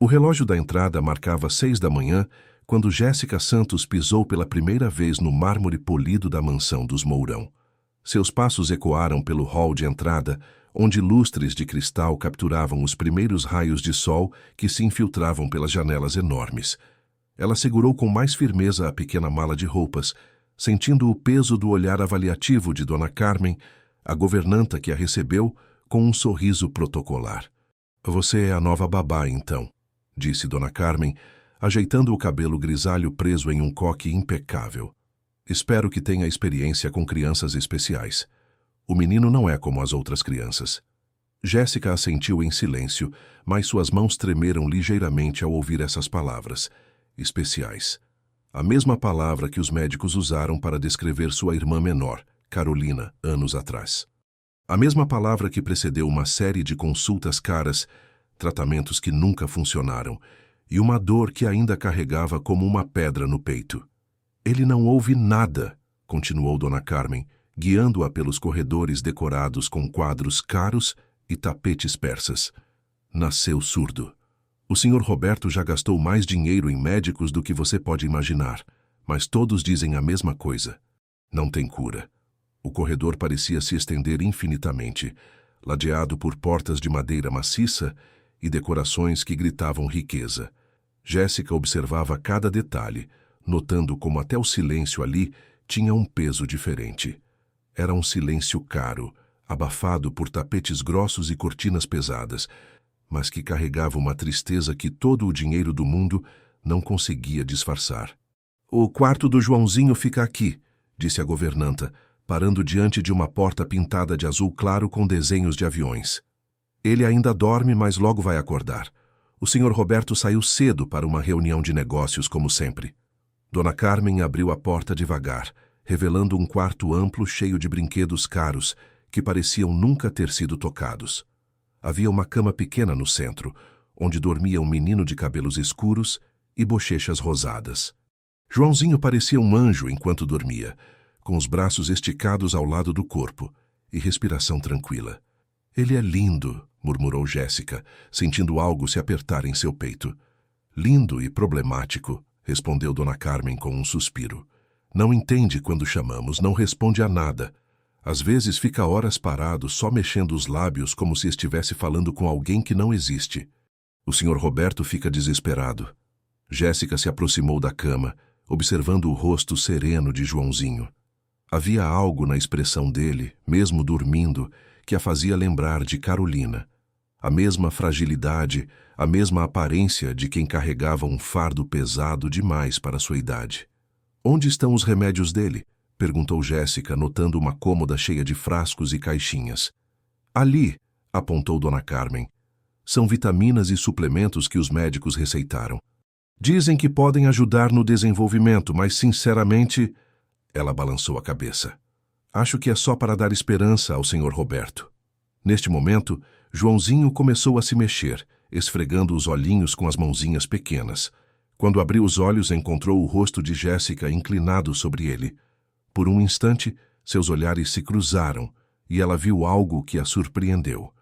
O relógio da entrada marcava 6 da manhã quando Jéssica Santos pisou pela primeira vez no mármore polido da mansão dos Mourão. Seus passos ecoaram pelo hall de entrada, onde lustres de cristal capturavam os primeiros raios de sol que se infiltravam pelas janelas enormes. Ela segurou com mais firmeza a pequena mala de roupas, sentindo o peso do olhar avaliativo de Dona Carmen, a governanta que a recebeu com um sorriso protocolar. "Você é a nova babá, então", disse Dona Carmen, ajeitando o cabelo grisalho preso em um coque impecável. "Espero que tenha experiência com crianças especiais. O menino não é como as outras crianças." Jéssica assentiu em silêncio, mas suas mãos tremeram ligeiramente ao ouvir essas palavras. Especiais. A mesma palavra que os médicos usaram para descrever sua irmã menor, Carolina, anos atrás. A mesma palavra que precedeu uma série de consultas caras, tratamentos que nunca funcionaram, e uma dor que ainda carregava como uma pedra no peito. "Ele não ouve nada", continuou Dona Carmen, guiando-a pelos corredores decorados com quadros caros e tapetes persas. "Nasceu surdo. O Sr. Roberto já gastou mais dinheiro em médicos do que você pode imaginar, mas todos dizem a mesma coisa. Não tem cura." O corredor parecia se estender infinitamente, ladeado por portas de madeira maciça e decorações que gritavam riqueza. Jéssica observava cada detalhe, notando como até o silêncio ali tinha um peso diferente. Era um silêncio caro, abafado por tapetes grossos e cortinas pesadas, mas que carregava uma tristeza que todo o dinheiro do mundo não conseguia disfarçar. "O quarto do Joãozinho fica aqui", disse a governanta, parando diante de uma porta pintada de azul claro com desenhos de aviões. "Ele ainda dorme, mas logo vai acordar. O Sr. Roberto saiu cedo para uma reunião de negócios, como sempre." Dona Carmen abriu a porta devagar, revelando um quarto amplo cheio de brinquedos caros que pareciam nunca ter sido tocados. Havia uma cama pequena no centro, onde dormia um menino de cabelos escuros e bochechas rosadas. Joãozinho parecia um anjo enquanto dormia, com os braços esticados ao lado do corpo e respiração tranquila. "Ele é lindo", murmurou Jéssica, sentindo algo se apertar em seu peito. "Lindo e problemático", respondeu Dona Carmen com um suspiro. "Não entende quando chamamos, não responde a nada. Às vezes fica horas parado, só mexendo os lábios como se estivesse falando com alguém que não existe. O Sr. Roberto fica desesperado." Jéssica se aproximou da cama, observando o rosto sereno de Joãozinho. Havia algo na expressão dele, mesmo dormindo, que a fazia lembrar de Carolina. A mesma fragilidade, a mesma aparência de quem carregava um fardo pesado demais para sua idade. "Onde estão os remédios dele?" perguntou Jéssica, notando uma cômoda cheia de frascos e caixinhas. "Ali", apontou Dona Carmen. "São vitaminas e suplementos que os médicos receitaram. Dizem que podem ajudar no desenvolvimento, mas sinceramente..." Ela balançou a cabeça. "Acho que é só para dar esperança ao Sr. Roberto." Neste momento, Joãozinho começou a se mexer, esfregando os olhinhos com as mãozinhas pequenas. Quando abriu os olhos, encontrou o rosto de Jéssica inclinado sobre ele. Por um instante, seus olhares se cruzaram e ela viu algo que a surpreendeu.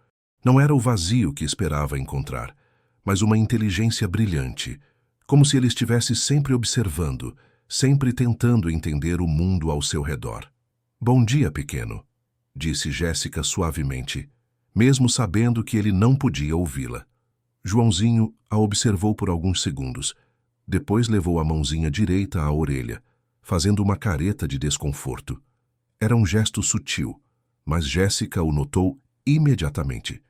Não era o vazio que esperava encontrar, mas uma inteligência brilhante, como se ele estivesse sempre observando, sempre tentando entender o mundo ao seu redor. "Bom dia, pequeno", disse Jéssica suavemente, mesmo sabendo que ele não podia ouvi-la. Joãozinho a observou por alguns segundos. Depois levou a mãozinha direita à orelha, fazendo uma careta de desconforto. Era um gesto sutil, mas Jéssica o notou imediatamente.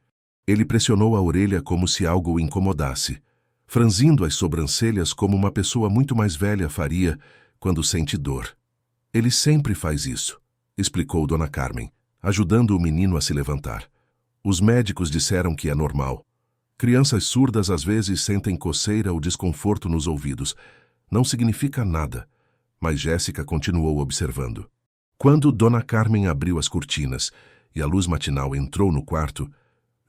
Ele pressionou a orelha como se algo o incomodasse, franzindo as sobrancelhas como uma pessoa muito mais velha faria quando sente dor. "Ele sempre faz isso", explicou Dona Carmen, ajudando o menino a se levantar. "Os médicos disseram que é normal. Crianças surdas às vezes sentem coceira ou desconforto nos ouvidos. Não significa nada." Mas Jéssica continuou observando. Quando Dona Carmen abriu as cortinas e a luz matinal entrou no quarto,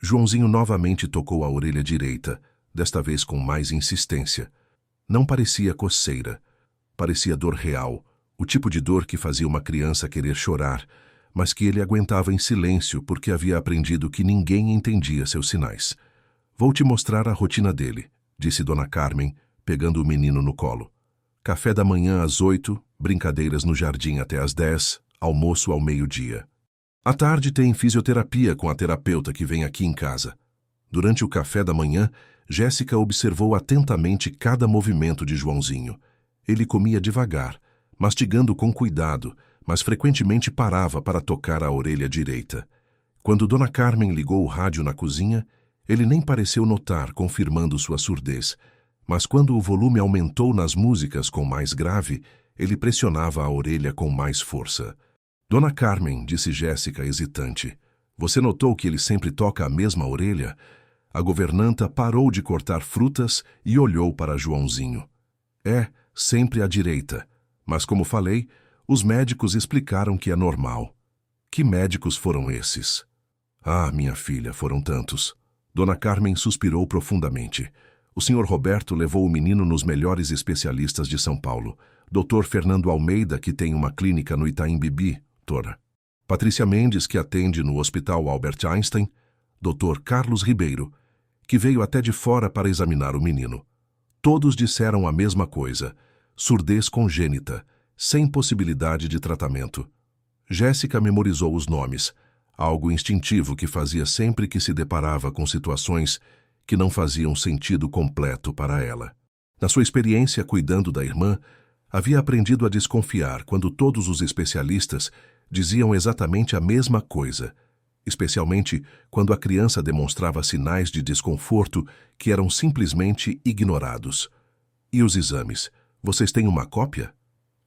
Joãozinho novamente tocou a orelha direita, desta vez com mais insistência. Não parecia coceira. Parecia dor real, o tipo de dor que fazia uma criança querer chorar, mas que ele aguentava em silêncio porque havia aprendido que ninguém entendia seus sinais. "Vou te mostrar a rotina dele", disse Dona Carmen, pegando o menino no colo. Café da manhã às 8, brincadeiras no jardim até às 10, almoço ao meio-dia. À tarde tem fisioterapia com a terapeuta que vem aqui em casa. Durante o café da manhã, Jéssica observou atentamente cada movimento de Joãozinho. Ele comia devagar, mastigando com cuidado, mas frequentemente parava para tocar a orelha direita. Quando Dona Carmen ligou o rádio na cozinha, ele nem pareceu notar, confirmando sua surdez. Mas quando o volume aumentou nas músicas com mais grave, ele pressionava a orelha com mais força. Dona Carmen, disse Jéssica, hesitante, você notou que ele sempre toca a mesma orelha? A governanta parou de cortar frutas e olhou para Joãozinho. É, sempre à direita. Mas, como falei, os médicos explicaram que é normal. Que médicos foram esses? Ah, minha filha, foram tantos. Dona Carmen suspirou profundamente. O Sr. Roberto levou o menino nos melhores especialistas de São Paulo. Dr. Fernando Almeida, que tem uma clínica no Itaim Bibi, doutora. Patrícia Mendes, que atende no Hospital Albert Einstein. Dr. Carlos Ribeiro, que veio até de fora para examinar o menino. Todos disseram a mesma coisa: surdez congênita, sem possibilidade de tratamento. Jéssica memorizou os nomes, algo instintivo que fazia sempre que se deparava com situações que não faziam sentido completo para ela. Na sua experiência cuidando da irmã, havia aprendido a desconfiar quando todos os especialistas diziam exatamente a mesma coisa, especialmente quando a criança demonstrava sinais de desconforto que eram simplesmente ignorados. E os exames? Vocês têm uma cópia?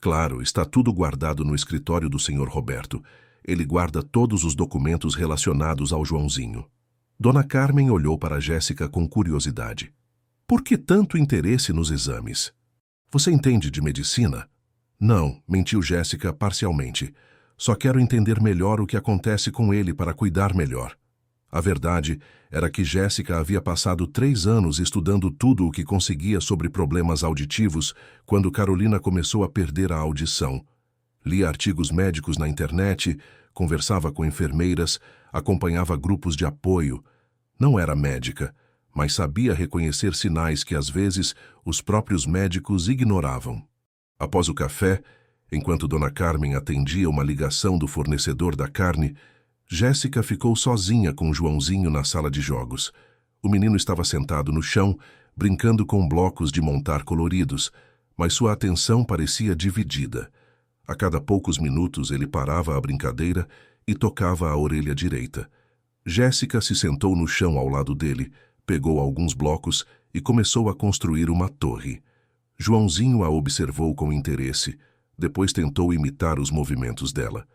Claro, está tudo guardado no escritório do Sr. Roberto. Ele guarda todos os documentos relacionados ao Joãozinho. Dona Carmen olhou para Jéssica com curiosidade. Por que tanto interesse nos exames? Você entende de medicina? Não, mentiu Jéssica parcialmente. Só quero entender melhor o que acontece com ele para cuidar melhor. A verdade era que Jéssica havia passado 3 anos estudando tudo o que conseguia sobre problemas auditivos quando Carolina começou a perder a audição. Lia artigos médicos na internet, conversava com enfermeiras, acompanhava grupos de apoio. Não era médica, mas sabia reconhecer sinais que às vezes os próprios médicos ignoravam. Após o café, enquanto Dona Carmen atendia uma ligação do fornecedor da carne, Jéssica ficou sozinha com Joãozinho na sala de jogos. O menino estava sentado no chão, brincando com blocos de montar coloridos, mas sua atenção parecia dividida. A cada poucos minutos ele parava a brincadeira e tocava a orelha direita. Jéssica se sentou no chão ao lado dele, pegou alguns blocos e começou a construir uma torre. Joãozinho a observou com interesse, depois tentou imitar os movimentos dela.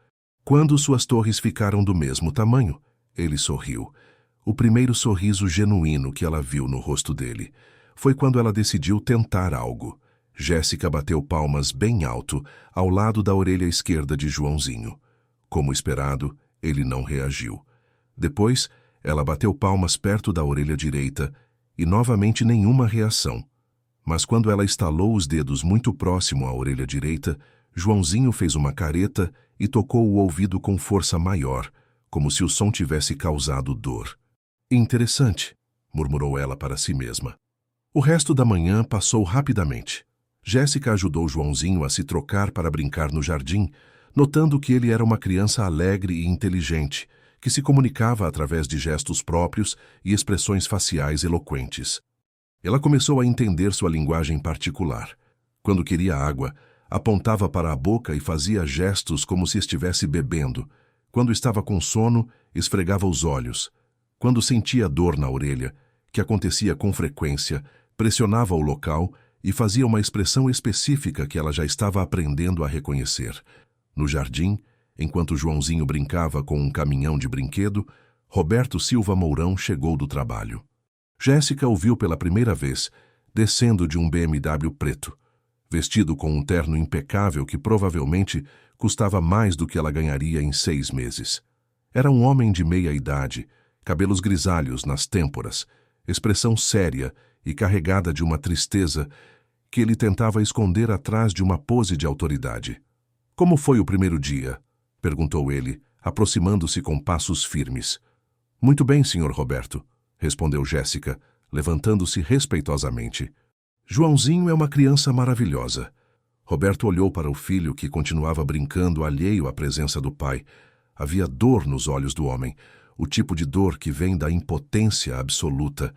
Quando suas torres ficaram do mesmo tamanho, ele sorriu. O primeiro sorriso genuíno que ela viu no rosto dele foi quando ela decidiu tentar algo. Jéssica bateu palmas bem alto, ao lado da orelha esquerda de Joãozinho. Como esperado, ele não reagiu. Depois, ela bateu palmas perto da orelha direita e novamente nenhuma reação. Mas quando ela estalou os dedos muito próximo à orelha direita, Joãozinho fez uma careta e tocou o ouvido com força maior, como se o som tivesse causado dor. Interessante, murmurou ela para si mesma. O resto da manhã passou rapidamente. Jéssica ajudou Joãozinho a se trocar para brincar no jardim, notando que ele era uma criança alegre e inteligente, que se comunicava através de gestos próprios e expressões faciais eloquentes. Ela começou a entender sua linguagem particular. Quando queria água, apontava para a boca e fazia gestos como se estivesse bebendo. Quando estava com sono, esfregava os olhos. Quando sentia dor na orelha, que acontecia com frequência, pressionava o local e fazia uma expressão específica que ela já estava aprendendo a reconhecer. No jardim, enquanto Joãozinho brincava com um caminhão de brinquedo, Roberto Silva Mourão chegou do trabalho. Jéssica o viu pela primeira vez, descendo de um BMW preto, vestido com um terno impecável que provavelmente custava mais do que ela ganharia em 6 meses. Era um homem de meia idade, cabelos grisalhos nas têmporas, expressão séria e carregada de uma tristeza que ele tentava esconder atrás de uma pose de autoridade. Como foi o primeiro dia? Perguntou ele, aproximando-se com passos firmes. Muito bem, Sr. Roberto, respondeu Jéssica, levantando-se respeitosamente. Joãozinho é uma criança maravilhosa. Roberto olhou para o filho que continuava brincando alheio à presença do pai. Havia dor nos olhos do homem, o tipo de dor que vem da impotência absoluta.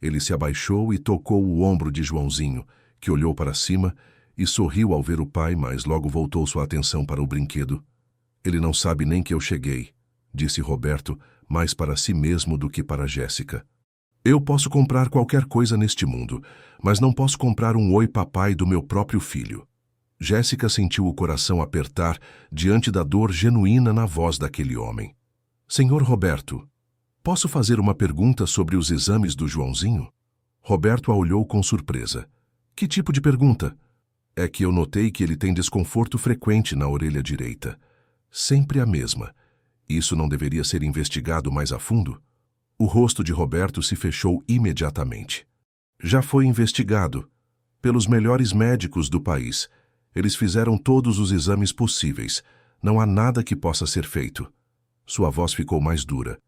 Ele se abaixou e tocou o ombro de Joãozinho, que olhou para cima e sorriu ao ver o pai, mas logo voltou sua atenção para o brinquedo. Ele não sabe nem que eu cheguei, disse Roberto, mais para si mesmo do que para Jéssica. Eu posso comprar qualquer coisa neste mundo, mas não posso comprar um oi papai do meu próprio filho. Jéssica sentiu o coração apertar diante da dor genuína na voz daquele homem. Senhor Roberto, posso fazer uma pergunta sobre os exames do Joãozinho? Roberto a olhou com surpresa. Que tipo de pergunta? É que eu notei que ele tem desconforto frequente na orelha direita. Sempre a mesma. Isso não deveria ser investigado mais a fundo? O rosto de Roberto se fechou imediatamente. Já foi investigado. Pelos melhores médicos do país. Eles fizeram todos os exames possíveis. Não há nada que possa ser feito. Sua voz ficou mais dura.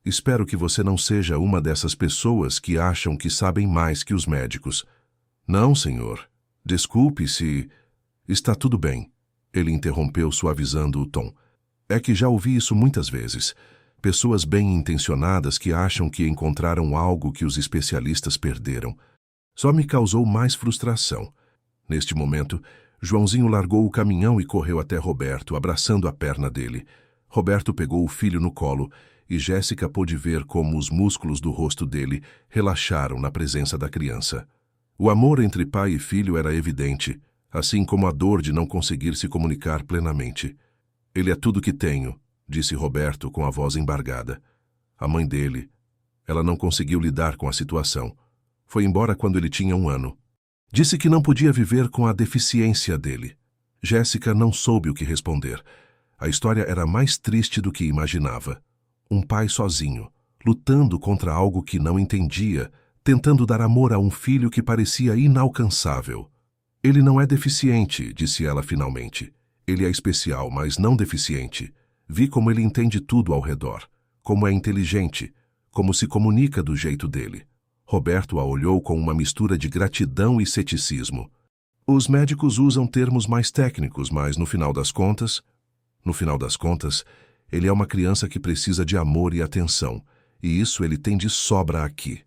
Espero que você não seja uma dessas pessoas que acham que sabem mais que os médicos. Não, senhor. Desculpe se... Está tudo bem. Ele interrompeu, suavizando o tom. É que já ouvi isso muitas vezes. Pessoas bem-intencionadas que acham que encontraram algo que os especialistas perderam. Só me causou mais frustração. Neste momento, Joãozinho largou o caminhão e correu até Roberto, abraçando a perna dele. Roberto pegou o filho no colo e Jéssica pôde ver como os músculos do rosto dele relaxaram na presença da criança. O amor entre pai e filho era evidente, assim como a dor de não conseguir se comunicar plenamente. Ele é tudo que tenho, disse Roberto com a voz embargada. A mãe dele, ela não conseguiu lidar com a situação. Foi embora quando ele tinha 1 ano. Disse que não podia viver com a deficiência dele. Jéssica não soube o que responder. A história era mais triste do que imaginava. Um pai sozinho, lutando contra algo que não entendia, tentando dar amor a um filho que parecia inalcançável. Ele não é deficiente, disse ela finalmente. Ele é especial, mas não deficiente. Vi como ele entende tudo ao redor, como é inteligente, como se comunica do jeito dele. Roberto a olhou com uma mistura de gratidão e ceticismo. Os médicos usam termos mais técnicos, mas no final das contas, ele é uma criança que precisa de amor e atenção, e isso ele tem de sobra aqui.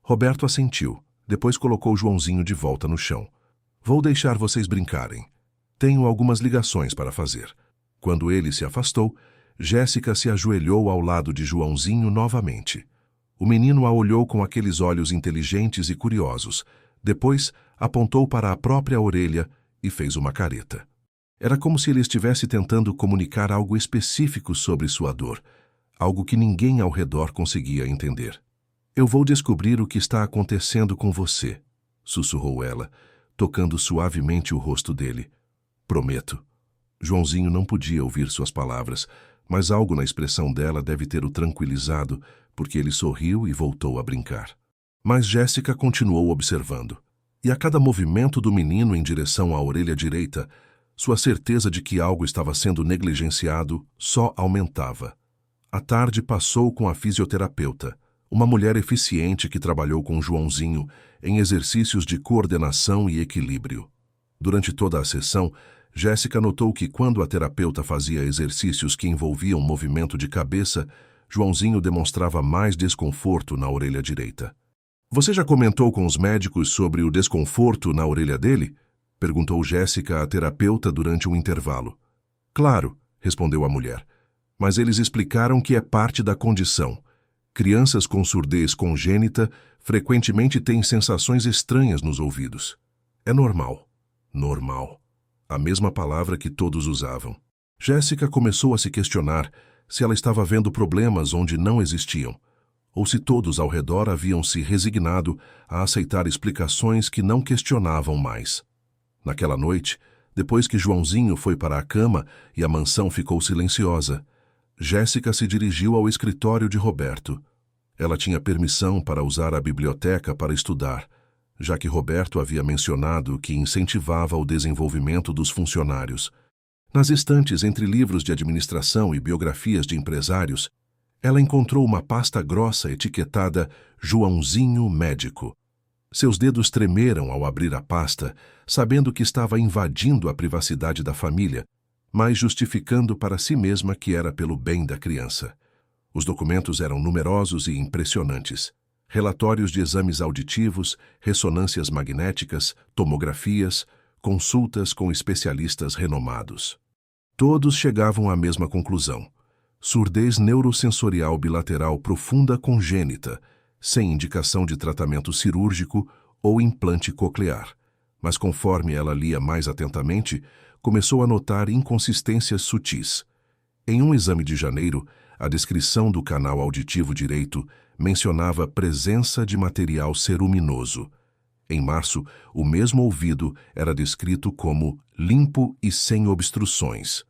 Roberto assentiu, depois colocou Joãozinho de volta no chão. Vou deixar vocês brincarem. Tenho algumas ligações para fazer. Quando ele se afastou, Jéssica se ajoelhou ao lado de Joãozinho novamente. O menino a olhou com aqueles olhos inteligentes e curiosos. Depois, apontou para a própria orelha e fez uma careta. Era como se ele estivesse tentando comunicar algo específico sobre sua dor, algo que ninguém ao redor conseguia entender. Eu vou descobrir o que está acontecendo com você, sussurrou ela, tocando suavemente o rosto dele. Prometo. Joãozinho não podia ouvir suas palavras, mas algo na expressão dela deve ter o tranquilizado, porque ele sorriu e voltou a brincar. Mas Jéssica continuou observando, e a cada movimento do menino em direção à orelha direita, sua certeza de que algo estava sendo negligenciado só aumentava. A tarde passou com a fisioterapeuta, uma mulher eficiente que trabalhou com Joãozinho em exercícios de coordenação e equilíbrio. Durante toda a sessão, Jéssica notou que quando a terapeuta fazia exercícios que envolviam movimento de cabeça, Joãozinho demonstrava mais desconforto na orelha direita. Você já comentou com os médicos sobre o desconforto na orelha dele? Perguntou Jéssica à terapeuta durante um intervalo. Claro, respondeu a mulher, mas eles explicaram que é parte da condição. Crianças com surdez congênita frequentemente têm sensações estranhas nos ouvidos. É normal. Normal. A mesma palavra que todos usavam. Jéssica começou a se questionar se ela estava vendo problemas onde não existiam, ou se todos ao redor haviam se resignado a aceitar explicações que não questionavam mais. Naquela noite, depois que Joãozinho foi para a cama e a mansão ficou silenciosa, Jéssica se dirigiu ao escritório de Roberto. Ela tinha permissão para usar a biblioteca para estudar, já que Roberto havia mencionado que incentivava o desenvolvimento dos funcionários. Nas estantes entre livros de administração e biografias de empresários, Ela encontrou uma pasta grossa etiquetada Joãozinho Médico. Seus dedos tremeram ao abrir a pasta, sabendo que estava invadindo a privacidade da família, mas justificando para si mesma que era pelo bem da criança. Os documentos eram numerosos e impressionantes. Relatórios de exames auditivos, ressonâncias magnéticas, tomografias, consultas com especialistas renomados. Todos chegavam à mesma conclusão: surdez neurosensorial bilateral profunda congênita, sem indicação de tratamento cirúrgico ou implante coclear. Mas conforme ela lia mais atentamente, começou a notar inconsistências sutis. Em um exame de janeiro, a descrição do canal auditivo direito mencionava presença de material ceruminoso. Em março, o mesmo ouvido era descrito como limpo e sem obstruções.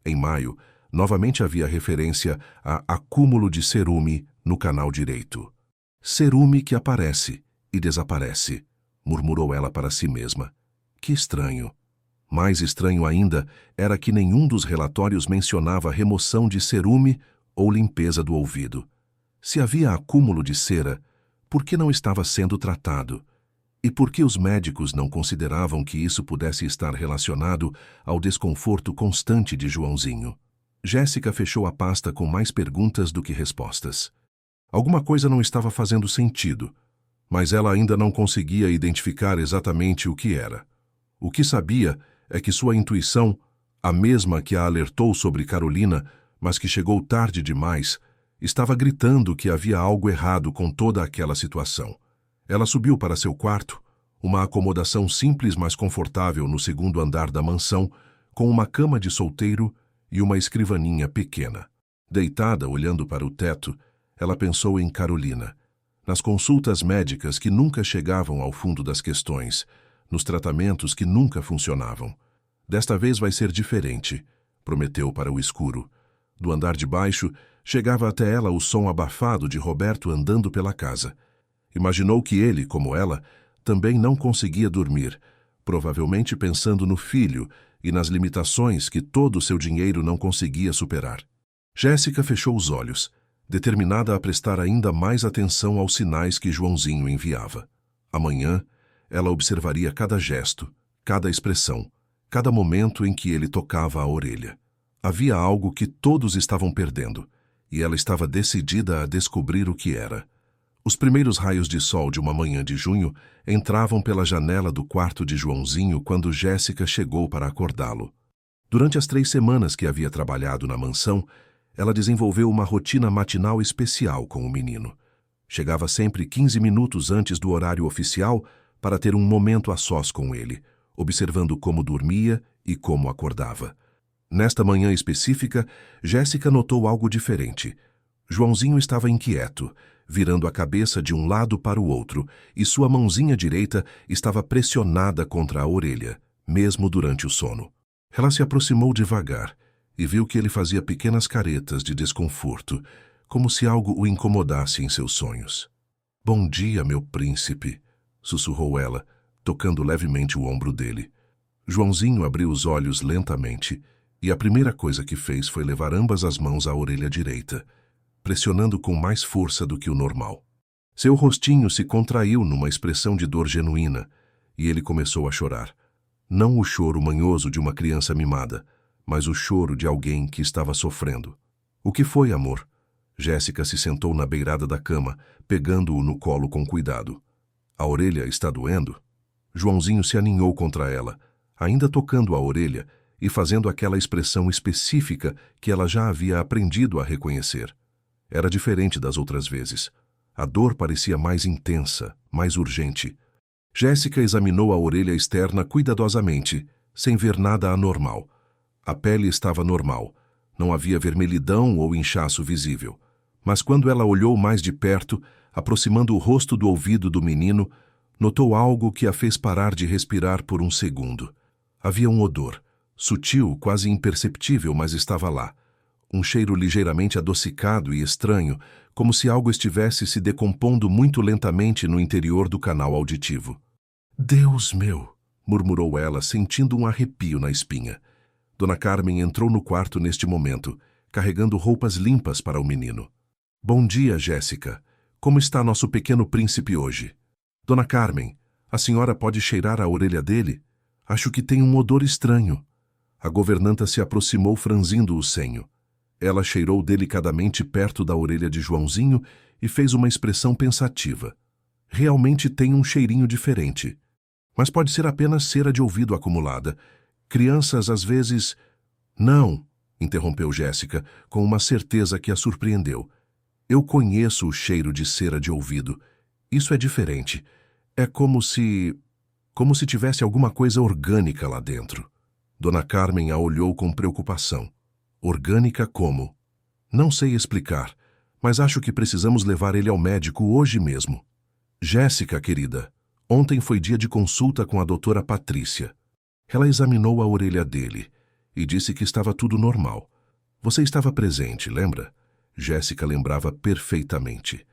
Em maio, novamente havia referência a acúmulo de cerume no canal direito. Cerume que aparece e desaparece, murmurou ela para si mesma. Que estranho. Mais estranho ainda era que nenhum dos relatórios mencionava remoção de cerume ou limpeza do ouvido. Se havia acúmulo de cera, por que não estava sendo tratado? E por que os médicos não consideravam que isso pudesse estar relacionado ao desconforto constante de Joãozinho? Jéssica fechou a pasta com mais perguntas do que respostas. Alguma coisa não estava fazendo sentido, mas ela ainda não conseguia identificar exatamente o que era. O que sabia é que sua intuição, a mesma que a alertou sobre Carolina, mas que chegou tarde demais, estava gritando que havia algo errado com toda aquela situação. Ela subiu para seu quarto, uma acomodação simples mas confortável no segundo andar da mansão, com uma cama de solteiro e uma escrivaninha pequena. Deitada, olhando para o teto, ela pensou em Carolina, nas consultas médicas que nunca chegavam ao fundo das questões, nos tratamentos que nunca funcionavam. Desta vez vai ser diferente, prometeu para o escuro. Do andar de baixo, chegava até ela o som abafado de Roberto andando pela casa. Imaginou que ele, como ela, também não conseguia dormir, provavelmente pensando no filho e nas limitações que todo o seu dinheiro não conseguia superar. Jéssica fechou os olhos, determinada a prestar ainda mais atenção aos sinais que Joãozinho enviava. Amanhã, ela observaria cada gesto, cada expressão, cada momento em que ele tocava a orelha. Havia algo que todos estavam perdendo, e ela estava decidida a descobrir o que era. Os primeiros raios de sol de uma manhã de junho entravam pela janela do quarto de Joãozinho quando Jéssica chegou para acordá-lo. Durante as 3 semanas que havia trabalhado na mansão, ela desenvolveu uma rotina matinal especial com o menino. Chegava sempre 15 minutos antes do horário oficial para ter um momento a sós com ele, observando como dormia e como acordava. Nesta manhã específica, Jéssica notou algo diferente. Joãozinho estava inquieto, virando a cabeça de um lado para o outro, e sua mãozinha direita estava pressionada contra a orelha, mesmo durante o sono. Ela se aproximou devagar e viu que ele fazia pequenas caretas de desconforto, como se algo o incomodasse em seus sonhos. "Bom dia, meu príncipe", sussurrou ela, tocando levemente o ombro dele. Joãozinho abriu os olhos lentamente, e a primeira coisa que fez foi levar ambas as mãos à orelha direita, pressionando com mais força do que o normal. Seu rostinho se contraiu numa expressão de dor genuína, e ele começou a chorar. Não o choro manhoso de uma criança mimada, mas o choro de alguém que estava sofrendo. "O que foi, amor?" Jéssica se sentou na beirada da cama, pegando-o no colo com cuidado. "A orelha está doendo?" Joãozinho se aninhou contra ela, ainda tocando a orelha e fazendo aquela expressão específica que ela já havia aprendido a reconhecer. Era diferente das outras vezes. A dor parecia mais intensa, mais urgente. Jéssica examinou a orelha externa cuidadosamente, sem ver nada anormal. A pele estava normal. Não havia vermelhidão ou inchaço visível. Mas quando ela olhou mais de perto, aproximando o rosto do ouvido do menino, notou algo que a fez parar de respirar por um segundo. Havia um odor, sutil, quase imperceptível, mas estava lá. Um cheiro ligeiramente adocicado e estranho, como se algo estivesse se decompondo muito lentamente no interior do canal auditivo. "Deus meu!" murmurou ela, sentindo um arrepio na espinha. Dona Carmen entrou no quarto neste momento, carregando roupas limpas para o menino. Bom dia, Jéssica. Como está nosso pequeno príncipe hoje? Dona Carmen, a senhora pode cheirar a orelha dele? Acho que tem um odor estranho. A governanta se aproximou franzindo o senho. Ela cheirou delicadamente perto da orelha de Joãozinho e fez uma expressão pensativa. Realmente tem um cheirinho diferente. Mas pode ser apenas cera de ouvido acumulada. Crianças, às vezes... Não, interrompeu Jéssica, com uma certeza que a surpreendeu. Eu conheço o cheiro de cera de ouvido. Isso é diferente. É como se tivesse alguma coisa orgânica lá dentro. Dona Carmen a olhou com preocupação. Orgânica como? Não sei explicar, mas acho que precisamos levar ele ao médico hoje mesmo. Jéssica, querida, ontem foi dia de consulta com a doutora Patrícia. Ela examinou a orelha dele e disse que estava tudo normal. Você estava presente, lembra? Jéssica lembrava perfeitamente.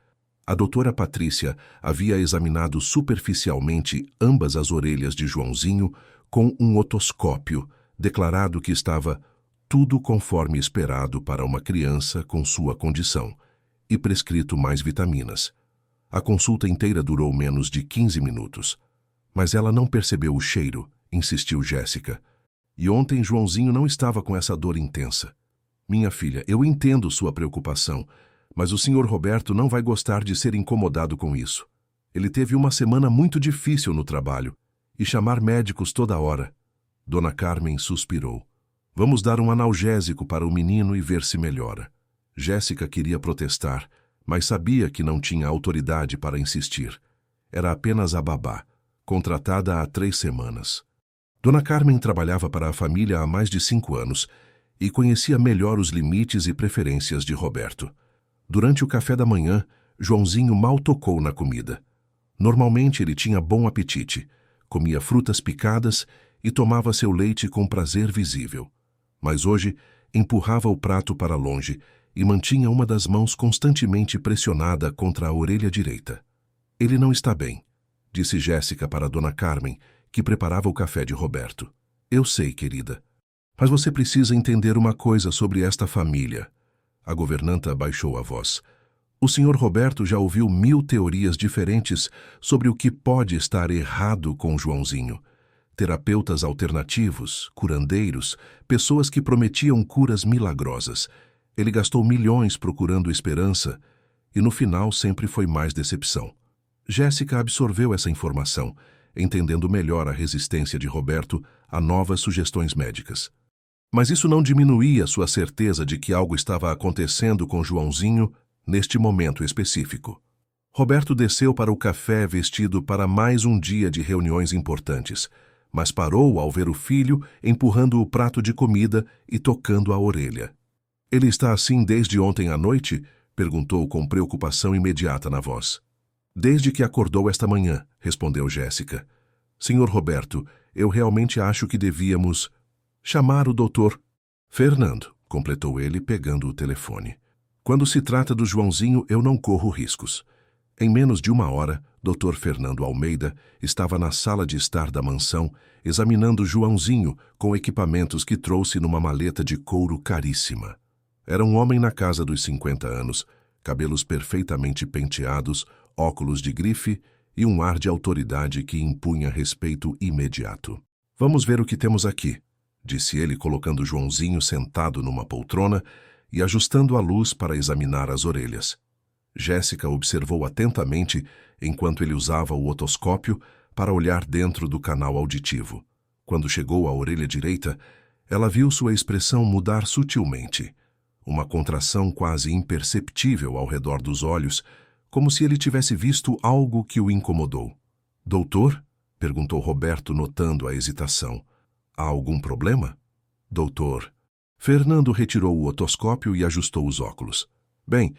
A doutora Patrícia havia examinado superficialmente ambas as orelhas de Joãozinho com um otoscópio, declarado que estava tudo conforme esperado para uma criança com sua condição, e prescrito mais vitaminas. A consulta inteira durou menos de 15 minutos. Mas ela não percebeu o cheiro, insistiu Jéssica. E ontem Joãozinho não estava com essa dor intensa. Minha filha, eu entendo sua preocupação, mas o Sr. Roberto não vai gostar de ser incomodado com isso. Ele teve uma semana muito difícil no trabalho, e chamar médicos toda hora. Dona Carmen suspirou. Vamos dar um analgésico para o menino e ver se melhora. Jéssica queria protestar, mas sabia que não tinha autoridade para insistir. Era apenas a babá, contratada há 3 semanas. Dona Carmen trabalhava para a família há mais de 5 anos e conhecia melhor os limites e preferências de Roberto. Durante o café da manhã, Joãozinho mal tocou na comida. Normalmente ele tinha bom apetite, comia frutas picadas e tomava seu leite com prazer visível. Mas hoje empurrava o prato para longe e mantinha uma das mãos constantemente pressionada contra a orelha direita. Ele não está bem, disse Jéssica para Dona Carmen, que preparava o café de Roberto. Eu sei, querida. Mas você precisa entender uma coisa sobre esta família. A governanta baixou a voz. O Sr. Roberto já ouviu 1000 teorias diferentes sobre o que pode estar errado com Joãozinho. Terapeutas alternativos, curandeiros, pessoas que prometiam curas milagrosas. Ele gastou milhões procurando esperança e no final sempre foi mais decepção. Jéssica absorveu essa informação, entendendo melhor a resistência de Roberto a novas sugestões médicas. Mas isso não diminuía sua certeza de que algo estava acontecendo com Joãozinho neste momento específico. Roberto desceu para o café vestido para mais um dia de reuniões importantes, mas parou ao ver o filho empurrando o prato de comida e tocando a orelha. Ele está assim desde ontem à noite? Perguntou com preocupação imediata na voz. Desde que acordou esta manhã, respondeu Jéssica. Senhor Roberto, eu realmente acho que devíamos chamar o doutor Fernando, completou ele pegando o telefone. Quando se trata do Joãozinho, eu não corro riscos. Em menos de 1 hora, Dr. Fernando Almeida estava na sala de estar da mansão, examinando Joãozinho com equipamentos que trouxe numa maleta de couro caríssima. Era um homem na casa dos 50 anos, cabelos perfeitamente penteados, óculos de grife e um ar de autoridade que impunha respeito imediato. Vamos ver o que temos aqui, disse ele colocando Joãozinho sentado numa poltrona e ajustando a luz para examinar as orelhas. Jéssica observou atentamente enquanto ele usava o otoscópio para olhar dentro do canal auditivo. Quando chegou à orelha direita, ela viu sua expressão mudar sutilmente. Uma contração quase imperceptível ao redor dos olhos, como se ele tivesse visto algo que o incomodou. Doutor? Perguntou Roberto, notando a hesitação. Há algum problema? Doutor. Fernando retirou o otoscópio e ajustou os óculos. Bem,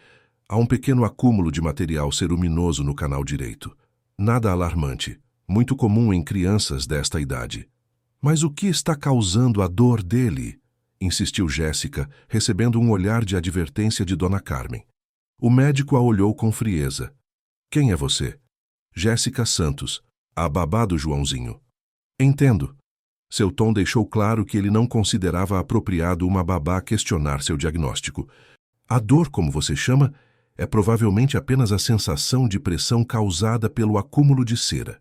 há um pequeno acúmulo de material ceruminoso no canal direito. Nada alarmante, muito comum em crianças desta idade. Mas o que está causando a dor dele? Insistiu Jéssica, recebendo um olhar de advertência de Dona Carmen. O médico a olhou com frieza. Quem é você? Jéssica Santos, a babá do Joãozinho. Entendo. Seu tom deixou claro que ele não considerava apropriado uma babá questionar seu diagnóstico. A dor, como você chama, É provavelmente apenas a sensação de pressão causada pelo acúmulo de cera.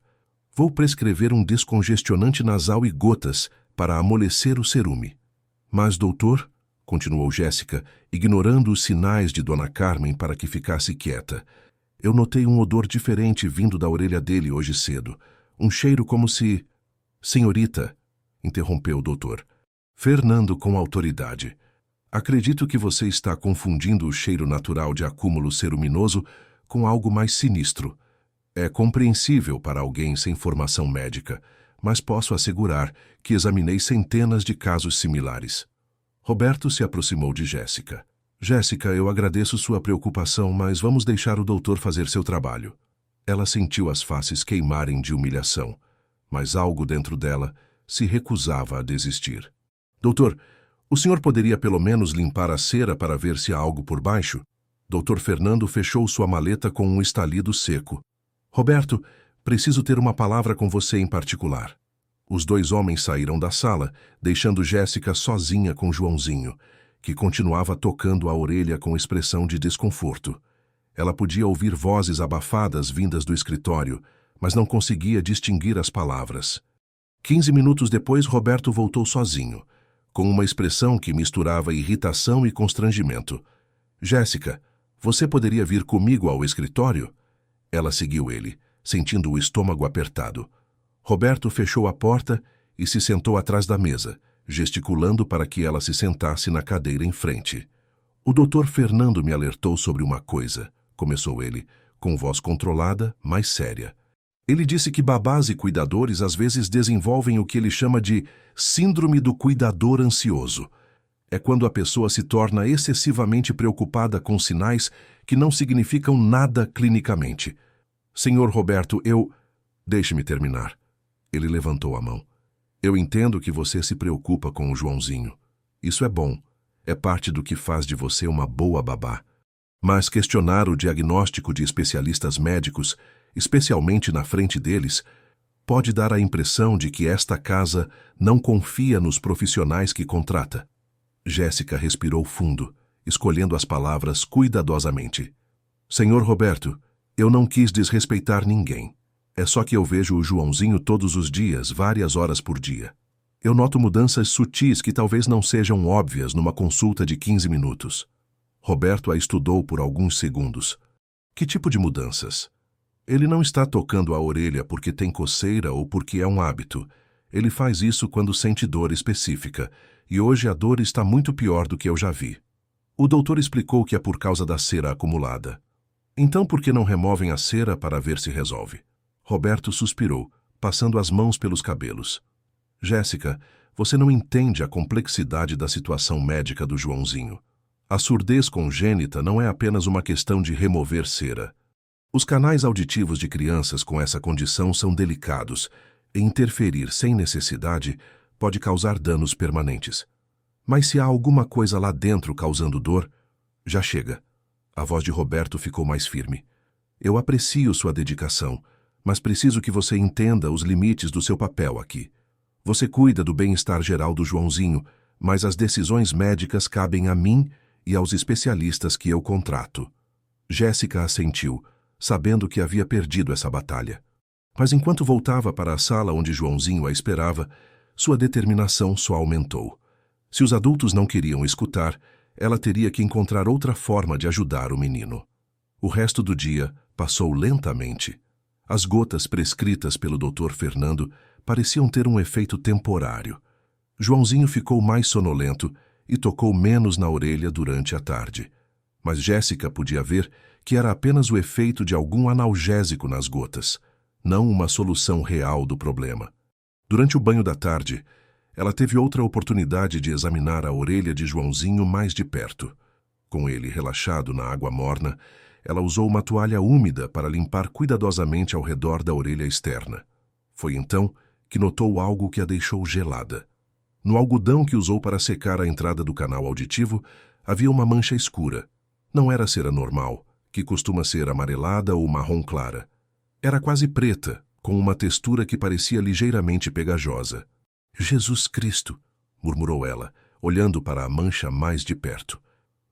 Vou prescrever um descongestionante nasal e gotas para amolecer o cerume. Mas, doutor, continuou Jéssica, ignorando os sinais de Dona Carmen para que ficasse quieta, eu notei um odor diferente vindo da orelha dele hoje cedo. Um cheiro como se... Senhorita, interrompeu o doutor. Fernando com autoridade. Acredito que você está confundindo o cheiro natural de acúmulo ceruminoso com algo mais sinistro. É compreensível para alguém sem formação médica, mas posso assegurar que examinei centenas de casos similares. Roberto se aproximou de Jéssica. Jéssica, eu agradeço sua preocupação, mas vamos deixar o doutor fazer seu trabalho. Ela sentiu as faces queimarem de humilhação, mas algo dentro dela se recusava a desistir. Doutor, o senhor poderia pelo menos limpar a cera para ver se há algo por baixo? Doutor Fernando fechou sua maleta com um estalido seco. Roberto, preciso ter uma palavra com você em particular. Os dois homens saíram da sala, deixando Jéssica sozinha com Joãozinho, que continuava tocando a orelha com expressão de desconforto. Ela podia ouvir vozes abafadas vindas do escritório, mas não conseguia distinguir as palavras. 15 minutos depois, Roberto voltou sozinho, com uma expressão que misturava irritação e constrangimento. Jéssica, você poderia vir comigo ao escritório? Ela seguiu ele, sentindo o estômago apertado. Roberto fechou a porta e se sentou atrás da mesa, gesticulando para que ela se sentasse na cadeira em frente. O doutor Fernando me alertou sobre uma coisa, começou ele, com voz controlada, mas séria. Ele disse que babás e cuidadores às vezes desenvolvem o que ele chama de síndrome do cuidador ansioso. É quando a pessoa se torna excessivamente preocupada com sinais que não significam nada clinicamente. Senhor Roberto, Deixe-me terminar. Ele levantou a mão. Eu entendo que você se preocupa com o Joãozinho. Isso é bom. É parte do que faz de você uma boa babá. Mas questionar o diagnóstico de especialistas médicos, especialmente na frente deles, pode dar a impressão de que esta casa não confia nos profissionais que contrata. Jéssica respirou fundo, escolhendo as palavras cuidadosamente. Senhor Roberto, eu não quis desrespeitar ninguém. É só que eu vejo o Joãozinho todos os dias, várias horas por dia. Eu noto mudanças sutis que talvez não sejam óbvias numa consulta de 15 minutos. Roberto a estudou por alguns segundos. Que tipo de mudanças? Ele não está tocando a orelha porque tem coceira ou porque é um hábito. Ele faz isso quando sente dor específica, e hoje a dor está muito pior do que eu já vi. O doutor explicou que é por causa da cera acumulada. Então por que não removem a cera para ver se resolve? Roberto suspirou, passando as mãos pelos cabelos. Jéssica, você não entende a complexidade da situação médica do Joãozinho. A surdez congênita não é apenas uma questão de remover cera. Os canais auditivos de crianças com essa condição são delicados e interferir sem necessidade pode causar danos permanentes. Mas se há alguma coisa lá dentro causando dor, já chega. A voz de Roberto ficou mais firme. Eu aprecio sua dedicação, mas preciso que você entenda os limites do seu papel aqui. Você cuida do bem-estar geral do Joãozinho, mas as decisões médicas cabem a mim e aos especialistas que eu contrato. Jéssica assentiu, sabendo que havia perdido essa batalha. Mas enquanto voltava para a sala onde Joãozinho a esperava, sua determinação só aumentou. Se os adultos não queriam escutar, ela teria que encontrar outra forma de ajudar o menino. O resto do dia passou lentamente. As gotas prescritas pelo Dr. Fernando pareciam ter um efeito temporário. Joãozinho ficou mais sonolento e tocou menos na orelha durante a tarde. Mas Jéssica podia ver que era apenas o efeito de algum analgésico nas gotas, não uma solução real do problema. Durante o banho da tarde, ela teve outra oportunidade de examinar a orelha de Joãozinho mais de perto. Com ele relaxado na água morna, ela usou uma toalha úmida para limpar cuidadosamente ao redor da orelha externa. Foi então que notou algo que a deixou gelada. No algodão que usou para secar a entrada do canal auditivo, havia uma mancha escura. Não era cera normal, que costuma ser amarelada ou marrom clara. Era quase preta, com uma textura que parecia ligeiramente pegajosa. Jesus Cristo! Murmurou ela, olhando para a mancha mais de perto.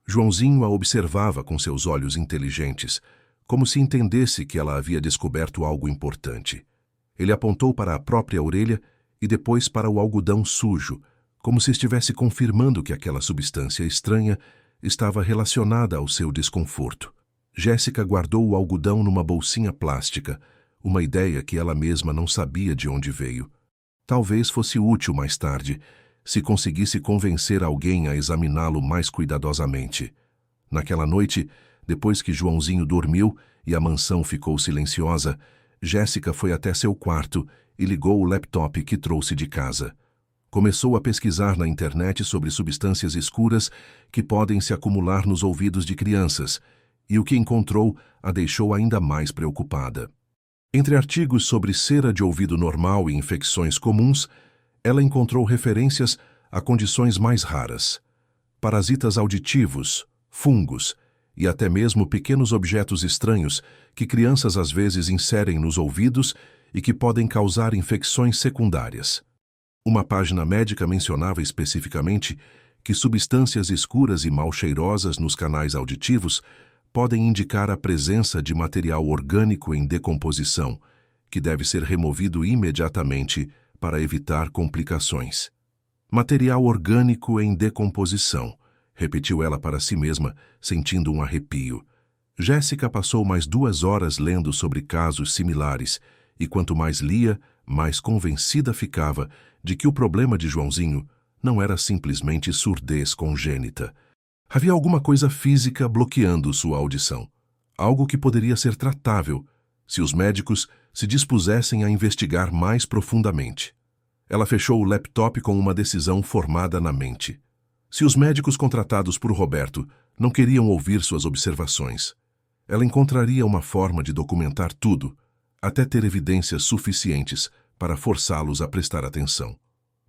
Joãozinho a observava com seus olhos inteligentes, como se entendesse que ela havia descoberto algo importante. Ele apontou para a própria orelha e depois para o algodão sujo, como se estivesse confirmando que aquela substância estranha estava relacionada ao seu desconforto. Jéssica guardou o algodão numa bolsinha plástica, uma ideia que ela mesma não sabia de onde veio. Talvez fosse útil mais tarde, se conseguisse convencer alguém a examiná-lo mais cuidadosamente. Naquela noite, depois que Joãozinho dormiu e a mansão ficou silenciosa, Jéssica foi até seu quarto e ligou o laptop que trouxe de casa. Começou a pesquisar na internet sobre substâncias escuras que podem se acumular nos ouvidos de crianças, e o que encontrou a deixou ainda mais preocupada. Entre artigos sobre cera de ouvido normal e infecções comuns, ela encontrou referências a condições mais raras: parasitas auditivos, fungos e até mesmo pequenos objetos estranhos que crianças às vezes inserem nos ouvidos e que podem causar infecções secundárias. Uma página médica mencionava especificamente que substâncias escuras e mal cheirosas nos canais auditivos podem indicar a presença de material orgânico em decomposição, que deve ser removido imediatamente para evitar complicações. Material orgânico em decomposição, repetiu ela para si mesma, sentindo um arrepio. Jéssica passou mais 2 horas lendo sobre casos similares, e quanto mais lia, mais convencida ficava de que o problema de Joãozinho não era simplesmente surdez congênita. Havia alguma coisa física bloqueando sua audição, algo que poderia ser tratável se os médicos se dispusessem a investigar mais profundamente. Ela fechou o laptop com uma decisão formada na mente. Se os médicos contratados por Roberto não queriam ouvir suas observações, ela encontraria uma forma de documentar tudo, até ter evidências suficientes para forçá-los a prestar atenção.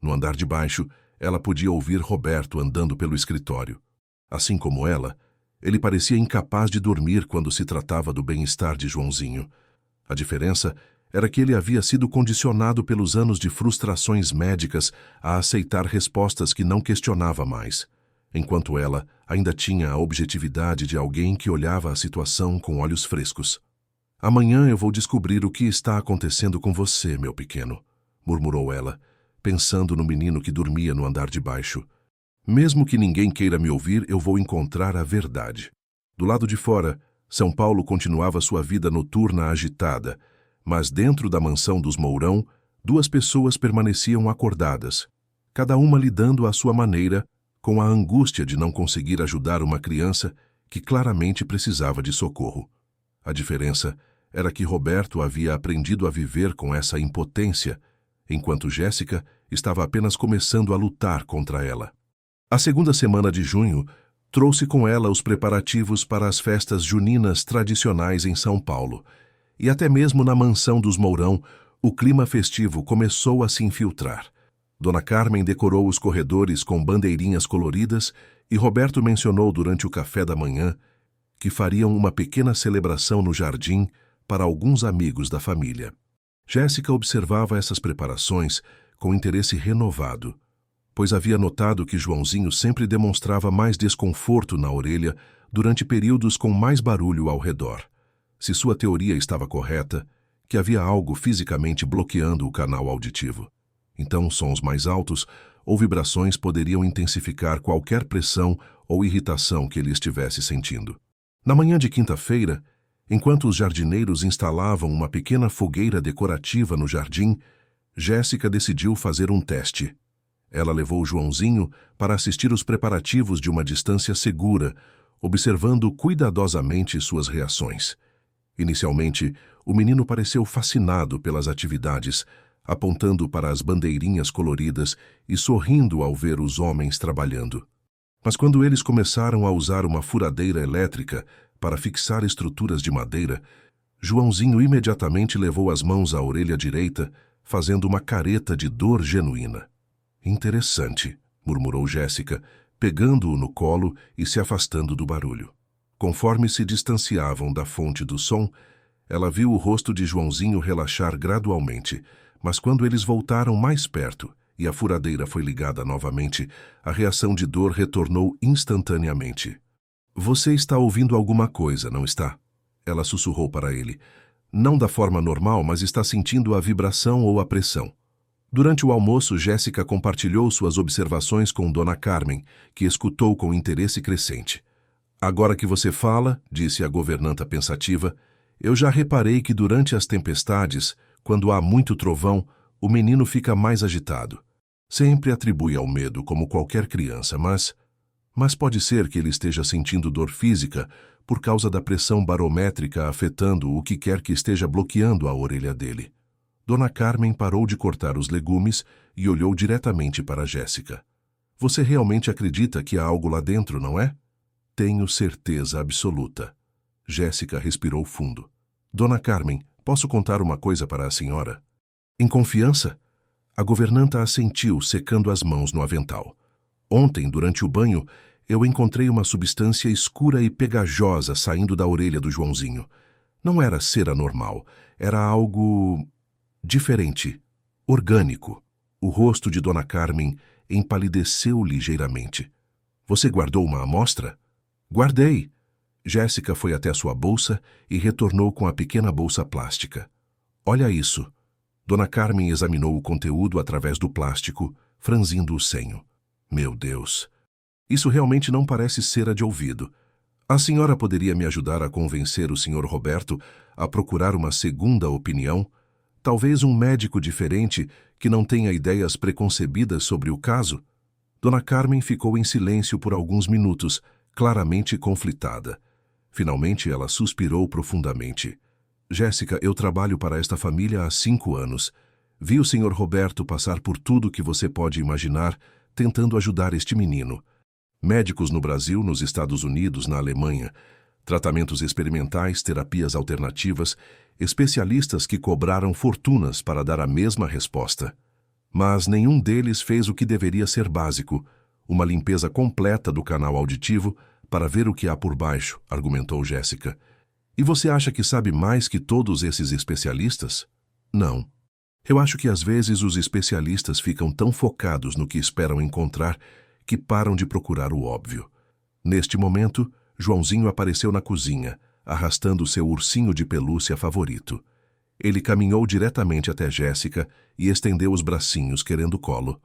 No andar de baixo, ela podia ouvir Roberto andando pelo escritório. Assim como ela, ele parecia incapaz de dormir quando se tratava do bem-estar de Joãozinho. A diferença era que ele havia sido condicionado pelos anos de frustrações médicas a aceitar respostas que não questionava mais, enquanto ela ainda tinha a objetividade de alguém que olhava a situação com olhos frescos. "Amanhã eu vou descobrir o que está acontecendo com você, meu pequeno", murmurou ela, pensando no menino que dormia no andar de baixo. "Mesmo que ninguém queira me ouvir, eu vou encontrar a verdade." Do lado de fora, São Paulo continuava sua vida noturna agitada, mas dentro da mansão dos Mourão, 2 pessoas permaneciam acordadas, cada uma lidando à sua maneira com a angústia de não conseguir ajudar uma criança que claramente precisava de socorro. A diferença era que Roberto havia aprendido a viver com essa impotência, enquanto Jéssica estava apenas começando a lutar contra ela. A segunda semana de junho trouxe com ela os preparativos para as festas juninas tradicionais em São Paulo, e até mesmo na mansão dos Mourão, o clima festivo começou a se infiltrar. Dona Carmen decorou os corredores com bandeirinhas coloridas e Roberto mencionou durante o café da manhã que fariam uma pequena celebração no jardim para alguns amigos da família. Jéssica observava essas preparações com interesse renovado, pois havia notado que Joãozinho sempre demonstrava mais desconforto na orelha durante períodos com mais barulho ao redor. Se sua teoria estava correta, que havia algo fisicamente bloqueando o canal auditivo. Então, sons mais altos ou vibrações poderiam intensificar qualquer pressão ou irritação que ele estivesse sentindo. Na manhã de quinta-feira, enquanto os jardineiros instalavam uma pequena fogueira decorativa no jardim, Jéssica decidiu fazer um teste. Ela levou Joãozinho para assistir os preparativos de uma distância segura, observando cuidadosamente suas reações. Inicialmente, o menino pareceu fascinado pelas atividades, apontando para as bandeirinhas coloridas e sorrindo ao ver os homens trabalhando. Mas quando eles começaram a usar uma furadeira elétrica para fixar estruturas de madeira, Joãozinho imediatamente levou as mãos à orelha direita, fazendo uma careta de dor genuína. "Interessante", murmurou Jéssica, pegando-o no colo e se afastando do barulho. Conforme se distanciavam da fonte do som, ela viu o rosto de Joãozinho relaxar gradualmente, mas quando eles voltaram mais perto e a furadeira foi ligada novamente, a reação de dor retornou instantaneamente. Você está ouvindo alguma coisa, não está? Ela sussurrou para ele. Não da forma normal, mas está sentindo a vibração ou a pressão. Durante o almoço, Jéssica compartilhou suas observações com Dona Carmen, que escutou com interesse crescente. Agora que você fala, disse a governanta pensativa, eu já reparei que durante as tempestades, quando há muito trovão, o menino fica mais agitado. Sempre atribui ao medo, como qualquer criança, mas pode ser que ele esteja sentindo dor física por causa da pressão barométrica afetando o que quer que esteja bloqueando a orelha dele. Dona Carmen parou de cortar os legumes e olhou diretamente para Jéssica. Você realmente acredita que há algo lá dentro, não é? Tenho certeza absoluta. Jéssica respirou fundo. Dona Carmen, posso contar uma coisa para a senhora? Em confiança? A governanta assentiu, secando as mãos no avental. Ontem, durante o banho, eu encontrei uma substância escura e pegajosa saindo da orelha do Joãozinho. Não era cera normal, era algo diferente, orgânico. O rosto de Dona Carmen empalideceu ligeiramente. Você guardou uma amostra? Guardei. Jéssica foi até sua bolsa e retornou com a pequena bolsa plástica. Olha isso. Dona Carmen examinou o conteúdo através do plástico, franzindo o senho. Meu Deus! Isso realmente não parece cera de ouvido. A senhora poderia me ajudar a convencer o Sr. Roberto a procurar uma segunda opinião? Talvez um médico diferente que não tenha ideias preconcebidas sobre o caso? Dona Carmen ficou em silêncio por alguns minutos, claramente conflitada. Finalmente ela suspirou profundamente. Jéssica, eu trabalho para esta família há 5 anos. Vi o Sr. Roberto passar por tudo que você pode imaginar, tentando ajudar este menino. Médicos no Brasil, nos Estados Unidos, na Alemanha, tratamentos experimentais, terapias alternativas, especialistas que cobraram fortunas para dar a mesma resposta. Mas nenhum deles fez o que deveria ser básico, uma limpeza completa do canal auditivo para ver o que há por baixo, argumentou Jéssica. E você acha que sabe mais que todos esses especialistas? Não. Eu acho que às vezes os especialistas ficam tão focados no que esperam encontrar que param de procurar o óbvio. Neste momento, Joãozinho apareceu na cozinha, arrastando seu ursinho de pelúcia favorito. Ele caminhou diretamente até Jéssica e estendeu os bracinhos querendo colo.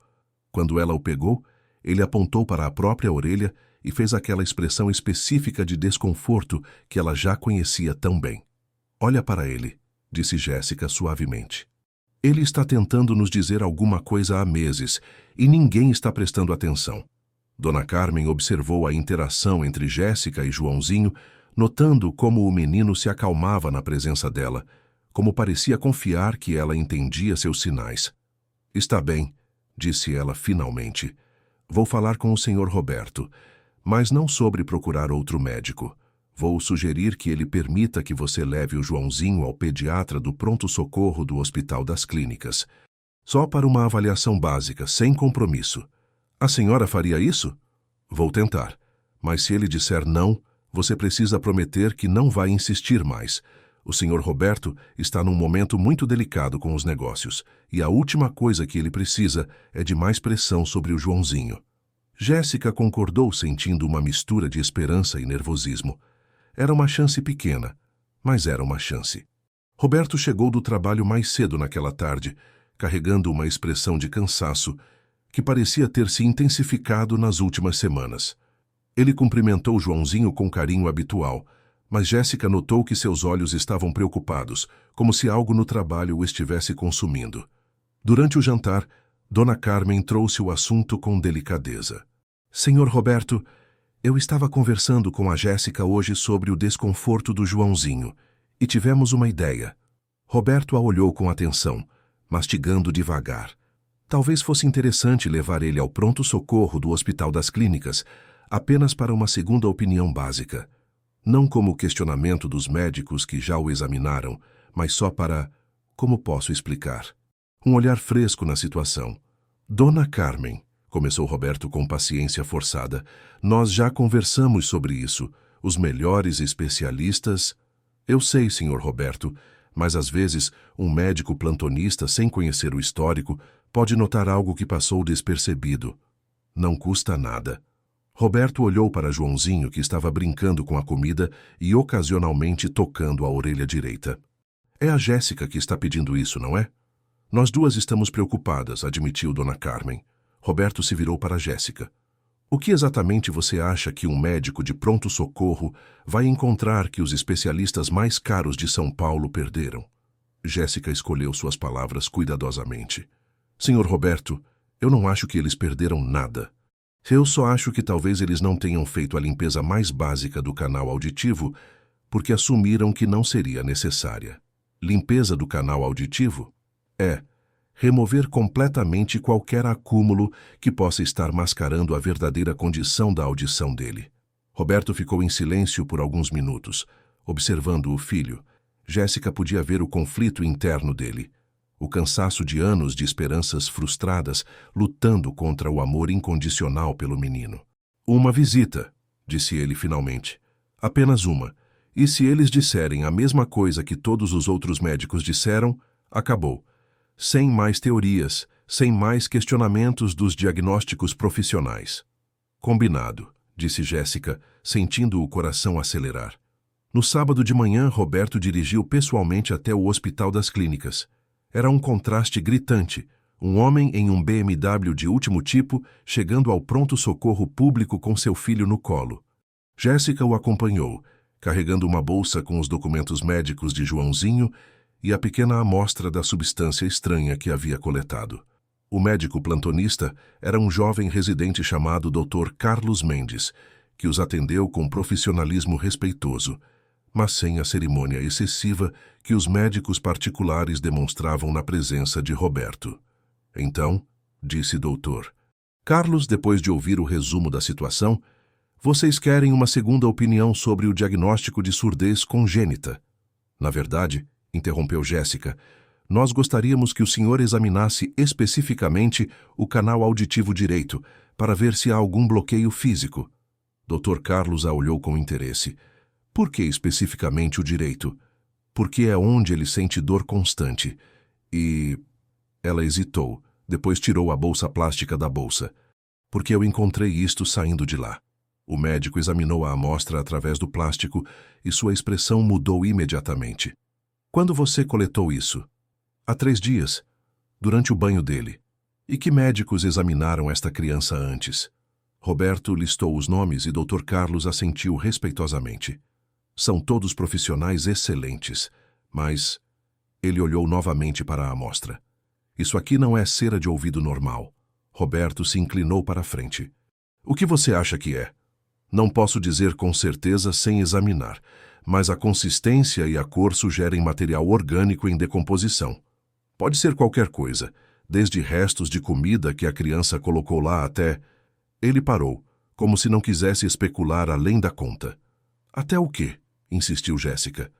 Quando ela o pegou, ele apontou para a própria orelha e fez aquela expressão específica de desconforto que ela já conhecia tão bem. Olha para ele, disse Jéssica suavemente. Ele está tentando nos dizer alguma coisa há meses e ninguém está prestando atenção. Dona Carmen observou a interação entre Jéssica e Joãozinho, notando como o menino se acalmava na presença dela, como parecia confiar que ela entendia seus sinais. Está bem, disse ela finalmente. Vou falar com o Sr. Roberto, mas não sobre procurar outro médico. Vou sugerir que ele permita que você leve o Joãozinho ao pediatra do pronto-socorro do Hospital das Clínicas. Só para uma avaliação básica, sem compromisso. A senhora faria isso? Vou tentar. Mas se ele disser não, você precisa prometer que não vai insistir mais. O Sr. Roberto está num momento muito delicado com os negócios, e a última coisa que ele precisa é de mais pressão sobre o Joãozinho. Jéssica concordou, sentindo uma mistura de esperança e nervosismo. Era uma chance pequena, mas era uma chance. Roberto chegou do trabalho mais cedo naquela tarde, carregando uma expressão de cansaço que parecia ter se intensificado nas últimas semanas. Ele cumprimentou Joãozinho com carinho habitual, mas Jéssica notou que seus olhos estavam preocupados, como se algo no trabalho o estivesse consumindo. Durante o jantar, Dona Carmen trouxe o assunto com delicadeza. Senhor Roberto, eu estava conversando com a Jéssica hoje sobre o desconforto do Joãozinho e tivemos uma ideia. Roberto a olhou com atenção, mastigando devagar. Talvez fosse interessante levar ele ao pronto-socorro do Hospital das Clínicas, apenas para uma segunda opinião básica. Não como questionamento dos médicos que já o examinaram, mas só para, como posso explicar, um olhar fresco na situação. Dona Carmen, começou Roberto com paciência forçada, nós já conversamos sobre isso. Os melhores especialistas... Eu sei, Sr. Roberto, mas às vezes um médico plantonista, sem conhecer o histórico, pode notar algo que passou despercebido. Não custa nada. Roberto olhou para Joãozinho, que estava brincando com a comida e ocasionalmente tocando a orelha direita. É a Jéssica que está pedindo isso, não é? Nós duas estamos preocupadas, admitiu Dona Carmen. Roberto se virou para Jéssica. O que exatamente você acha que um médico de pronto-socorro vai encontrar que os especialistas mais caros de São Paulo perderam? Jéssica escolheu suas palavras cuidadosamente. Senhor Roberto, eu não acho que eles perderam nada. Eu só acho que talvez eles não tenham feito a limpeza mais básica do canal auditivo porque assumiram que não seria necessária. Limpeza do canal auditivo? É remover completamente qualquer acúmulo que possa estar mascarando a verdadeira condição da audição dele. Roberto ficou em silêncio por alguns minutos, observando o filho. Jéssica podia ver o conflito interno dele, o cansaço de anos de esperanças frustradas, lutando contra o amor incondicional pelo menino. Uma visita, disse ele finalmente. Apenas uma. E se eles disserem a mesma coisa que todos os outros médicos disseram, acabou. Sem mais teorias, sem mais questionamentos dos diagnósticos profissionais. Combinado, disse Jéssica, sentindo o coração acelerar. No sábado de manhã, Roberto dirigiu pessoalmente até o Hospital das Clínicas. Era um contraste gritante, um homem em um BMW de último tipo, chegando ao pronto-socorro público com seu filho no colo. Jéssica o acompanhou, carregando uma bolsa com os documentos médicos de Joãozinho e a pequena amostra da substância estranha que havia coletado. O médico plantonista era um jovem residente chamado Dr. Carlos Mendes, que os atendeu com profissionalismo respeitoso, mas sem a cerimônia excessiva que os médicos particulares demonstravam na presença de Roberto. Então, disse doutor Carlos, depois de ouvir o resumo da situação, vocês querem uma segunda opinião sobre o diagnóstico de surdez congênita. Na verdade, interrompeu Jéssica, nós gostaríamos que o senhor examinasse especificamente o canal auditivo direito para ver se há algum bloqueio físico. Dr. Carlos a olhou com interesse. Por que especificamente o direito? Porque é onde ele sente dor constante. E... Ela hesitou, depois tirou a bolsa plástica da bolsa. Porque eu encontrei isto saindo de lá. O médico examinou a amostra através do plástico e sua expressão mudou imediatamente. Quando você coletou isso? Há 3 dias, durante o banho dele. E que médicos examinaram esta criança antes? Roberto listou os nomes e Dr. Carlos assentiu respeitosamente. São todos profissionais excelentes, mas... Ele olhou novamente para a amostra. Isso aqui não é cera de ouvido normal. Roberto se inclinou para a frente. O que você acha que é? Não posso dizer com certeza sem examinar, mas a consistência e a cor sugerem material orgânico em decomposição. Pode ser qualquer coisa, desde restos de comida que a criança colocou lá até... Ele parou, como se não quisesse especular além da conta. Até o quê? Insistiu Jéssica.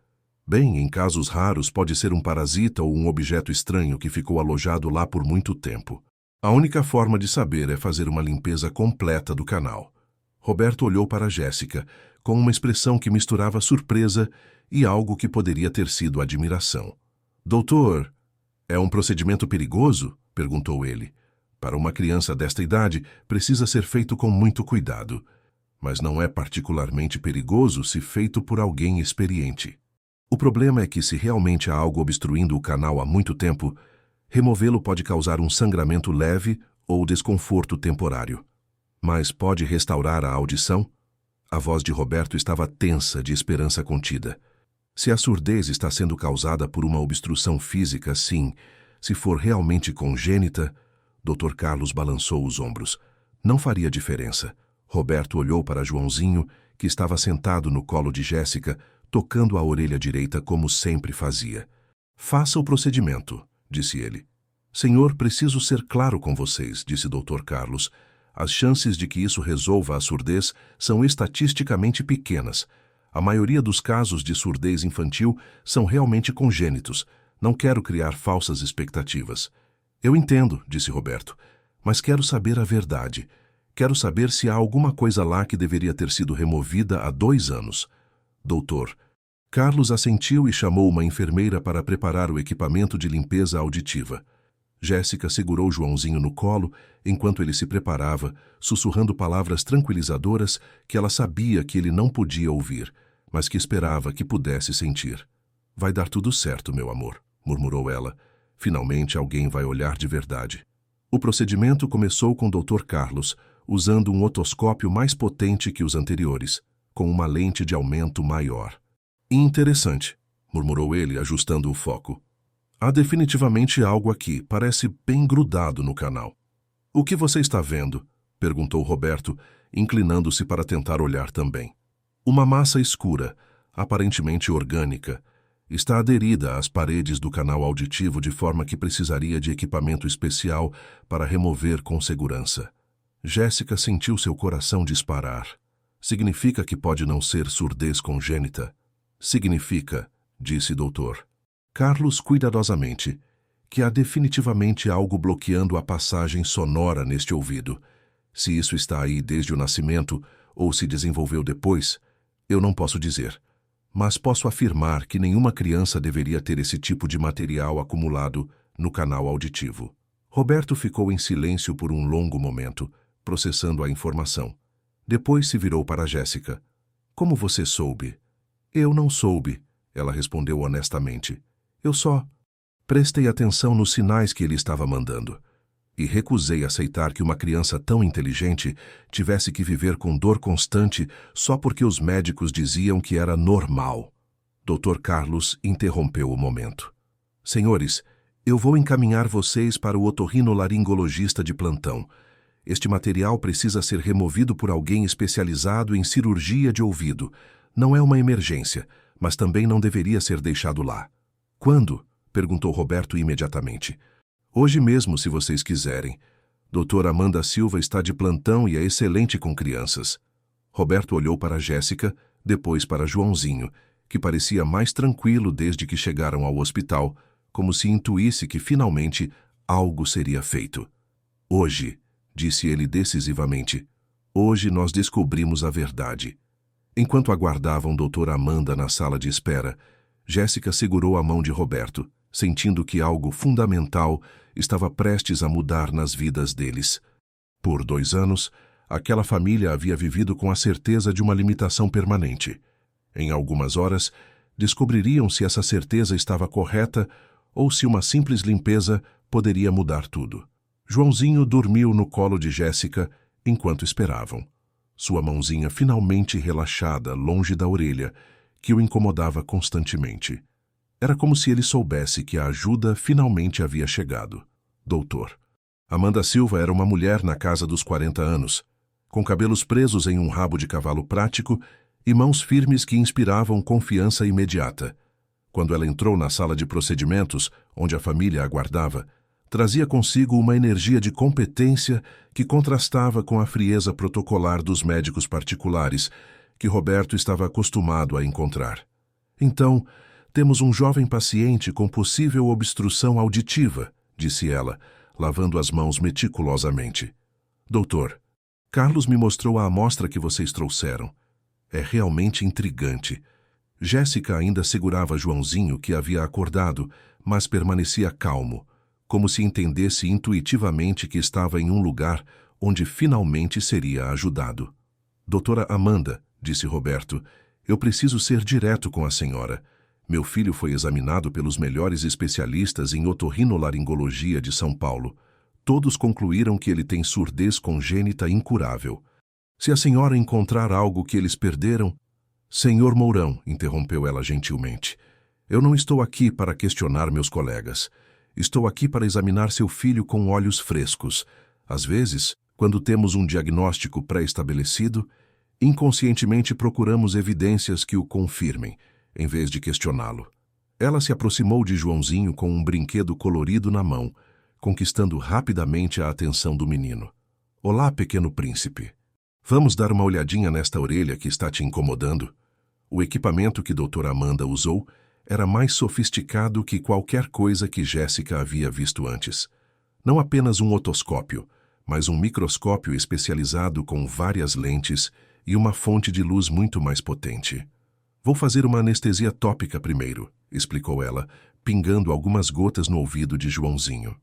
Bem, em casos raros pode ser um parasita ou um objeto estranho que ficou alojado lá por muito tempo. A única forma de saber é fazer uma limpeza completa do canal. Roberto olhou para Jéssica, com uma expressão que misturava surpresa e algo que poderia ter sido admiração. Doutor, é um procedimento perigoso? Perguntou ele. Para uma criança desta idade, precisa ser feito com muito cuidado. Mas não é particularmente perigoso se feito por alguém experiente. O problema é que se realmente há algo obstruindo o canal há muito tempo, removê-lo pode causar um sangramento leve ou desconforto temporário. Mas pode restaurar a audição? A voz de Roberto estava tensa de esperança contida. Se a surdez está sendo causada por uma obstrução física, sim. Se for realmente congênita... Dr. Carlos balançou os ombros. Não faria diferença. Roberto olhou para Joãozinho, que estava sentado no colo de Jéssica, tocando a orelha direita como sempre fazia. Faça o procedimento, disse ele. Senhor, preciso ser claro com vocês, disse Dr. Carlos. As chances de que isso resolva a surdez são estatisticamente pequenas. A maioria dos casos de surdez infantil são realmente congênitos. Não quero criar falsas expectativas. Eu entendo, disse Roberto, mas quero saber a verdade. Quero saber se há alguma coisa lá que deveria ter sido removida há 2 anos. Doutor. Carlos assentiu e chamou uma enfermeira para preparar o equipamento de limpeza auditiva. Jéssica segurou Joãozinho no colo enquanto ele se preparava, sussurrando palavras tranquilizadoras que ela sabia que ele não podia ouvir, mas que esperava que pudesse sentir. "Vai dar tudo certo, meu amor", murmurou ela. "Finalmente alguém vai olhar de verdade." O procedimento começou com o Dr. Carlos, usando um otoscópio mais potente que os anteriores, com uma lente de aumento maior. "Interessante", murmurou ele, ajustando o foco. "Há definitivamente algo aqui, parece bem grudado no canal." "O que você está vendo?", perguntou Roberto, inclinando-se para tentar olhar também. "Uma massa escura, aparentemente orgânica, está aderida às paredes do canal auditivo de forma que precisaria de equipamento especial para remover com segurança." Jéssica sentiu seu coração disparar. "Significa que pode não ser surdez congênita?" "Significa", disse o doutor Carlos cuidadosamente, "que há definitivamente algo bloqueando a passagem sonora neste ouvido. Se isso está aí desde o nascimento ou se desenvolveu depois, eu não posso dizer. Mas posso afirmar que nenhuma criança deveria ter esse tipo de material acumulado no canal auditivo." Roberto ficou em silêncio por um longo momento, processando a informação. Depois se virou para Jéssica. "Como você soube?" "Eu não soube", ela respondeu honestamente. "Eu só prestei atenção nos sinais que ele estava mandando. E recusei aceitar que uma criança tão inteligente tivesse que viver com dor constante só porque os médicos diziam que era normal." Dr. Carlos interrompeu o momento. "Senhores, eu vou encaminhar vocês para o otorrinolaringologista de plantão. Este material precisa ser removido por alguém especializado em cirurgia de ouvido. Não é uma emergência, mas também não deveria ser deixado lá." "Quando?", perguntou Roberto imediatamente. "Hoje mesmo, se vocês quiserem. Doutora Amanda Silva está de plantão e é excelente com crianças." Roberto olhou para Jéssica, depois para Joãozinho, que parecia mais tranquilo desde que chegaram ao hospital, como se intuísse que finalmente algo seria feito. "Hoje", disse ele decisivamente, "hoje nós descobrimos a verdade." Enquanto aguardavam doutora Amanda na sala de espera, Jéssica segurou a mão de Roberto, sentindo que algo fundamental estava prestes a mudar nas vidas deles. Por 2 anos, aquela família havia vivido com a certeza de uma limitação permanente. Em algumas horas, descobririam se essa certeza estava correta ou se uma simples limpeza poderia mudar tudo. Joãozinho dormiu no colo de Jéssica enquanto esperavam. Sua mãozinha finalmente relaxada, longe da orelha, que o incomodava constantemente. Era como se ele soubesse que a ajuda finalmente havia chegado. Doutor. Amanda Silva era uma mulher na casa dos 40 anos, com cabelos presos em um rabo de cavalo prático e mãos firmes que inspiravam confiança imediata. Quando ela entrou na sala de procedimentos, onde a família aguardava, trazia consigo uma energia de competência que contrastava com a frieza protocolar dos médicos particulares que Roberto estava acostumado a encontrar. "Então, temos um jovem paciente com possível obstrução auditiva", disse ela, lavando as mãos meticulosamente. "Doutor, Carlos me mostrou a amostra que vocês trouxeram. É realmente intrigante." Jéssica ainda segurava Joãozinho, que havia acordado, mas permanecia calmo, como se entendesse intuitivamente que estava em um lugar onde finalmente seria ajudado. "Doutora Amanda", disse Roberto, "eu preciso ser direto com a senhora. Meu filho foi examinado pelos melhores especialistas em otorrinolaringologia de São Paulo. Todos concluíram que ele tem surdez congênita incurável. Se a senhora encontrar algo que eles perderam..." "Senhor Mourão", interrompeu ela gentilmente, "eu não estou aqui para questionar meus colegas. Estou aqui para examinar seu filho com olhos frescos. Às vezes, quando temos um diagnóstico pré-estabelecido, inconscientemente procuramos evidências que o confirmem, em vez de questioná-lo." Ela se aproximou de Joãozinho com um brinquedo colorido na mão, conquistando rapidamente a atenção do menino. "Olá, pequeno príncipe. Vamos dar uma olhadinha nesta orelha que está te incomodando?" O equipamento que doutora Amanda usou era mais sofisticado que qualquer coisa que Jéssica havia visto antes. Não apenas um otoscópio, mas um microscópio especializado com várias lentes e uma fonte de luz muito mais potente. "Vou fazer uma anestesia tópica primeiro", explicou ela, pingando algumas gotas no ouvido de Joãozinho.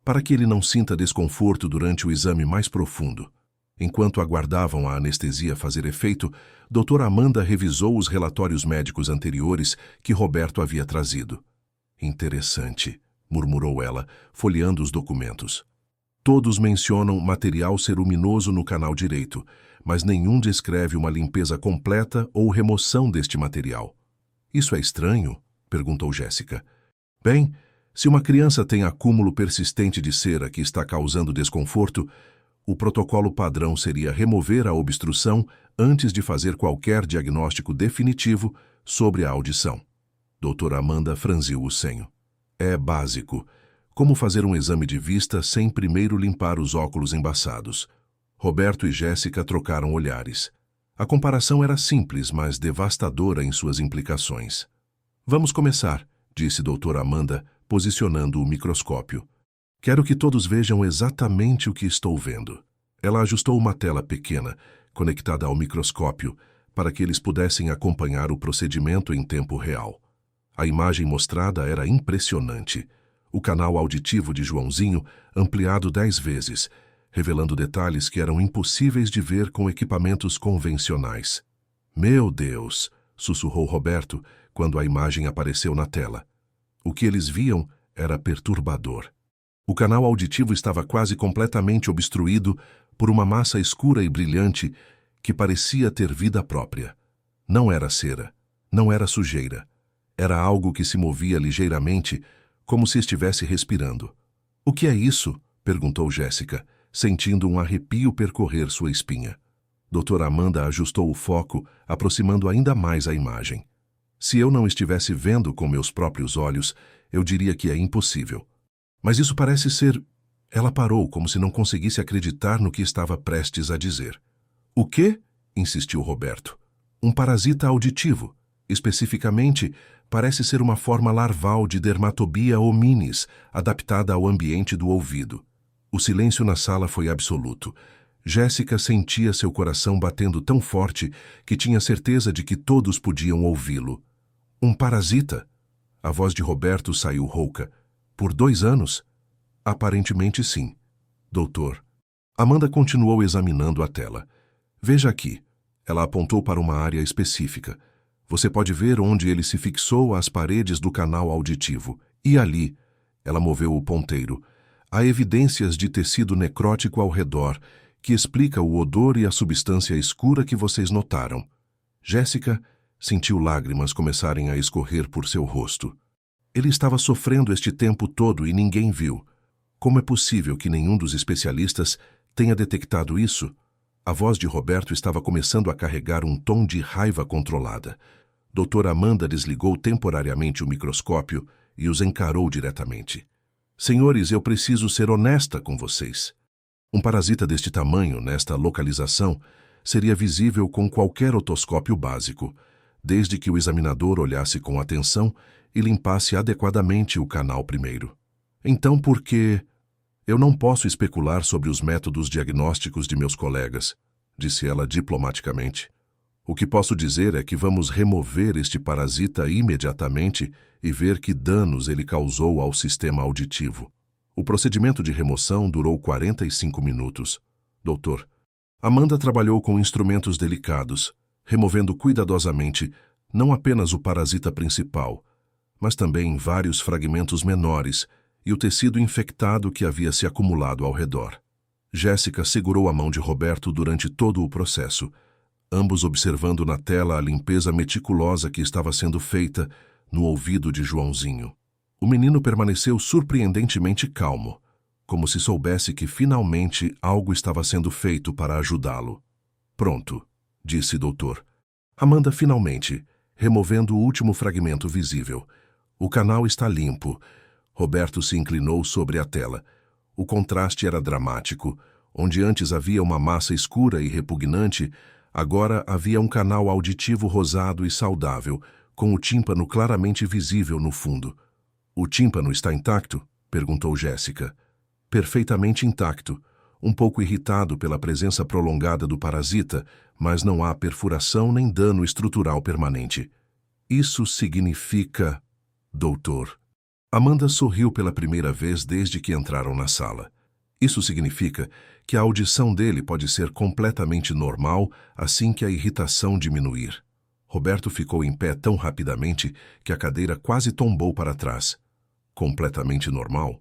para que ele não sinta desconforto durante o exame mais profundo. Enquanto aguardavam a anestesia fazer efeito, doutora Amanda revisou os relatórios médicos anteriores que Roberto havia trazido. Interessante, murmurou ela, folheando os documentos. Todos mencionam material ceruminoso no canal direito, mas nenhum descreve uma limpeza completa ou remoção deste material. Isso é estranho? Perguntou Jéssica. Bem, se uma criança tem acúmulo persistente de cera que está causando desconforto, o protocolo padrão seria remover a obstrução antes de fazer qualquer diagnóstico definitivo sobre a audição. Doutora Amanda franziu o senho. É básico. Como fazer um exame de vista sem primeiro limpar os óculos embaçados? Roberto e Jéssica trocaram olhares. A comparação era simples, mas devastadora em suas implicações. Vamos começar, disse doutora Amanda, posicionando o microscópio. Quero que todos vejam exatamente o que estou vendo. Ela ajustou uma tela pequena, conectada ao microscópio, para que eles pudessem acompanhar o procedimento em tempo real. A imagem mostrada era impressionante. O canal auditivo de Joãozinho ampliado 10 vezes, revelando detalhes que eram impossíveis de ver com equipamentos convencionais. Meu Deus! Sussurrou Roberto quando a imagem apareceu na tela. O que eles viam era perturbador. O canal auditivo estava quase completamente obstruído por uma massa escura e brilhante que parecia ter vida própria. Não era cera, não era sujeira. Era algo que se movia ligeiramente, como se estivesse respirando. O que é isso? Perguntou Jéssica, sentindo um arrepio percorrer sua espinha. Doutora Amanda ajustou o foco, aproximando ainda mais a imagem. Se eu não estivesse vendo com meus próprios olhos, eu diria que é impossível. Mas isso parece ser... Ela parou, como se não conseguisse acreditar no que estava prestes a dizer. O quê? Insistiu Roberto. Um parasita auditivo. Especificamente, parece ser uma forma larval de Dermatobia hominis, adaptada ao ambiente do ouvido. O silêncio na sala foi absoluto. Jéssica sentia seu coração batendo tão forte que tinha certeza de que todos podiam ouvi-lo. Um parasita? A voz de Roberto saiu rouca. Por 2 anos? Aparentemente sim. Doutor. Amanda continuou examinando a tela. Veja aqui. Ela apontou para uma área específica. Você pode ver onde ele se fixou às paredes do canal auditivo. E ali, ela moveu o ponteiro, há evidências de tecido necrótico ao redor, que explica o odor e a substância escura que vocês notaram. Jéssica sentiu lágrimas começarem a escorrer por seu rosto. Ele estava sofrendo este tempo todo e ninguém viu. Como é possível que nenhum dos especialistas tenha detectado isso? A voz de Roberto estava começando a carregar um tom de raiva controlada. Doutora Amanda desligou temporariamente o microscópio e os encarou diretamente. Senhores, eu preciso ser honesta com vocês. Um parasita deste tamanho, nesta localização, seria visível com qualquer otoscópio básico, desde que o examinador olhasse com atenção e limpasse adequadamente o canal primeiro. Então, por que... Eu não posso especular sobre os métodos diagnósticos de meus colegas, disse ela diplomaticamente. O que posso dizer é que vamos remover este parasita imediatamente e ver que danos ele causou ao sistema auditivo. O procedimento de remoção durou 45 minutos. Doutor, Amanda trabalhou com instrumentos delicados, removendo cuidadosamente não apenas o parasita principal, mas também vários fragmentos menores e o tecido infectado que havia se acumulado ao redor. Jéssica segurou a mão de Roberto durante todo o processo, ambos observando na tela a limpeza meticulosa que estava sendo feita no ouvido de Joãozinho. O menino permaneceu surpreendentemente calmo, como se soubesse que finalmente algo estava sendo feito para ajudá-lo. Pronto, disse o doutor. Amanda finalmente, removendo o último fragmento visível. O canal está limpo. Roberto se inclinou sobre a tela. O contraste era dramático. Onde antes havia uma massa escura e repugnante, agora havia um canal auditivo rosado e saudável, com o tímpano claramente visível no fundo. O tímpano está intacto? Perguntou Jéssica. Perfeitamente intacto. Um pouco irritado pela presença prolongada do parasita, mas não há perfuração nem dano estrutural permanente. Isso significa... Doutor. Amanda sorriu pela primeira vez desde que entraram na sala. Isso significa que a audição dele pode ser completamente normal assim que a irritação diminuir. Roberto ficou em pé tão rapidamente que a cadeira quase tombou para trás. Completamente normal?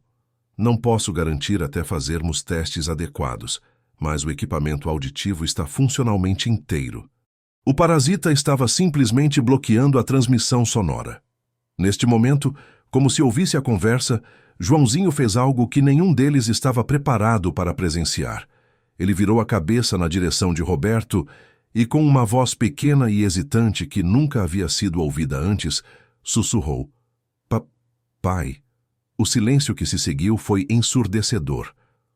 Não posso garantir até fazermos testes adequados, mas o equipamento auditivo está funcionalmente inteiro. O parasita estava simplesmente bloqueando a transmissão sonora. Neste momento, como se ouvisse a conversa, Joãozinho fez algo que nenhum deles estava preparado para presenciar. Ele virou a cabeça na direção de Roberto e, com uma voz pequena e hesitante que nunca havia sido ouvida antes, sussurrou: Pai. O silêncio que se seguiu foi ensurdecedor.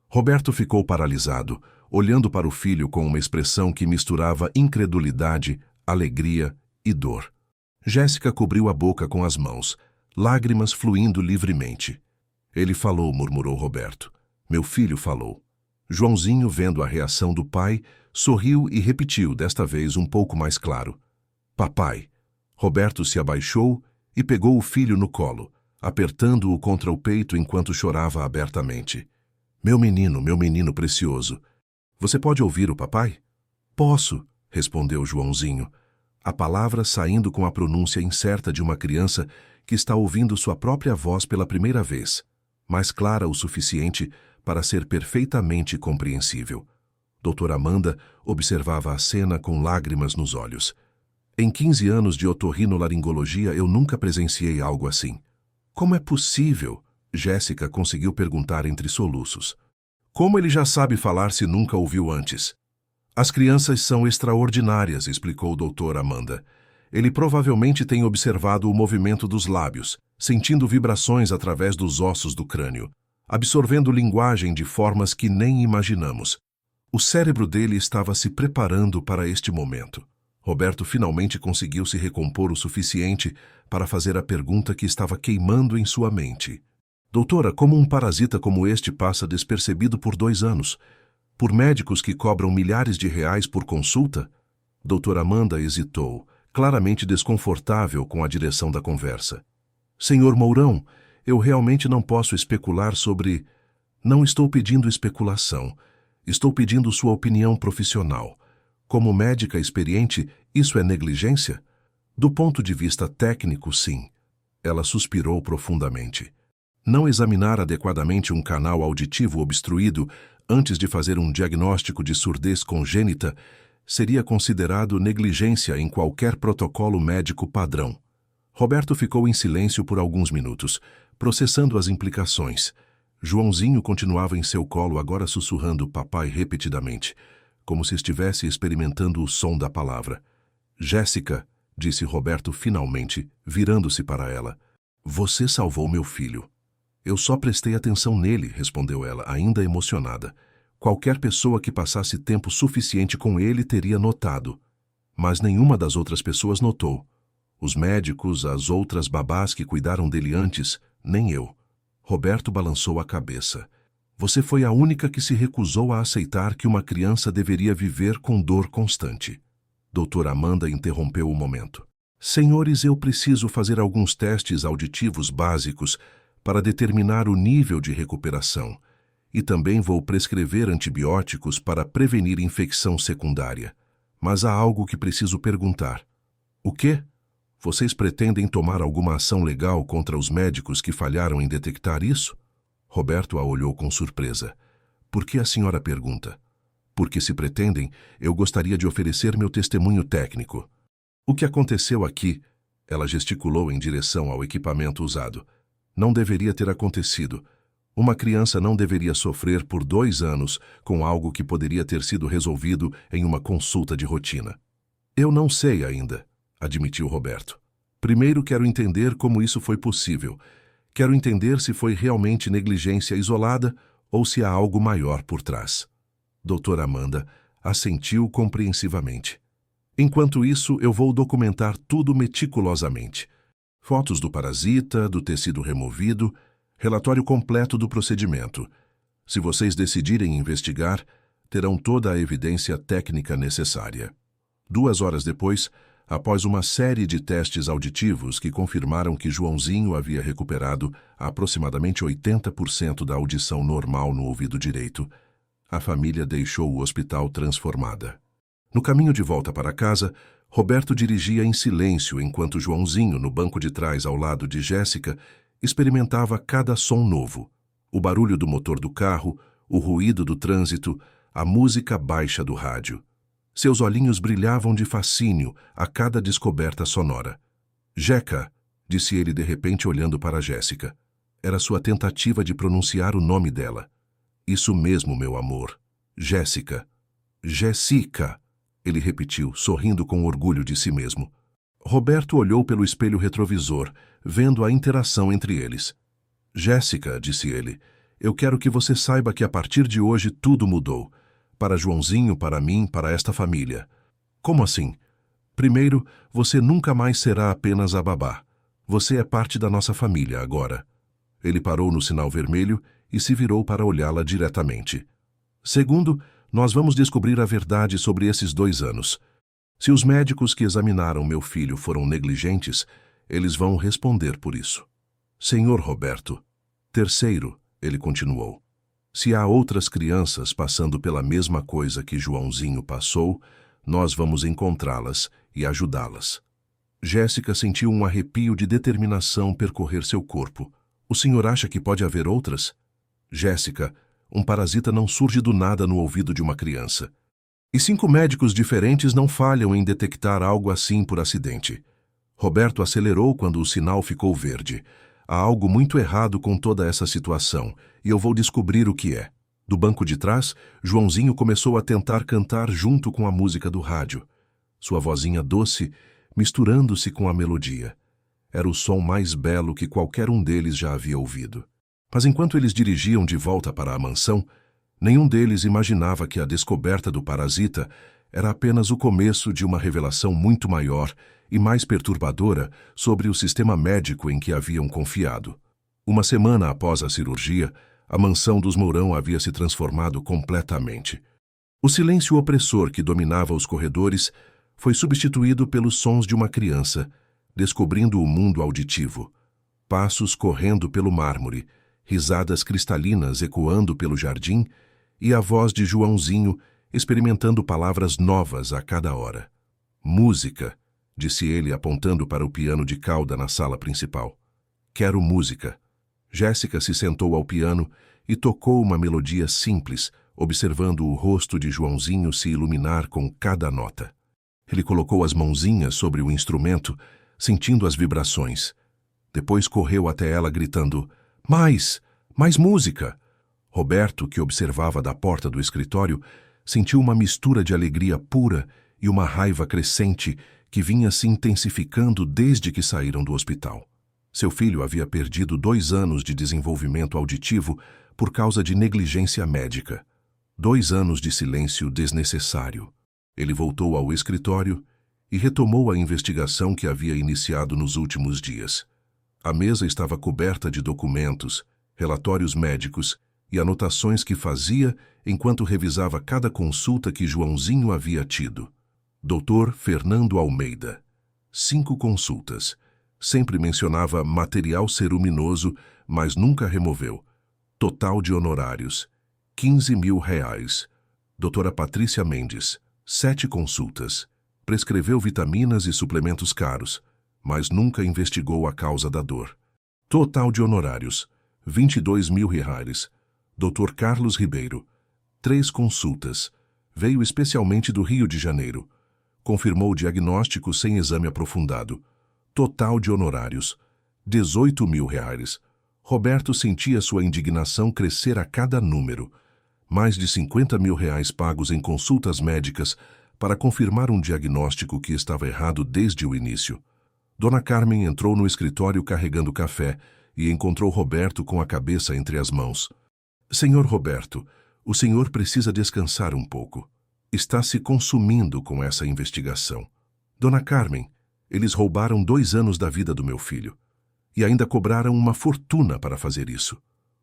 Roberto ficou paralisado, olhando para o filho com uma expressão que misturava incredulidade, alegria e dor. Jéssica cobriu a boca com as mãos, lágrimas fluindo livremente. Ele falou, murmurou Roberto. Meu filho falou. Joãozinho, vendo a reação do pai, sorriu e repetiu, desta vez um pouco mais claro: Papai. Roberto se abaixou e pegou o filho no colo, apertando-o contra o peito enquanto chorava abertamente. Meu menino precioso. Você pode ouvir o papai? Posso, respondeu Joãozinho, a palavra saindo com a pronúncia incerta de uma criança que está ouvindo sua própria voz pela primeira vez, mas clara o suficiente para ser perfeitamente compreensível. Doutora Amanda observava a cena com lágrimas nos olhos. Em 15 anos de otorrinolaringologia eu nunca presenciei algo assim. Como é possível? Jéssica conseguiu perguntar entre soluços. Como ele já sabe falar se nunca ouviu antes? As crianças são extraordinárias, explicou doutora Amanda. Ele provavelmente tem observado o movimento dos lábios, sentindo vibrações através dos ossos do crânio, absorvendo linguagem de formas que nem imaginamos. O cérebro dele estava se preparando para este momento. Roberto finalmente conseguiu se recompor o suficiente para fazer a pergunta que estava queimando em sua mente. Doutora, como um parasita como este passa despercebido por 2 anos? Por médicos que cobram milhares de reais por consulta? Doutora Amanda hesitou, claramente desconfortável com a direção da conversa. Senhor Mourão, eu realmente não posso especular sobre... Não estou pedindo especulação. Estou pedindo sua opinião profissional. Como médica experiente, isso é negligência? Do ponto de vista técnico, sim. Ela suspirou profundamente. Não examinar adequadamente um canal auditivo obstruído antes de fazer um diagnóstico de surdez congênita seria considerado negligência em qualquer protocolo médico padrão. Roberto ficou em silêncio por alguns minutos, processando as implicações. Joãozinho continuava em seu colo, agora sussurrando papai repetidamente, como se estivesse experimentando o som da palavra. Jéssica, disse Roberto finalmente, virando-se para ela. Você salvou meu filho. Eu só prestei atenção nele, respondeu ela, ainda emocionada. Qualquer pessoa que passasse tempo suficiente com ele teria notado. Mas nenhuma das outras pessoas notou. Os médicos, as outras babás que cuidaram dele antes, nem eu. Roberto balançou a cabeça. Você foi a única que se recusou a aceitar que uma criança deveria viver com dor constante. Doutora Amanda interrompeu o momento. Senhores, eu preciso fazer alguns testes auditivos básicos para determinar o nível de recuperação. E também vou prescrever antibióticos para prevenir infecção secundária. Mas há algo que preciso perguntar. O quê? Vocês pretendem tomar alguma ação legal contra os médicos que falharam em detectar isso? Roberto a olhou com surpresa. Por que a senhora pergunta? Porque se pretendem, eu gostaria de oferecer meu testemunho técnico. O que aconteceu aqui, ela gesticulou em direção ao equipamento usado, não deveria ter acontecido. Uma criança não deveria sofrer por 2 anos com algo que poderia ter sido resolvido em uma consulta de rotina. Eu não sei ainda, admitiu Roberto. Primeiro quero entender como isso foi possível. Quero entender se foi realmente negligência isolada ou se há algo maior por trás. Doutora Amanda assentiu compreensivamente. Enquanto isso, eu vou documentar tudo meticulosamente. Fotos do parasita, do tecido removido, relatório completo do procedimento. Se vocês decidirem investigar, terão toda a evidência técnica necessária. 2 horas depois, após uma série de testes auditivos que confirmaram que Joãozinho havia recuperado aproximadamente 80% da audição normal no ouvido direito, a família deixou o hospital transformada. No caminho de volta para casa, Roberto dirigia em silêncio enquanto Joãozinho, no banco de trás ao lado de Jéssica, experimentava cada som novo. O barulho do motor do carro, o ruído do trânsito, a música baixa do rádio. Seus olhinhos brilhavam de fascínio a cada descoberta sonora. Jeca, disse ele de repente olhando para Jéssica. Era sua tentativa de pronunciar o nome dela. Isso mesmo, meu amor. Jéssica. Jéssica, ele repetiu, sorrindo com orgulho de si mesmo. Roberto olhou pelo espelho retrovisor, vendo a interação entre eles. Jéssica, disse ele, eu quero que você saiba que a partir de hoje tudo mudou. Para Joãozinho, para mim, para esta família. Como assim? Primeiro, você nunca mais será apenas a babá. Você é parte da nossa família agora. Ele parou no sinal vermelho e se virou para olhá-la diretamente. Segundo, nós vamos descobrir a verdade sobre esses 2 anos. Se os médicos que examinaram meu filho foram negligentes, eles vão responder por isso. Senhor Roberto. Terceiro, ele continuou. Se há outras crianças passando pela mesma coisa que Joãozinho passou, nós vamos encontrá-las e ajudá-las. Jéssica sentiu um arrepio de determinação percorrer seu corpo. O senhor acha que pode haver outras? Jéssica, um parasita não surge do nada no ouvido de uma criança. E 5 médicos diferentes não falham em detectar algo assim por acidente. Roberto acelerou quando o sinal ficou verde. Há algo muito errado com toda essa situação, e eu vou descobrir o que é. Do banco de trás, Joãozinho começou a tentar cantar junto com a música do rádio. Sua vozinha doce, misturando-se com a melodia. Era o som mais belo que qualquer um deles já havia ouvido. Mas enquanto eles dirigiam de volta para a mansão, nenhum deles imaginava que a descoberta do parasita era apenas o começo de uma revelação muito maior e mais perturbadora sobre o sistema médico em que haviam confiado. Uma semana após a cirurgia, a mansão dos Mourão havia se transformado completamente. O silêncio opressor que dominava os corredores foi substituído pelos sons de uma criança, descobrindo o mundo auditivo. Passos correndo pelo mármore, risadas cristalinas ecoando pelo jardim e a voz de Joãozinho experimentando palavras novas a cada hora. Música, disse ele apontando para o piano de cauda na sala principal. Quero música. Jéssica se sentou ao piano e tocou uma melodia simples, observando o rosto de Joãozinho se iluminar com cada nota. Ele colocou as mãozinhas sobre o instrumento, sentindo as vibrações. Depois correu até ela gritando, mais música! Roberto, que observava da porta do escritório, sentiu uma mistura de alegria pura e uma raiva crescente que vinha se intensificando desde que saíram do hospital. Seu filho havia perdido 2 anos de desenvolvimento auditivo por causa de negligência médica. 2 anos de silêncio desnecessário. Ele voltou ao escritório e retomou a investigação que havia iniciado nos últimos dias. A mesa estava coberta de documentos, relatórios médicos e anotações que fazia enquanto revisava cada consulta que Joãozinho havia tido. Dr. Fernando Almeida. 5 consultas. Sempre mencionava material ceruminoso, mas nunca removeu. Total de honorários, R$ 15.000. Doutora Patrícia Mendes. 7 consultas. Prescreveu vitaminas e suplementos caros, mas nunca investigou a causa da dor. Total de honorários, R$ 22.000. Dr. Carlos Ribeiro. 3 consultas. Veio especialmente do Rio de Janeiro. Confirmou o diagnóstico sem exame aprofundado. Total de honorários, R$ 18.000. Roberto sentia sua indignação crescer a cada número. Mais de R$ 50.000 pagos em consultas médicas para confirmar um diagnóstico que estava errado desde o início. Dona Carmen entrou no escritório carregando café e encontrou Roberto com a cabeça entre as mãos. Senhor Roberto, o senhor precisa descansar um pouco. Está se consumindo com essa investigação. Dona Carmen, eles roubaram 2 anos da vida do meu filho. E ainda cobraram uma fortuna para fazer isso.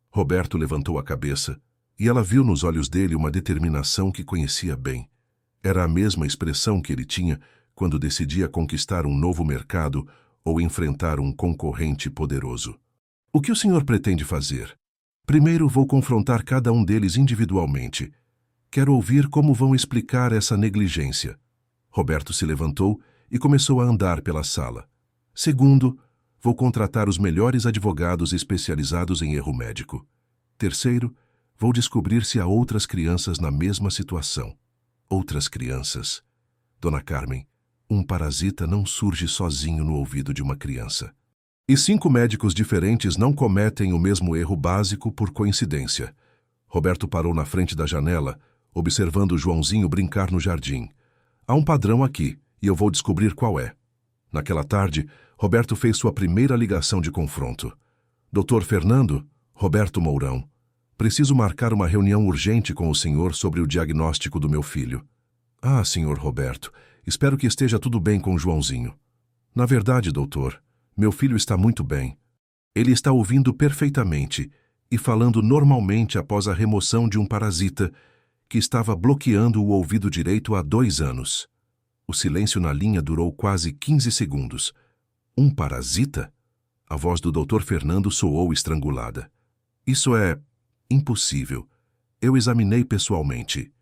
Roberto levantou a cabeça e ela viu nos olhos dele uma determinação que conhecia bem. Era a mesma expressão que ele tinha quando decidia conquistar um novo mercado ou enfrentar um concorrente poderoso. O que o senhor pretende fazer? Primeiro vou confrontar cada um deles individualmente. Quero ouvir como vão explicar essa negligência. Roberto se levantou e começou a andar pela sala. Segundo, vou contratar os melhores advogados especializados em erro médico. Terceiro, vou descobrir se há outras crianças na mesma situação. Outras crianças. Dona Carmen, um parasita não surge sozinho no ouvido de uma criança. E 5 médicos diferentes não cometem o mesmo erro básico por coincidência. Roberto parou na frente da janela, observando Joãozinho brincar no jardim. Há um padrão aqui, e eu vou descobrir qual é. Naquela tarde, Roberto fez sua primeira ligação de confronto. Dr. Fernando, Roberto Mourão. Preciso marcar uma reunião urgente com o senhor sobre o diagnóstico do meu filho. Ah, senhor Roberto, espero que esteja tudo bem com Joãozinho. Na verdade, doutor, meu filho está muito bem. Ele está ouvindo perfeitamente e falando normalmente após a remoção de um parasita que estava bloqueando o ouvido direito há 2 anos. O silêncio na linha durou quase 15 segundos. Um parasita? A voz do Dr. Fernando soou estrangulada. Isso é impossível. Eu examinei pessoalmente.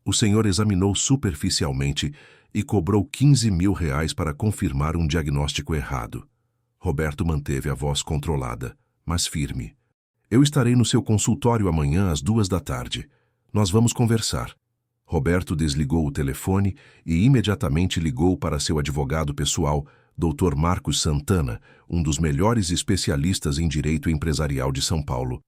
O senhor examinou superficialmente e cobrou R$ 15.000 para confirmar um diagnóstico errado. Roberto manteve a voz controlada, mas firme. Eu estarei no seu consultório amanhã às 14h. Nós vamos conversar. Roberto desligou o telefone e imediatamente ligou para seu advogado pessoal, Dr. Marcos Santana, um dos melhores especialistas em direito empresarial de São Paulo.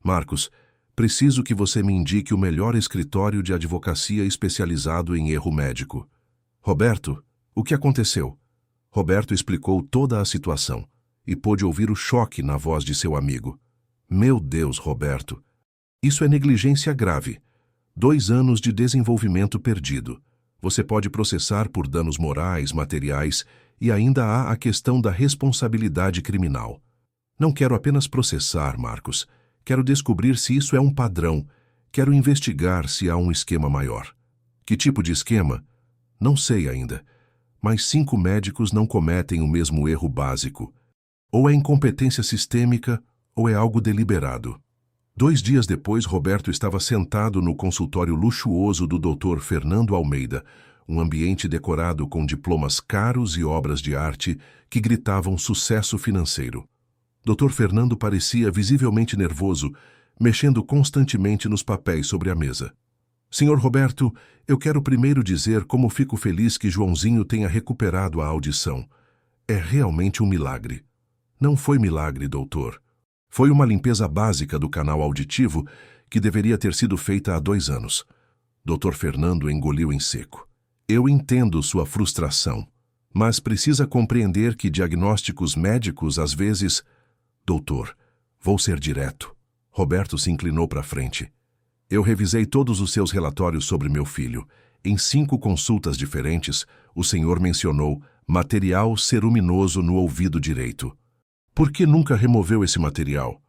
Marcos, preciso que você me indique o melhor escritório de advocacia especializado em erro médico. Roberto, o que aconteceu? Roberto explicou toda a situação e pôde ouvir o choque na voz de seu amigo. Meu Deus, Roberto, isso é negligência grave. 2 anos de desenvolvimento perdido. Você pode processar por danos morais, materiais e ainda há a questão da responsabilidade criminal. Não quero apenas processar, Marcos. Quero descobrir se isso é um padrão. Quero investigar se há um esquema maior. Que tipo de esquema? Não sei ainda. Mas 5 médicos não cometem o mesmo erro básico. Ou é incompetência sistêmica, ou é algo deliberado. 2 dias depois, Roberto estava sentado no consultório luxuoso do Dr. Fernando Almeida, um ambiente decorado com diplomas caros e obras de arte que gritavam sucesso financeiro. Dr. Fernando parecia visivelmente nervoso, mexendo constantemente nos papéis sobre a mesa. Senhor Roberto, eu quero primeiro dizer como fico feliz que Joãozinho tenha recuperado a audição. É realmente um milagre. Não foi milagre, doutor. Foi uma limpeza básica do canal auditivo que deveria ter sido feita há 2 anos. Dr. Fernando engoliu em seco. Eu entendo sua frustração, mas precisa compreender que diagnósticos médicos às vezes... Doutor, vou ser direto. Roberto se inclinou para frente. Eu revisei todos os seus relatórios sobre meu filho. Em 5 consultas diferentes, o senhor mencionou material ceruminoso no ouvido direito. Por que nunca removeu esse material?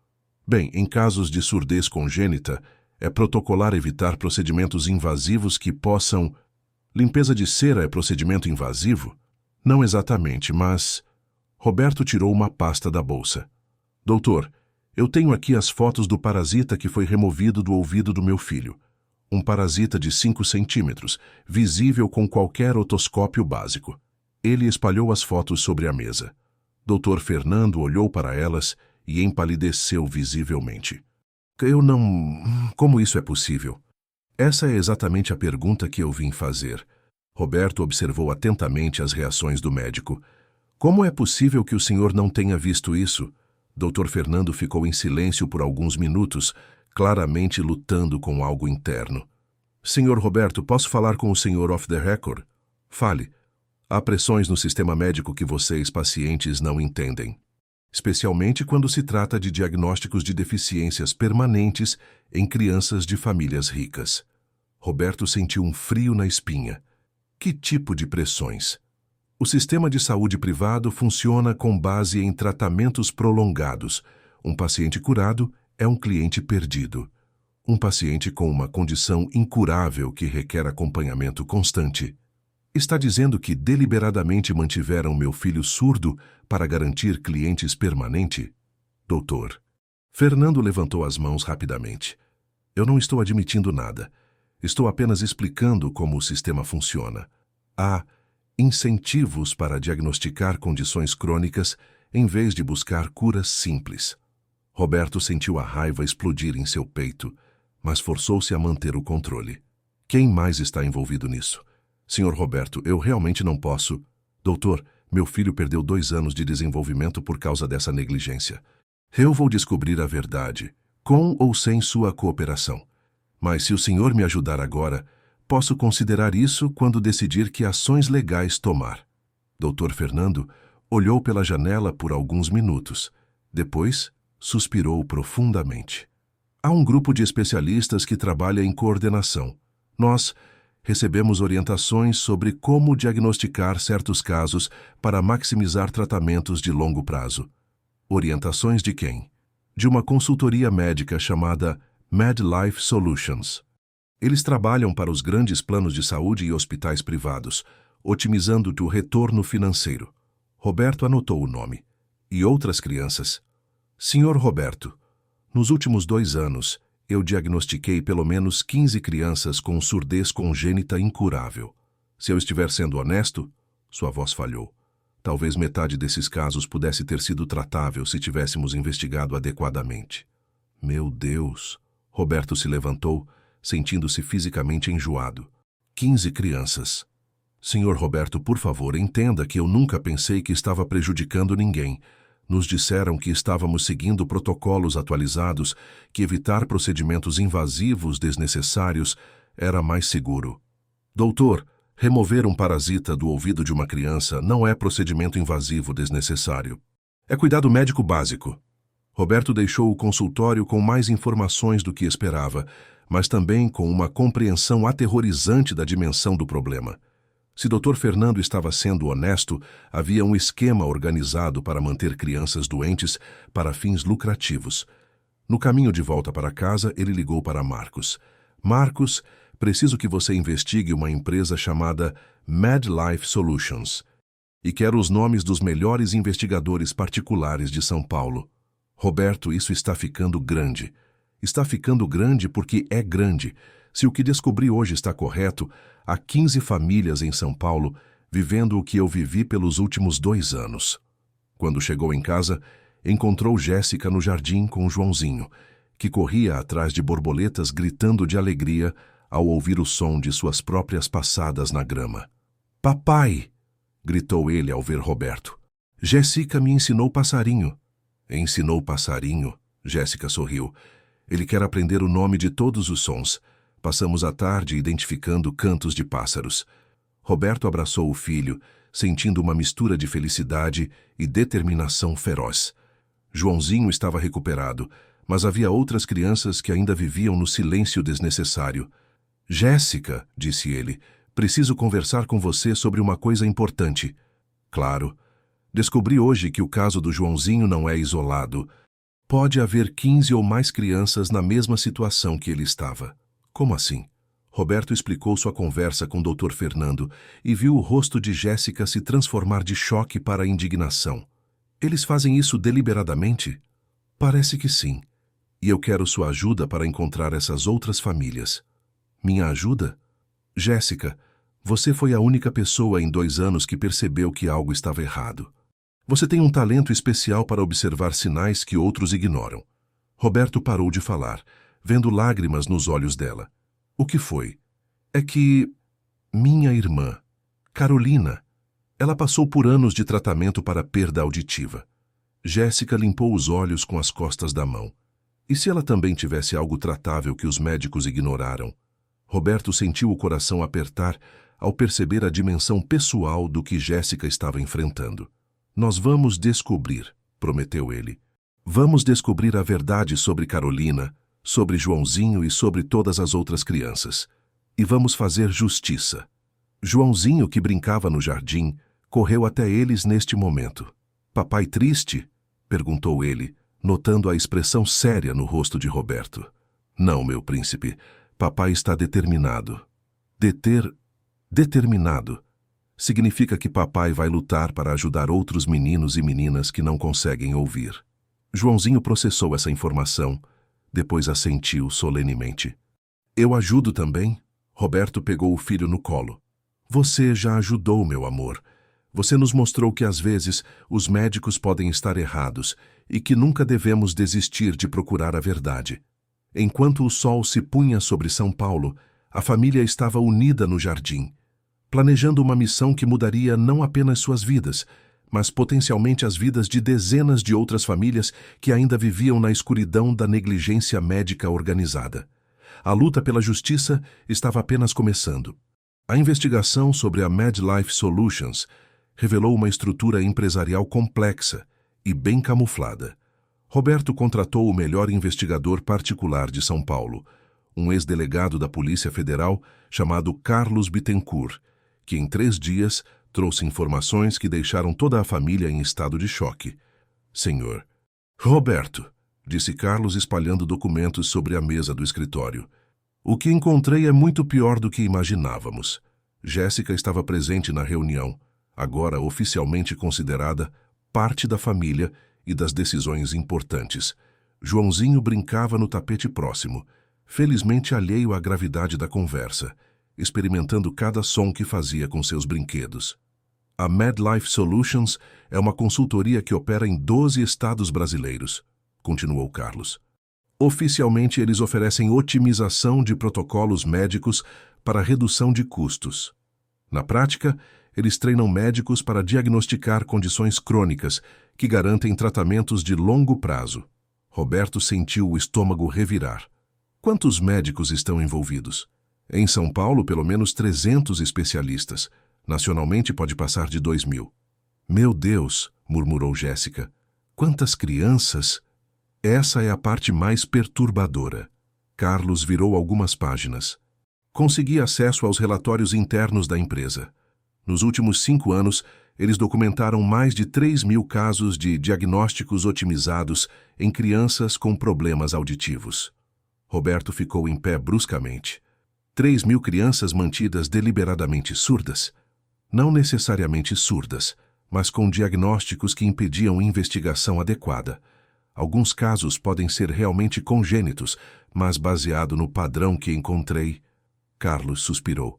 Bem, em casos de surdez congênita, é protocolar evitar procedimentos invasivos que possam... Limpeza de cera é procedimento invasivo? Não exatamente, mas... Roberto tirou uma pasta da bolsa. Doutor, eu tenho aqui as fotos do parasita que foi removido do ouvido do meu filho. Um parasita de 5 centímetros, visível com qualquer otoscópio básico. Ele espalhou as fotos sobre a mesa. Dr. Fernando olhou para elas e empalideceu visivelmente. Eu não... Como isso é possível? Essa é exatamente a pergunta que eu vim fazer. Roberto observou atentamente as reações do médico. Como é possível que o senhor não tenha visto isso? Dr. Fernando ficou em silêncio por alguns minutos, claramente lutando com algo interno. Senhor Roberto, posso falar com o senhor off the record? Fale. Há pressões no sistema médico que vocês, pacientes, não entendem. Especialmente quando se trata de diagnósticos de deficiências permanentes em crianças de famílias ricas. Roberto sentiu um frio na espinha. Que tipo de pressões? O sistema de saúde privado funciona com base em tratamentos prolongados. Um paciente curado é um cliente perdido. Um paciente com uma condição incurável que requer acompanhamento constante. Está dizendo que deliberadamente mantiveram meu filho surdo para garantir clientes permanente? Doutor. Fernando levantou as mãos rapidamente. Eu não estou admitindo nada. Estou apenas explicando como o sistema funciona. Há incentivos para diagnosticar condições crônicas em vez de buscar curas simples. Roberto sentiu a raiva explodir em seu peito, mas forçou-se a manter o controle. Quem mais está envolvido nisso? Senhor Roberto, eu realmente não posso. Doutor, meu filho perdeu 2 anos de desenvolvimento por causa dessa negligência. Eu vou descobrir a verdade, com ou sem sua cooperação. Mas se o senhor me ajudar agora, posso considerar isso quando decidir que ações legais tomar. Dr. Fernando olhou pela janela por alguns minutos. Depois, suspirou profundamente. Há um grupo de especialistas que trabalha em coordenação. Nós recebemos orientações sobre como diagnosticar certos casos para maximizar tratamentos de longo prazo. Orientações de quem? De uma consultoria médica chamada MedLife Solutions. Eles trabalham para os grandes planos de saúde e hospitais privados, otimizando o retorno financeiro. Roberto anotou o nome. E outras crianças? Senhor Roberto, nos últimos 2 anos, eu diagnostiquei pelo menos 15 crianças com surdez congênita incurável. Se eu estiver sendo honesto, sua voz falhou. Talvez metade desses casos pudesse ter sido tratável se tivéssemos investigado adequadamente. Meu Deus! Roberto se levantou, sentindo-se fisicamente enjoado. 15 crianças. Senhor Roberto, por favor, entenda que eu nunca pensei que estava prejudicando ninguém. Nos disseram que estávamos seguindo protocolos atualizados, que evitar procedimentos invasivos desnecessários era mais seguro. Doutor, remover um parasita do ouvido de uma criança não é procedimento invasivo desnecessário. É cuidado médico básico. Roberto deixou o consultório com mais informações do que esperava, mas também com uma compreensão aterrorizante da dimensão do problema. Se Dr. Fernando estava sendo honesto, havia um esquema organizado para manter crianças doentes para fins lucrativos. No caminho de volta para casa, ele ligou para Marcos. Marcos, preciso que você investigue uma empresa chamada MedLife Solutions. E quero os nomes dos melhores investigadores particulares de São Paulo. Roberto, isso está ficando grande. Está ficando grande porque é grande. Se o que descobri hoje está correto, há 15 famílias em São Paulo vivendo o que eu vivi pelos últimos 2 anos. Quando chegou em casa, encontrou Jéssica no jardim com Joãozinho, que corria atrás de borboletas gritando de alegria ao ouvir o som de suas próprias passadas na grama. Papai! Gritou ele ao ver Roberto. Jéssica me ensinou passarinho. Ensinou passarinho? Jéssica sorriu. Ele quer aprender o nome de todos os sons. Passamos a tarde identificando cantos de pássaros. Roberto abraçou o filho, sentindo uma mistura de felicidade e determinação feroz. Joãozinho estava recuperado, mas havia outras crianças que ainda viviam no silêncio desnecessário. Jéssica, disse ele, preciso conversar com você sobre uma coisa importante. Claro. Descobri hoje que o caso do Joãozinho não é isolado. Pode haver 15 ou mais crianças na mesma situação que ele estava. Como assim? Roberto explicou sua conversa com o Dr. Fernando e viu o rosto de Jéssica se transformar de choque para indignação. Eles fazem isso deliberadamente? Parece que sim. E eu quero sua ajuda para encontrar essas outras famílias. Minha ajuda? Jéssica, você foi a única pessoa em 2 anos que percebeu que algo estava errado. Você tem um talento especial para observar sinais que outros ignoram. Roberto parou de falar, vendo lágrimas nos olhos dela. O que foi? É que minha irmã, Carolina, ela passou por anos de tratamento para perda auditiva. Jéssica limpou os olhos com as costas da mão. E se ela também tivesse algo tratável que os médicos ignoraram? Roberto sentiu o coração apertar ao perceber a dimensão pessoal do que Jéssica estava enfrentando. Nós vamos descobrir, prometeu ele. Vamos descobrir a verdade sobre Carolina, sobre Joãozinho e sobre todas as outras crianças. E vamos fazer justiça. Joãozinho, que brincava no jardim, correu até eles neste momento. Papai triste? Perguntou ele, notando a expressão séria no rosto de Roberto. Não, meu príncipe. Papai está determinado. Determinado. Significa que papai vai lutar para ajudar outros meninos e meninas que não conseguem ouvir. Joãozinho processou essa informação, depois assentiu solenemente. Eu ajudo também? Roberto pegou o filho no colo. Você já ajudou, meu amor. Você nos mostrou que às vezes os médicos podem estar errados e que nunca devemos desistir de procurar a verdade. Enquanto o sol se punha sobre São Paulo, a família estava unida no jardim, planejando uma missão que mudaria não apenas suas vidas, mas potencialmente as vidas de dezenas de outras famílias que ainda viviam na escuridão da negligência médica organizada. A luta pela justiça estava apenas começando. A investigação sobre a MedLife Solutions revelou uma estrutura empresarial complexa e bem camuflada. Roberto contratou o melhor investigador particular de São Paulo, um ex-delegado da Polícia Federal chamado Carlos Bittencourt, que em 3 dias trouxe informações que deixaram toda a família em estado de choque. Senhor. Roberto, disse Carlos espalhando documentos sobre a mesa do escritório. O que encontrei é muito pior do que imaginávamos. Jéssica estava presente na reunião, agora oficialmente considerada parte da família e das decisões importantes. Joãozinho brincava no tapete próximo, felizmente alheio à gravidade da conversa, experimentando cada som que fazia com seus brinquedos. A MedLife Solutions é uma consultoria que opera em 12 estados brasileiros, continuou Carlos. Oficialmente, eles oferecem otimização de protocolos médicos para redução de custos. Na prática, eles treinam médicos para diagnosticar condições crônicas que garantem tratamentos de longo prazo. Roberto sentiu o estômago revirar. Quantos médicos estão envolvidos? Em São Paulo, pelo menos 300 especialistas. Nacionalmente, pode passar de 2.000. Meu Deus, murmurou Jéssica. Quantas crianças! Essa é a parte mais perturbadora. Carlos virou algumas páginas. Consegui acesso aos relatórios internos da empresa. Nos últimos 5 anos, eles documentaram mais de 3.000 casos de diagnósticos otimizados em crianças com problemas auditivos. Roberto ficou em pé bruscamente. 3.000 crianças mantidas deliberadamente surdas? Não necessariamente surdas, mas com diagnósticos que impediam investigação adequada. Alguns casos podem ser realmente congênitos, mas baseado no padrão que encontrei. Carlos suspirou.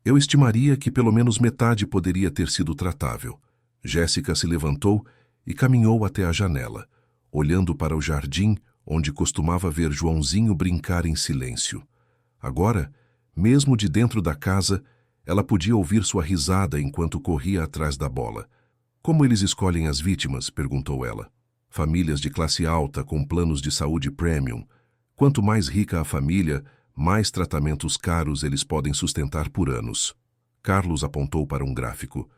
Eu estimaria que pelo menos metade poderia ter sido tratável. Jéssica se levantou e caminhou até a janela, olhando para o jardim onde costumava ver Joãozinho brincar em silêncio. Agora, mesmo de dentro da casa, ela podia ouvir sua risada enquanto corria atrás da bola. Como eles escolhem as vítimas? Perguntou ela. Famílias de classe alta com planos de saúde premium. Quanto mais rica a família, mais tratamentos caros eles podem sustentar por anos. Carlos apontou para um gráfico.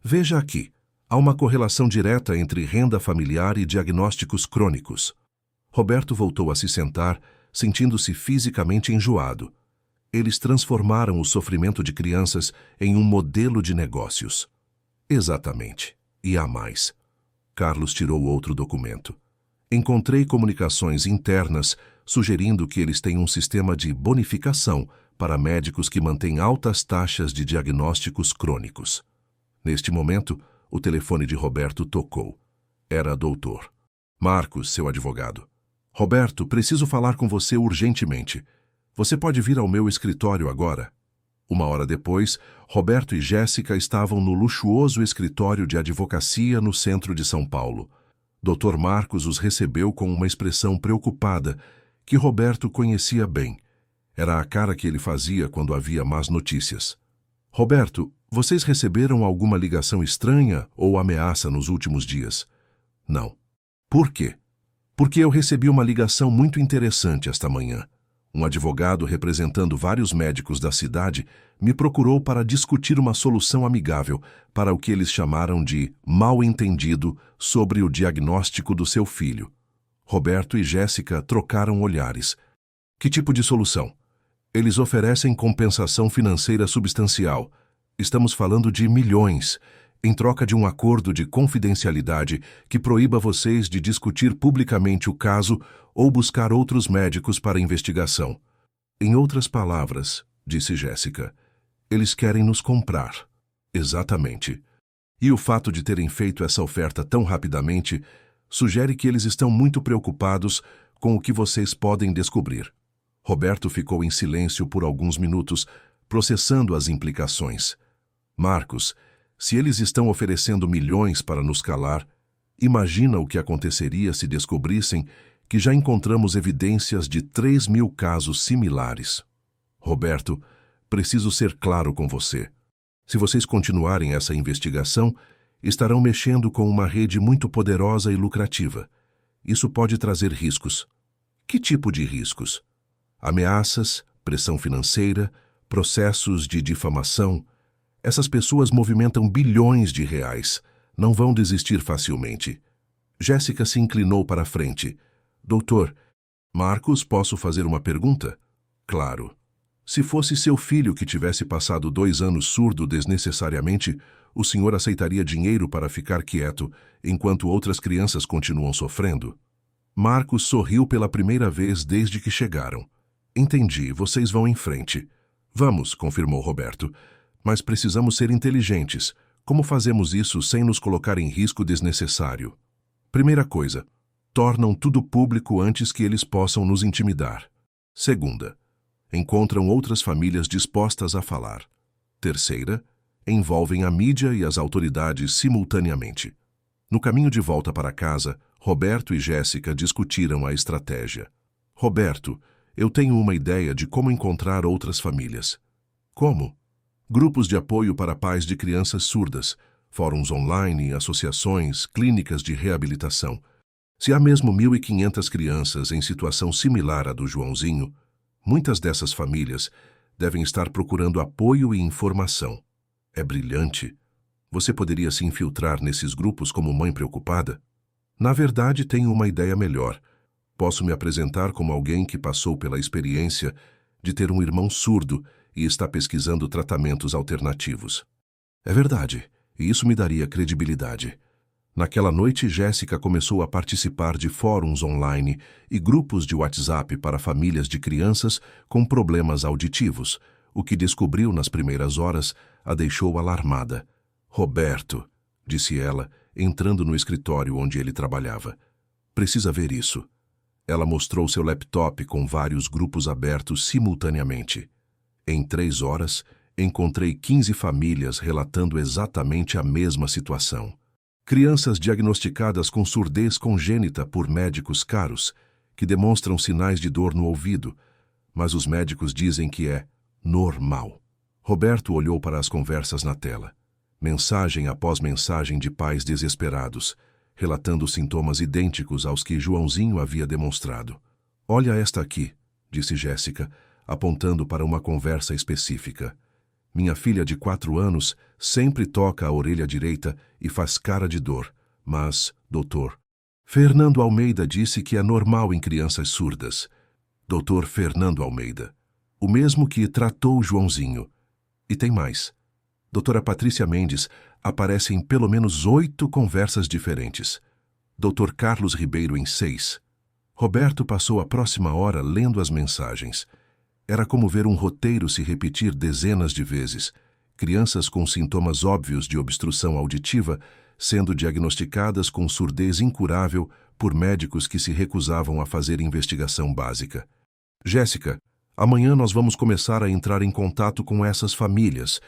Veja aqui, há uma correlação direta entre renda familiar e diagnósticos crônicos. Roberto voltou a se sentar, sentindo-se fisicamente enjoado. Eles transformaram o sofrimento de crianças em um modelo de negócios. Exatamente. E há mais. Carlos tirou outro documento. Encontrei comunicações internas sugerindo que eles têm um sistema de bonificação para médicos que mantêm altas taxas de diagnósticos crônicos. Neste momento, o telefone de Roberto tocou. Era doutor. Marcos, seu advogado. Roberto, preciso falar com você urgentemente. Você pode vir ao meu escritório agora? 1 hora depois, Roberto e Jéssica estavam no luxuoso escritório de advocacia no centro de São Paulo. Dr. Marcos os recebeu com uma expressão preocupada, que Roberto conhecia bem. Era a cara que ele fazia quando havia más notícias. Roberto, vocês receberam alguma ligação estranha ou ameaça nos últimos dias? Não. Por quê? Porque eu recebi uma ligação muito interessante esta manhã. Um advogado representando vários médicos da cidade me procurou para discutir uma solução amigável para o que eles chamaram de mal-entendido sobre o diagnóstico do seu filho. Roberto e Jéssica trocaram olhares. Que tipo de solução? Eles oferecem compensação financeira substancial. Estamos falando de milhões, em troca de um acordo de confidencialidade que proíba vocês de discutir publicamente o caso ou buscar outros médicos para investigação. Em outras palavras, disse Jéssica, eles querem nos comprar. Exatamente. E o fato de terem feito essa oferta tão rapidamente sugere que eles estão muito preocupados com o que vocês podem descobrir. Roberto ficou em silêncio por alguns minutos, processando as implicações. Marcos, se eles estão oferecendo milhões para nos calar, imagina o que aconteceria se descobrissem que já encontramos evidências de 3.000 casos similares. Roberto, preciso ser claro com você. Se vocês continuarem essa investigação, estarão mexendo com uma rede muito poderosa e lucrativa. Isso pode trazer riscos. Que tipo de riscos? Ameaças, pressão financeira, processos de difamação. Essas pessoas movimentam bilhões de reais. Não vão desistir facilmente. Jéssica se inclinou para a frente. Doutor, Marcos, posso fazer uma pergunta? Claro. Se fosse seu filho que tivesse passado 2 anos surdo desnecessariamente, o senhor aceitaria dinheiro para ficar quieto enquanto outras crianças continuam sofrendo? Marcos sorriu pela primeira vez desde que chegaram. Entendi, vocês vão em frente. Vamos, confirmou Roberto. Mas precisamos ser inteligentes. Como fazemos isso sem nos colocar em risco desnecessário? Primeira coisa, tornam tudo público antes que eles possam nos intimidar. Segunda, encontram outras famílias dispostas a falar. Terceira, envolvem a mídia e as autoridades simultaneamente. No caminho de volta para casa, Roberto e Jéssica discutiram a estratégia. Roberto, eu tenho uma ideia de como encontrar outras famílias. Como? Grupos de apoio para pais de crianças surdas, fóruns online, associações, clínicas de reabilitação. Se há mesmo 1.500 crianças em situação similar à do Joãozinho, muitas dessas famílias devem estar procurando apoio e informação. É brilhante. Você poderia se infiltrar nesses grupos como mãe preocupada? Na verdade, tenho uma ideia melhor. Posso me apresentar como alguém que passou pela experiência de ter um irmão surdo e está pesquisando tratamentos alternativos. É verdade, e isso me daria credibilidade. Naquela noite, Jéssica começou a participar de fóruns online e grupos de WhatsApp para famílias de crianças com problemas auditivos. O que descobriu nas primeiras horas a deixou alarmada. Roberto, disse ela, entrando no escritório onde ele trabalhava. Precisa ver isso. Ela mostrou seu laptop com vários grupos abertos simultaneamente. Em 3 horas, encontrei 15 famílias relatando exatamente a mesma situação. Crianças diagnosticadas com surdez congênita por médicos caros, que demonstram sinais de dor no ouvido, mas os médicos dizem que é normal. Roberto olhou para as conversas na tela. Mensagem após mensagem de pais desesperados, relatando sintomas idênticos aos que Joãozinho havia demonstrado. Olha esta aqui, disse Jéssica, apontando para uma conversa específica. Minha filha de 4 anos sempre toca a orelha direita e faz cara de dor, mas, doutor, Fernando Almeida disse que é normal em crianças surdas. Doutor Fernando Almeida, o mesmo que tratou Joãozinho. E tem mais. Doutora Patrícia Mendes aparece em pelo menos 8 conversas diferentes. Doutor Carlos Ribeiro em 6. Roberto passou a próxima hora lendo as mensagens. Era como ver um roteiro se repetir dezenas de vezes. Crianças com sintomas óbvios de obstrução auditiva sendo diagnosticadas com surdez incurável por médicos que se recusavam a fazer investigação básica. Jéssica, amanhã nós vamos começar a entrar em contato com essas famílias.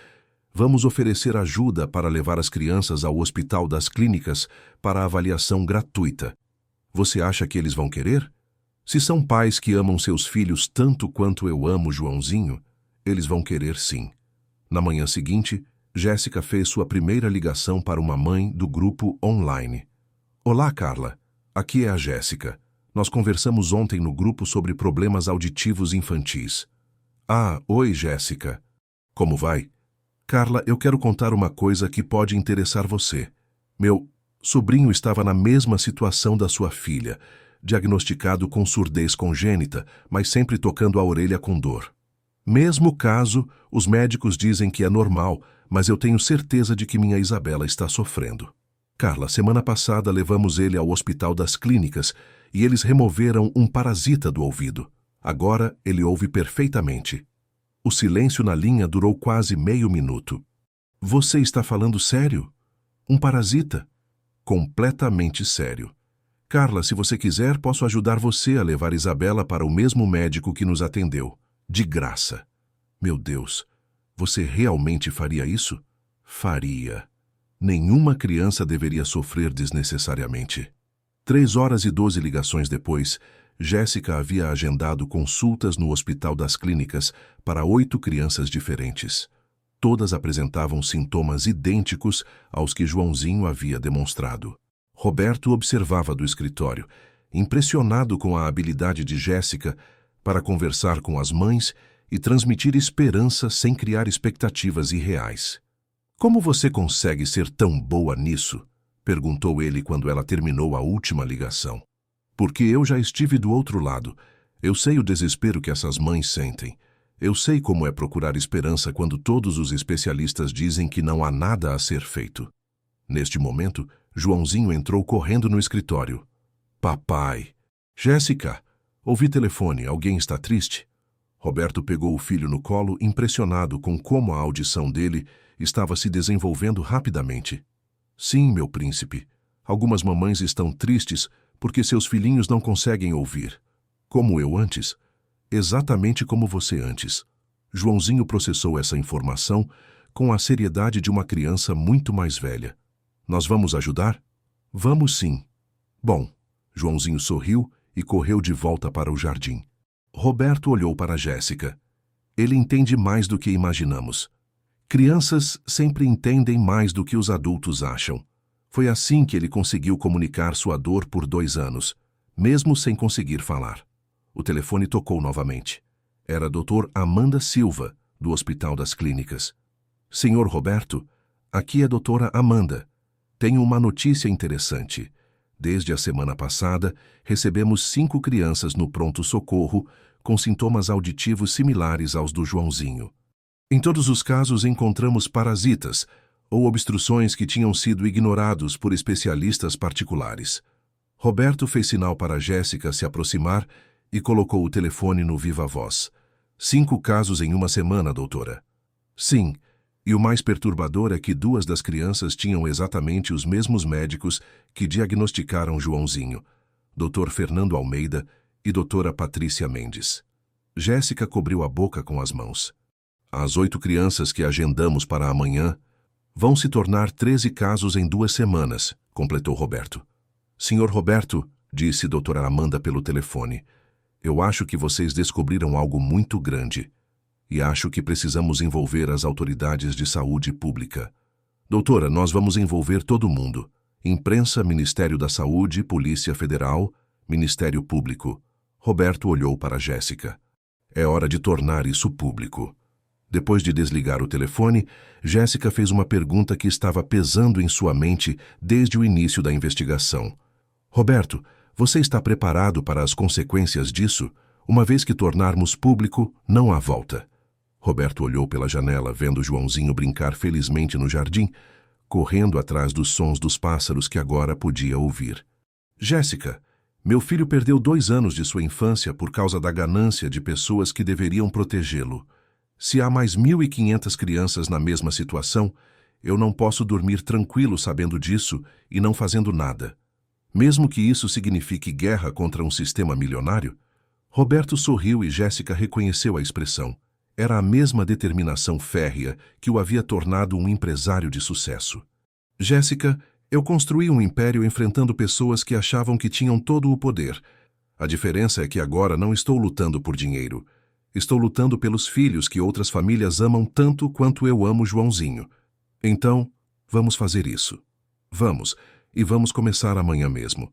Vamos oferecer ajuda para levar as crianças ao Hospital das Clínicas para avaliação gratuita. Você acha que eles vão querer? Se são pais que amam seus filhos tanto quanto eu amo Joãozinho, eles vão querer sim. Na manhã seguinte, Jéssica fez sua primeira ligação para uma mãe do grupo online. Olá, Carla. Aqui é a Jéssica. Nós conversamos ontem no grupo sobre problemas auditivos infantis. Ah, oi, Jéssica. Como vai? Carla, eu quero contar uma coisa que pode interessar você. Meu sobrinho estava na mesma situação da sua filha, diagnosticado com surdez congênita, mas sempre tocando a orelha com dor. Mesmo caso, os médicos dizem que é normal, mas eu tenho certeza de que minha Isabela está sofrendo. Carla, semana passada levamos ele ao Hospital das Clínicas e eles removeram um parasita do ouvido. Agora ele ouve perfeitamente. O silêncio na linha durou quase meio minuto. Você está falando sério? Um parasita? Completamente sério. Carla, se você quiser, posso ajudar você a levar Isabela para o mesmo médico que nos atendeu. De graça. Meu Deus, você realmente faria isso? Faria. Nenhuma criança deveria sofrer desnecessariamente. 3 horas e 12 ligações depois, Jéssica havia agendado consultas no Hospital das Clínicas para 8 crianças diferentes. Todas apresentavam sintomas idênticos aos que Joãozinho havia demonstrado. Roberto observava do escritório, impressionado com a habilidade de Jéssica para conversar com as mães e transmitir esperança sem criar expectativas irreais. Como você consegue ser tão boa nisso? Perguntou ele quando ela terminou a última ligação. Porque eu já estive do outro lado. Eu sei o desespero que essas mães sentem. Eu sei como é procurar esperança quando todos os especialistas dizem que não há nada a ser feito. Neste momento, Joãozinho entrou correndo no escritório. Papai! Jéssica! Ouvi telefone, alguém está triste? Roberto pegou o filho no colo, impressionado com como a audição dele estava se desenvolvendo rapidamente. Sim, meu príncipe. Algumas mamães estão tristes porque seus filhinhos não conseguem ouvir. Como eu antes. Exatamente como você antes. Joãozinho processou essa informação com a seriedade de uma criança muito mais velha. Nós vamos ajudar? Vamos sim. Bom, Joãozinho sorriu e correu de volta para o jardim. Roberto olhou para Jéssica. Ele entende mais do que imaginamos. Crianças sempre entendem mais do que os adultos acham. Foi assim que ele conseguiu comunicar sua dor por 2 anos, mesmo sem conseguir falar. O telefone tocou novamente. Era a doutora Amanda Silva, do Hospital das Clínicas. Senhor Roberto, aqui é a doutora Amanda. Tenho uma notícia interessante. Desde a semana passada, recebemos 5 crianças no pronto-socorro com sintomas auditivos similares aos do Joãozinho. Em todos os casos, encontramos parasitas ou obstruções que tinham sido ignorados por especialistas particulares. Roberto fez sinal para Jéssica se aproximar e colocou o telefone no viva-voz. 5 casos em uma semana, doutora. Sim, e o mais perturbador é que 2 das crianças tinham exatamente os mesmos médicos que diagnosticaram Joãozinho, Dr. Fernando Almeida e doutora Patrícia Mendes. Jéssica cobriu a boca com as mãos. As 8 crianças que agendamos para amanhã vão se tornar 13 casos em 2 semanas, completou Roberto. Senhor Roberto, disse doutora Amanda pelo telefone, eu acho que vocês descobriram algo muito grande e acho que precisamos envolver as autoridades de saúde pública. Doutora, nós vamos envolver todo mundo. Imprensa, Ministério da Saúde, Polícia Federal, Ministério Público. Roberto olhou para Jéssica. É hora de tornar isso público. Depois de desligar o telefone, Jéssica fez uma pergunta que estava pesando em sua mente desde o início da investigação. Roberto, você está preparado para as consequências disso? Uma vez que tornarmos público, não há volta. Roberto olhou pela janela, vendo Joãozinho brincar felizmente no jardim, correndo atrás dos sons dos pássaros que agora podia ouvir. Jéssica, meu filho perdeu 2 anos de sua infância por causa da ganância de pessoas que deveriam protegê-lo. Se há mais 1.500 crianças na mesma situação, eu não posso dormir tranquilo sabendo disso e não fazendo nada. Mesmo que isso signifique guerra contra um sistema milionário? Roberto sorriu e Jéssica reconheceu a expressão. Era a mesma determinação férrea que o havia tornado um empresário de sucesso. Jéssica, eu construí um império enfrentando pessoas que achavam que tinham todo o poder. A diferença é que agora não estou lutando por dinheiro. Estou lutando pelos filhos que outras famílias amam tanto quanto eu amo Joãozinho. Então, vamos fazer isso. Vamos, e vamos começar amanhã mesmo.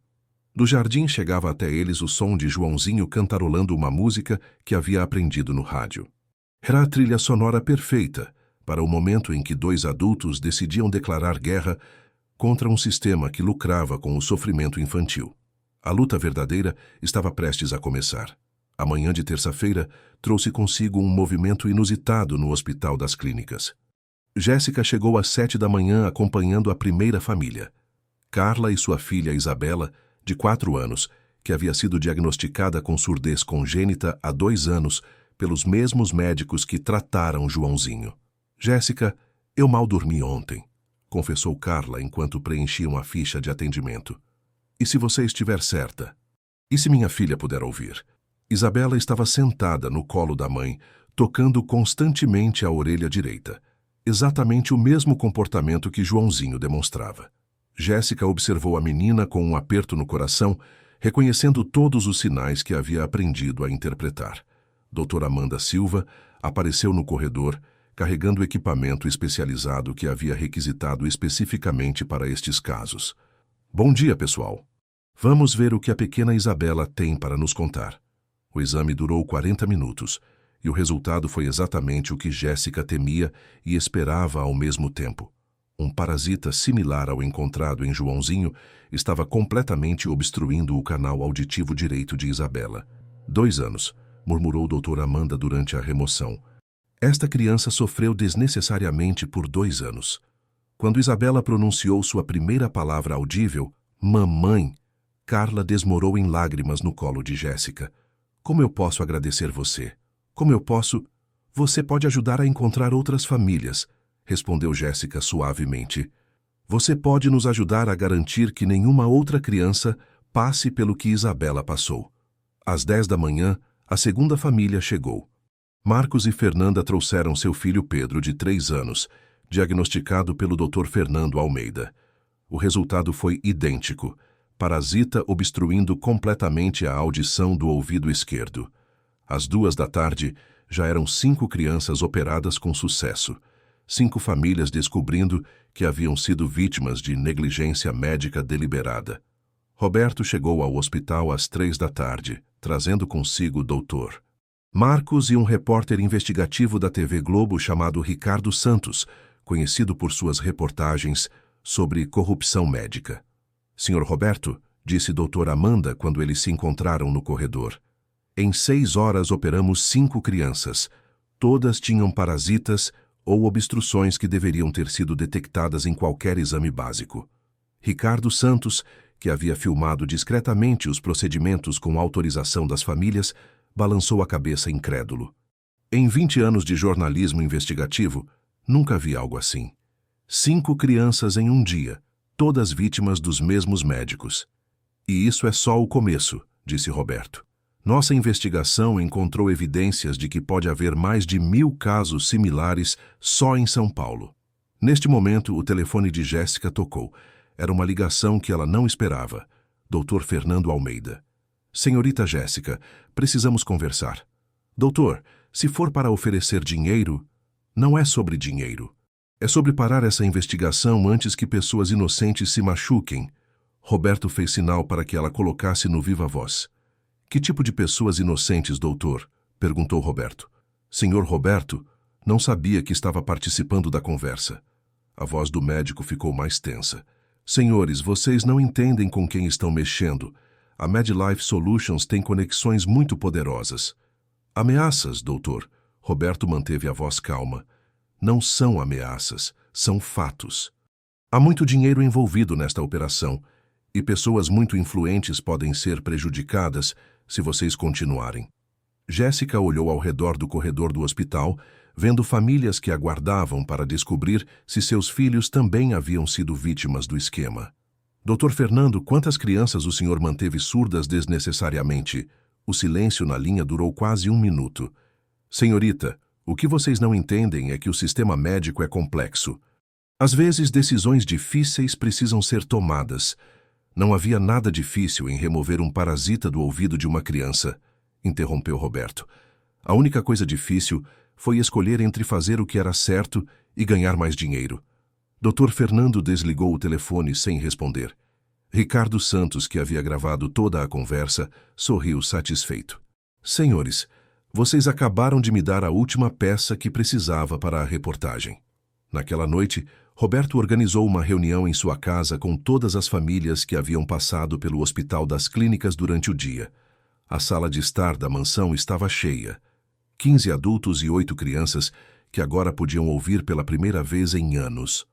Do jardim chegava até eles o som de Joãozinho cantarolando uma música que havia aprendido no rádio. Era a trilha sonora perfeita para o momento em que 2 adultos decidiam declarar guerra contra um sistema que lucrava com o sofrimento infantil. A luta verdadeira estava prestes a começar. A manhã de terça-feira trouxe consigo um movimento inusitado no Hospital das Clínicas. Jéssica chegou às 7 da manhã acompanhando a primeira família. Carla e sua filha Isabela, de 4 anos, que havia sido diagnosticada com surdez congênita há 2 anos pelos mesmos médicos que trataram Joãozinho. Jéssica, Eu mal dormi ontem, confessou Carla enquanto preenchiam a ficha de atendimento. E se você estiver certa? E se minha filha puder ouvir? Isabela estava sentada no colo da mãe, tocando constantemente a orelha direita. Exatamente o mesmo comportamento que Joãozinho demonstrava. Jéssica observou a menina com um aperto no coração, reconhecendo todos os sinais que havia aprendido a interpretar. Doutora Amanda Silva apareceu no corredor, carregando equipamento especializado que havia requisitado especificamente para estes casos. Bom dia, pessoal. Vamos ver o que a pequena Isabela tem para nos contar. O exame durou 40 minutos, e o resultado foi exatamente o que Jéssica temia e esperava ao mesmo tempo. Um parasita similar ao encontrado em Joãozinho estava completamente obstruindo o canal auditivo direito de Isabela. 2 anos, murmurou doutora Amanda durante a remoção. Esta criança sofreu desnecessariamente por 2 anos. Quando Isabela pronunciou sua primeira palavra audível, mamãe, Carla desmorou em lágrimas no colo de Jéssica. Como eu posso agradecer você? Como eu posso? Você pode ajudar a encontrar outras famílias, respondeu Jéssica suavemente. Você pode nos ajudar a garantir que nenhuma outra criança passe pelo que Isabela passou. Às 10 da manhã, a segunda família chegou. Marcos e Fernanda trouxeram seu filho Pedro, de 3 anos, diagnosticado pelo Dr. Fernando Almeida. O resultado foi idêntico: parasita obstruindo completamente a audição do ouvido esquerdo. Às 2 da tarde, já eram 5 crianças operadas com sucesso. 5 famílias descobrindo que haviam sido vítimas de negligência médica deliberada. Roberto chegou ao hospital às 3 da tarde, trazendo consigo o doutor Marcos e um repórter investigativo da TV Globo chamado Ricardo Santos, conhecido por suas reportagens sobre corrupção médica. Senhor Roberto, disse doutora Amanda quando eles se encontraram no corredor. Em 6 horas operamos 5 crianças. Todas tinham parasitas ou obstruções que deveriam ter sido detectadas em qualquer exame básico. Ricardo Santos, que havia filmado discretamente os procedimentos com autorização das famílias, balançou a cabeça incrédulo. Em 20 anos de jornalismo investigativo, nunca vi algo assim. 5 crianças em um dia, todas vítimas dos mesmos médicos. E isso é só o começo, disse Roberto. Nossa investigação encontrou evidências de que pode haver mais de 1000 casos similares só em São Paulo. Neste momento, o telefone de Jéssica tocou. Era uma ligação que ela não esperava. Dr. Fernando Almeida. Senhorita Jéssica, precisamos conversar. Doutor, se for para oferecer dinheiro, não é sobre dinheiro. É sobre parar essa investigação antes que pessoas inocentes se machuquem. Roberto fez sinal para que ela colocasse no viva voz. Que tipo de pessoas inocentes, doutor? Perguntou Roberto. Senhor Roberto não sabia que estava participando da conversa. A voz do médico ficou mais tensa. Senhores, vocês não entendem com quem estão mexendo. A MedLife Solutions tem conexões muito poderosas. Ameaças, doutor. Roberto manteve a voz calma. Não são ameaças, são fatos. Há muito dinheiro envolvido nesta operação, e pessoas muito influentes podem ser prejudicadas se vocês continuarem. Jéssica olhou ao redor do corredor do hospital, vendo famílias que aguardavam para descobrir se seus filhos também haviam sido vítimas do esquema. Dr. Fernando, quantas crianças o senhor manteve surdas desnecessariamente? O silêncio na linha durou quase 1 minuto. Senhorita, o que vocês não entendem é que o sistema médico é complexo. Às vezes, decisões difíceis precisam ser tomadas. Não havia nada difícil em remover um parasita do ouvido de uma criança, interrompeu Roberto. A única coisa difícil foi escolher entre fazer o que era certo e ganhar mais dinheiro. Dr. Fernando desligou o telefone sem responder. Ricardo Santos, que havia gravado toda a conversa, sorriu satisfeito. Senhores, vocês acabaram de me dar a última peça que precisava para a reportagem. Naquela noite, Roberto organizou uma reunião em sua casa com todas as famílias que haviam passado pelo Hospital das Clínicas durante o dia. A sala de estar da mansão estava cheia. 15 adultos e 8 crianças que agora podiam ouvir pela primeira vez em anos.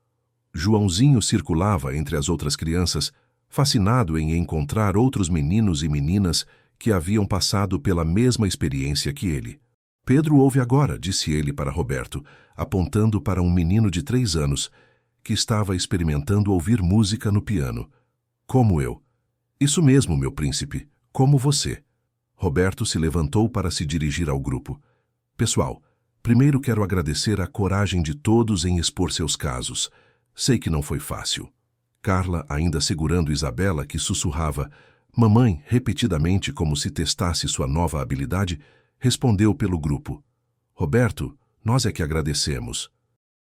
Joãozinho circulava entre as outras crianças, fascinado em encontrar outros meninos e meninas que haviam passado pela mesma experiência que ele. Pedro ouve agora, disse ele para Roberto, apontando para um menino de 3 anos que estava experimentando ouvir música no piano. Como eu. Isso mesmo, meu príncipe, como você. Roberto se levantou para se dirigir ao grupo. Pessoal, primeiro quero agradecer a coragem de todos em expor seus casos. Sei que não foi fácil. Carla, ainda segurando Isabela, que sussurrava "mamãe" repetidamente como se testasse sua nova habilidade, respondeu pelo grupo. Roberto, nós é que agradecemos.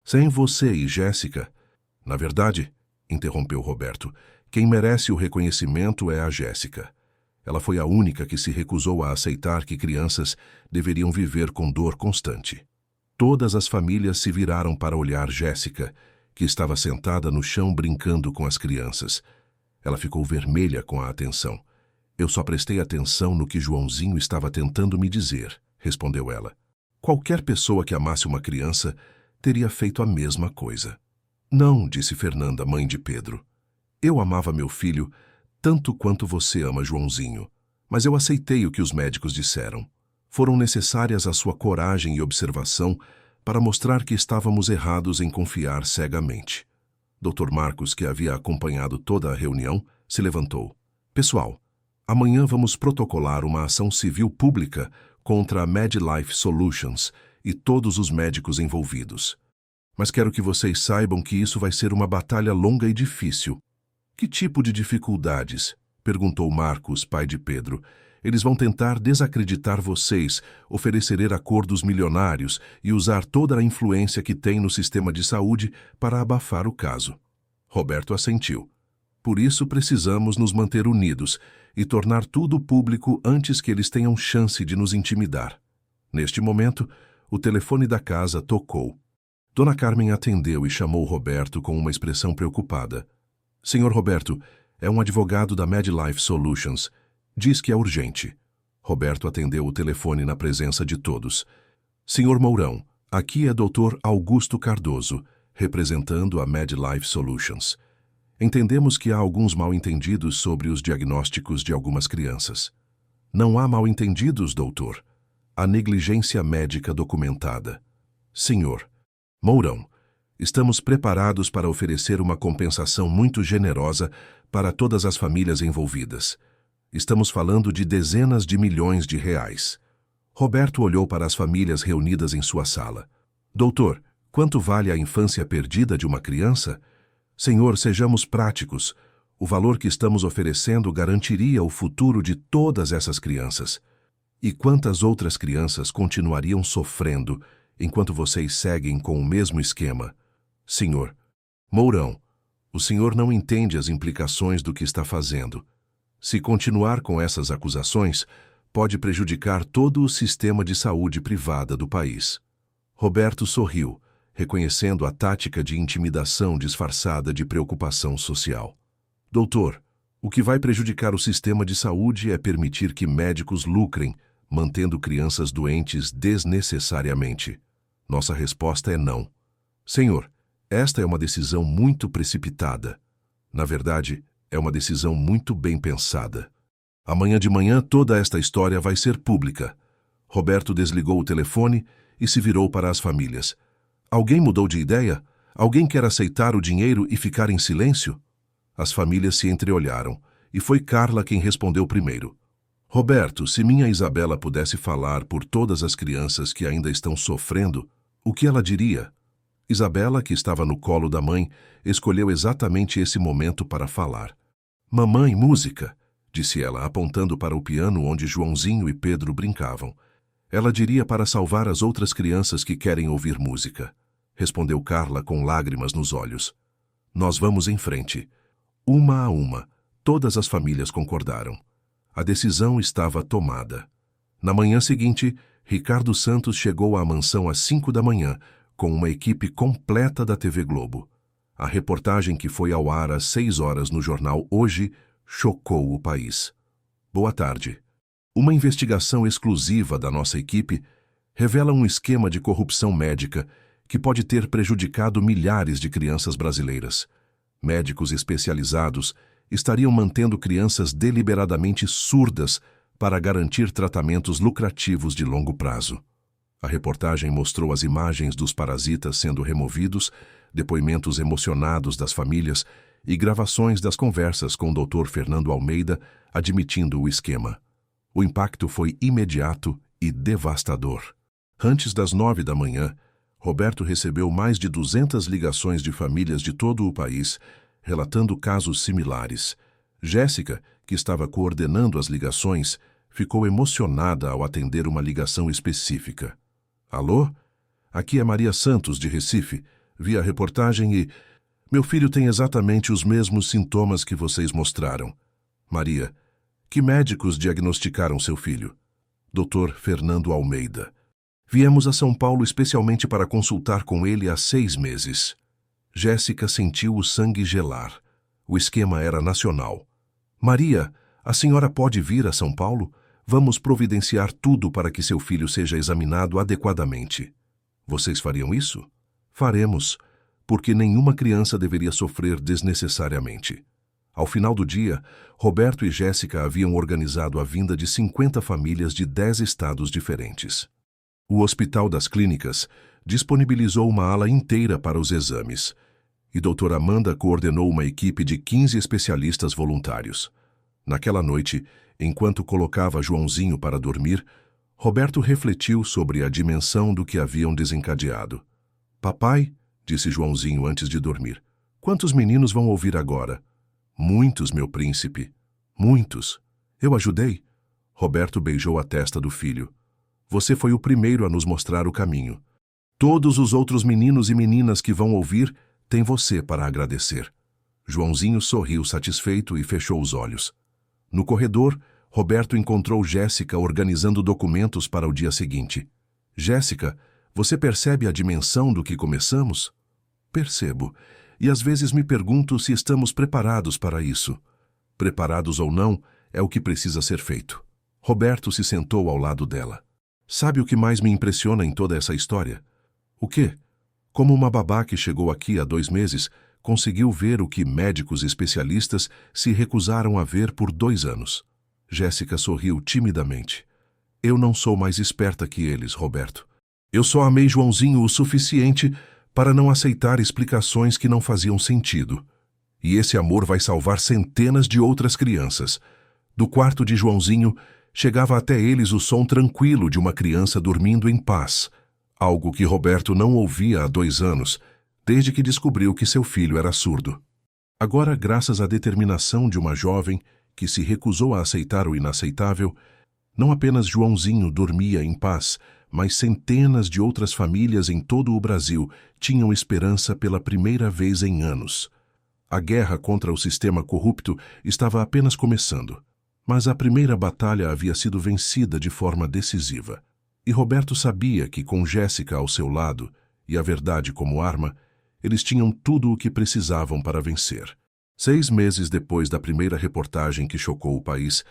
Sem você e Jéssica... Na verdade, interrompeu Roberto, quem merece o reconhecimento é a Jéssica. Ela foi a única que se recusou a aceitar que crianças deveriam viver com dor constante. Todas as famílias se viraram para olhar Jéssica, que estava sentada no chão brincando com as crianças. Ela ficou vermelha com a atenção. Eu só prestei atenção no que Joãozinho estava tentando me dizer, respondeu ela. Qualquer pessoa que amasse uma criança teria feito a mesma coisa. Não, disse Fernanda, mãe de Pedro. Eu amava meu filho tanto quanto você ama Joãozinho, mas eu aceitei o que os médicos disseram. Foram necessárias a sua coragem e observação para mostrar que estávamos errados em confiar cegamente. Dr. Marcos, que havia acompanhado toda a reunião, se levantou. Pessoal, amanhã vamos protocolar uma ação civil pública contra a MedLife Solutions e todos os médicos envolvidos. Mas quero que vocês saibam que isso vai ser uma batalha longa e difícil. Que tipo de dificuldades? Perguntou Marcos, pai de Pedro. Eles vão tentar desacreditar vocês, oferecer acordos milionários e usar toda a influência que têm no sistema de saúde para abafar o caso. Roberto assentiu. Por isso precisamos nos manter unidos e tornar tudo público antes que eles tenham chance de nos intimidar. Neste momento, o telefone da casa tocou. Dona Carmen atendeu e chamou Roberto com uma expressão preocupada. Senhor Roberto, é um advogado da MedLife Solutions. Diz que é urgente. Roberto atendeu o telefone na presença de todos. Senhor Mourão, aqui é Dr. Augusto Cardoso, representando a MedLife Solutions. Entendemos que há alguns mal-entendidos sobre os diagnósticos de algumas crianças. Não há mal-entendidos, doutor. Há negligência médica documentada. Senhor Mourão, estamos preparados para oferecer uma compensação muito generosa para todas as famílias envolvidas. Estamos falando de dezenas de milhões de reais. Roberto olhou para as famílias reunidas em sua sala. Doutor, quanto vale a infância perdida de uma criança? Senhor, sejamos práticos. O valor que estamos oferecendo garantiria o futuro de todas essas crianças. E quantas outras crianças continuariam sofrendo enquanto vocês seguem com o mesmo esquema? Senhor Mourão, o senhor não entende as implicações do que está fazendo. Se continuar com essas acusações, pode prejudicar todo o sistema de saúde privada do país. Roberto sorriu, reconhecendo a tática de intimidação disfarçada de preocupação social. Doutor, o que vai prejudicar o sistema de saúde é permitir que médicos lucrem, mantendo crianças doentes desnecessariamente. Nossa resposta é não. Senhor, esta é uma decisão muito precipitada. Na verdade, é uma decisão muito bem pensada. Amanhã de manhã toda esta história vai ser pública. Roberto desligou o telefone e se virou para as famílias. Alguém mudou de ideia? Alguém quer aceitar o dinheiro e ficar em silêncio? As famílias se entreolharam, e foi Carla quem respondeu primeiro. Roberto, se minha Isabela pudesse falar por todas as crianças que ainda estão sofrendo, o que ela diria? Isabela, que estava no colo da mãe, escolheu exatamente esse momento para falar. Mamãe, música, disse ela, apontando para o piano onde Joãozinho e Pedro brincavam. Ela diria para salvar as outras crianças que querem ouvir música, respondeu Carla com lágrimas nos olhos. Nós vamos em frente. Uma a uma, todas as famílias concordaram. A decisão estava tomada. Na manhã seguinte, Ricardo Santos chegou à mansão às 5 da manhã, com uma equipe completa da TV Globo. A reportagem que foi ao ar às 6 horas no jornal Hoje chocou o país. Boa tarde. Uma investigação exclusiva da nossa equipe revela um esquema de corrupção médica que pode ter prejudicado milhares de crianças brasileiras. Médicos especializados estariam mantendo crianças deliberadamente surdas para garantir tratamentos lucrativos de longo prazo. A reportagem mostrou as imagens dos parasitas sendo removidos, depoimentos emocionados das famílias e gravações das conversas com o Dr. Fernando Almeida admitindo o esquema. O impacto foi imediato e devastador. Antes das 9 da manhã, Roberto recebeu mais de 200 ligações de famílias de todo o país, relatando casos similares. Jéssica, que estava coordenando as ligações, ficou emocionada ao atender uma ligação específica. Alô? Aqui é Maria Santos, de Recife. Vi a reportagem e... Meu filho tem exatamente os mesmos sintomas que vocês mostraram. Maria, que médicos diagnosticaram seu filho? Dr. Fernando Almeida. Viemos a São Paulo especialmente para consultar com ele há 6 meses. Jéssica sentiu o sangue gelar. O esquema era nacional. Maria, a senhora pode vir a São Paulo? Vamos providenciar tudo para que seu filho seja examinado adequadamente. Vocês fariam isso? Faremos, porque nenhuma criança deveria sofrer desnecessariamente. Ao final do dia, Roberto e Jéssica haviam organizado a vinda de 50 famílias de 10 estados diferentes. O Hospital das Clínicas disponibilizou uma ala inteira para os exames, e doutora Amanda coordenou uma equipe de 15 especialistas voluntários. Naquela noite, enquanto colocava Joãozinho para dormir, Roberto refletiu sobre a dimensão do que haviam desencadeado. Papai, disse Joãozinho antes de dormir, quantos meninos vão ouvir agora? Muitos, meu príncipe. Muitos. Eu ajudei? Roberto beijou a testa do filho. Você foi o primeiro a nos mostrar o caminho. Todos os outros meninos e meninas que vão ouvir têm você para agradecer. Joãozinho sorriu satisfeito e fechou os olhos. No corredor, Roberto encontrou Jéssica organizando documentos para o dia seguinte. Jéssica, você percebe a dimensão do que começamos? Percebo. E às vezes me pergunto se estamos preparados para isso. Preparados ou não, é o que precisa ser feito. Roberto se sentou ao lado dela. Sabe o que mais me impressiona em toda essa história? O quê? Como uma babá que chegou aqui há 2 meses conseguiu ver o que médicos especialistas se recusaram a ver por 2 anos. Jéssica sorriu timidamente. Eu não sou mais esperta que eles, Roberto. Eu só amei Joãozinho o suficiente para não aceitar explicações que não faziam sentido. E esse amor vai salvar centenas de outras crianças. Do quarto de Joãozinho, chegava até eles o som tranquilo de uma criança dormindo em paz, algo que Roberto não ouvia há 2 anos, desde que descobriu que seu filho era surdo. Agora, graças à determinação de uma jovem que se recusou a aceitar o inaceitável, não apenas Joãozinho dormia em paz, mas centenas de outras famílias em todo o Brasil tinham esperança pela primeira vez em anos. A guerra contra o sistema corrupto estava apenas começando, mas a primeira batalha havia sido vencida de forma decisiva. E Roberto sabia que, com Jéssica ao seu lado e a verdade como arma, eles tinham tudo o que precisavam para vencer. 6 meses depois da primeira reportagem que chocou o país,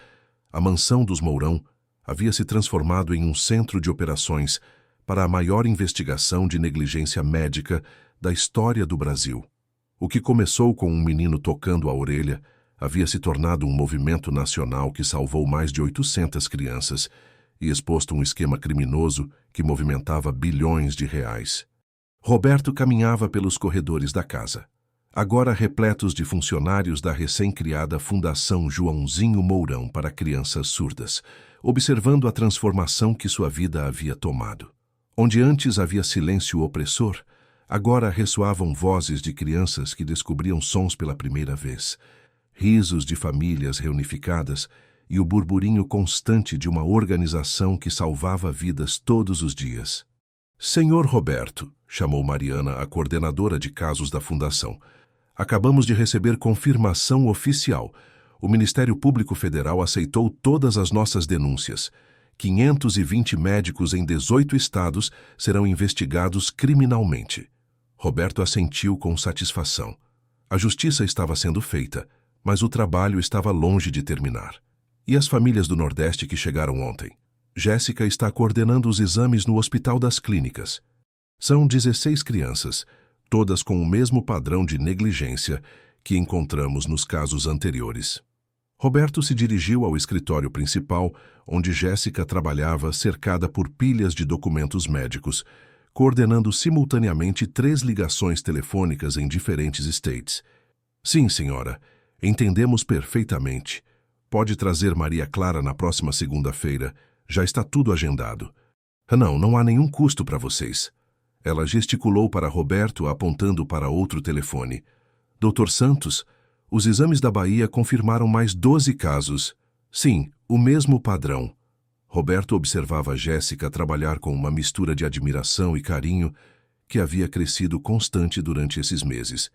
a mansão dos Mourão havia se transformado em um centro de operações para a maior investigação de negligência médica da história do Brasil. O que começou com um menino tocando a orelha havia se tornado um movimento nacional que salvou mais de 800 crianças e exposto um esquema criminoso que movimentava bilhões de reais. Roberto caminhava pelos corredores da casa, agora repletos de funcionários da recém-criada Fundação Joãozinho Mourão para Crianças Surdas, observando a transformação que sua vida havia tomado. Onde antes havia silêncio opressor, agora ressoavam vozes de crianças que descobriam sons pela primeira vez, risos de famílias reunificadas e o burburinho constante de uma organização que salvava vidas todos os dias. Senhor Roberto, chamou Mariana, a coordenadora de casos da Fundação, acabamos de receber confirmação oficial. O Ministério Público Federal aceitou todas as nossas denúncias. 520 médicos em 18 estados serão investigados criminalmente. Roberto assentiu com satisfação. A justiça estava sendo feita, mas o trabalho estava longe de terminar. E as famílias do Nordeste que chegaram ontem? Jéssica está coordenando os exames no Hospital das Clínicas. São 16 crianças, todas com o mesmo padrão de negligência que encontramos nos casos anteriores. Roberto se dirigiu ao escritório principal, onde Jéssica trabalhava cercada por pilhas de documentos médicos, coordenando simultaneamente 3 ligações telefônicas em diferentes estates. Sim, senhora, entendemos perfeitamente. Pode trazer Maria Clara na próxima segunda-feira. Já está tudo agendado. Não há nenhum custo para vocês. Ela gesticulou para Roberto, apontando para outro telefone. Dr. Santos, os exames da Bahia confirmaram mais 12 casos. Sim, o mesmo padrão. Roberto observava Jéssica trabalhar com uma mistura de admiração e carinho que havia crescido constante durante esses meses.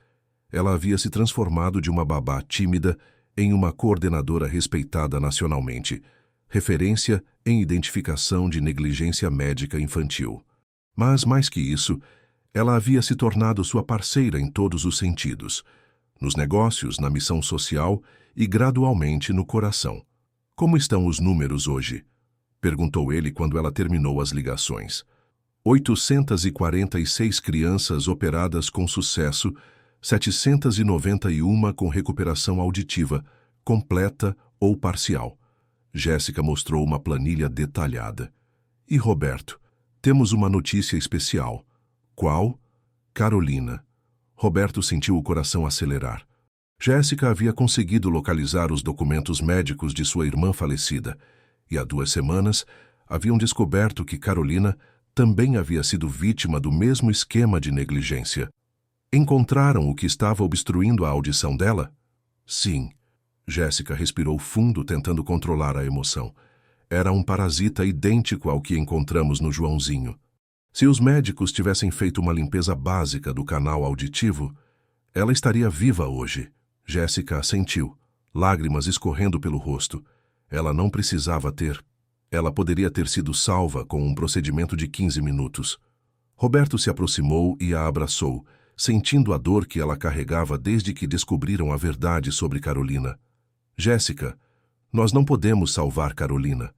Ela havia se transformado de uma babá tímida em uma coordenadora respeitada nacionalmente, referência em identificação de negligência médica infantil. Mas, mais que isso, ela havia se tornado sua parceira em todos os sentidos, nos negócios, na missão social e, gradualmente, no coração. Como estão os números hoje? Perguntou ele quando ela terminou as ligações. 846 crianças operadas com sucesso, 791 com recuperação auditiva, completa ou parcial. Jéssica mostrou uma planilha detalhada. E Roberto, temos uma notícia especial. Qual? Carolina. Roberto sentiu o coração acelerar. Jéssica havia conseguido localizar os documentos médicos de sua irmã falecida, e há 2 semanas haviam descoberto que Carolina também havia sido vítima do mesmo esquema de negligência. Encontraram o que estava obstruindo a audição dela? Sim. Jéssica respirou fundo, tentando controlar a emoção. Era um parasita idêntico ao que encontramos no Joãozinho. Se os médicos tivessem feito uma limpeza básica do canal auditivo, ela estaria viva hoje. Jéssica assentiu, lágrimas escorrendo pelo rosto. Ela não precisava ter. Ela poderia ter sido salva com um procedimento de 15 minutos. Roberto se aproximou e a abraçou, sentindo a dor que ela carregava desde que descobriram a verdade sobre Carolina. Jéssica, nós não podemos salvar Carolina.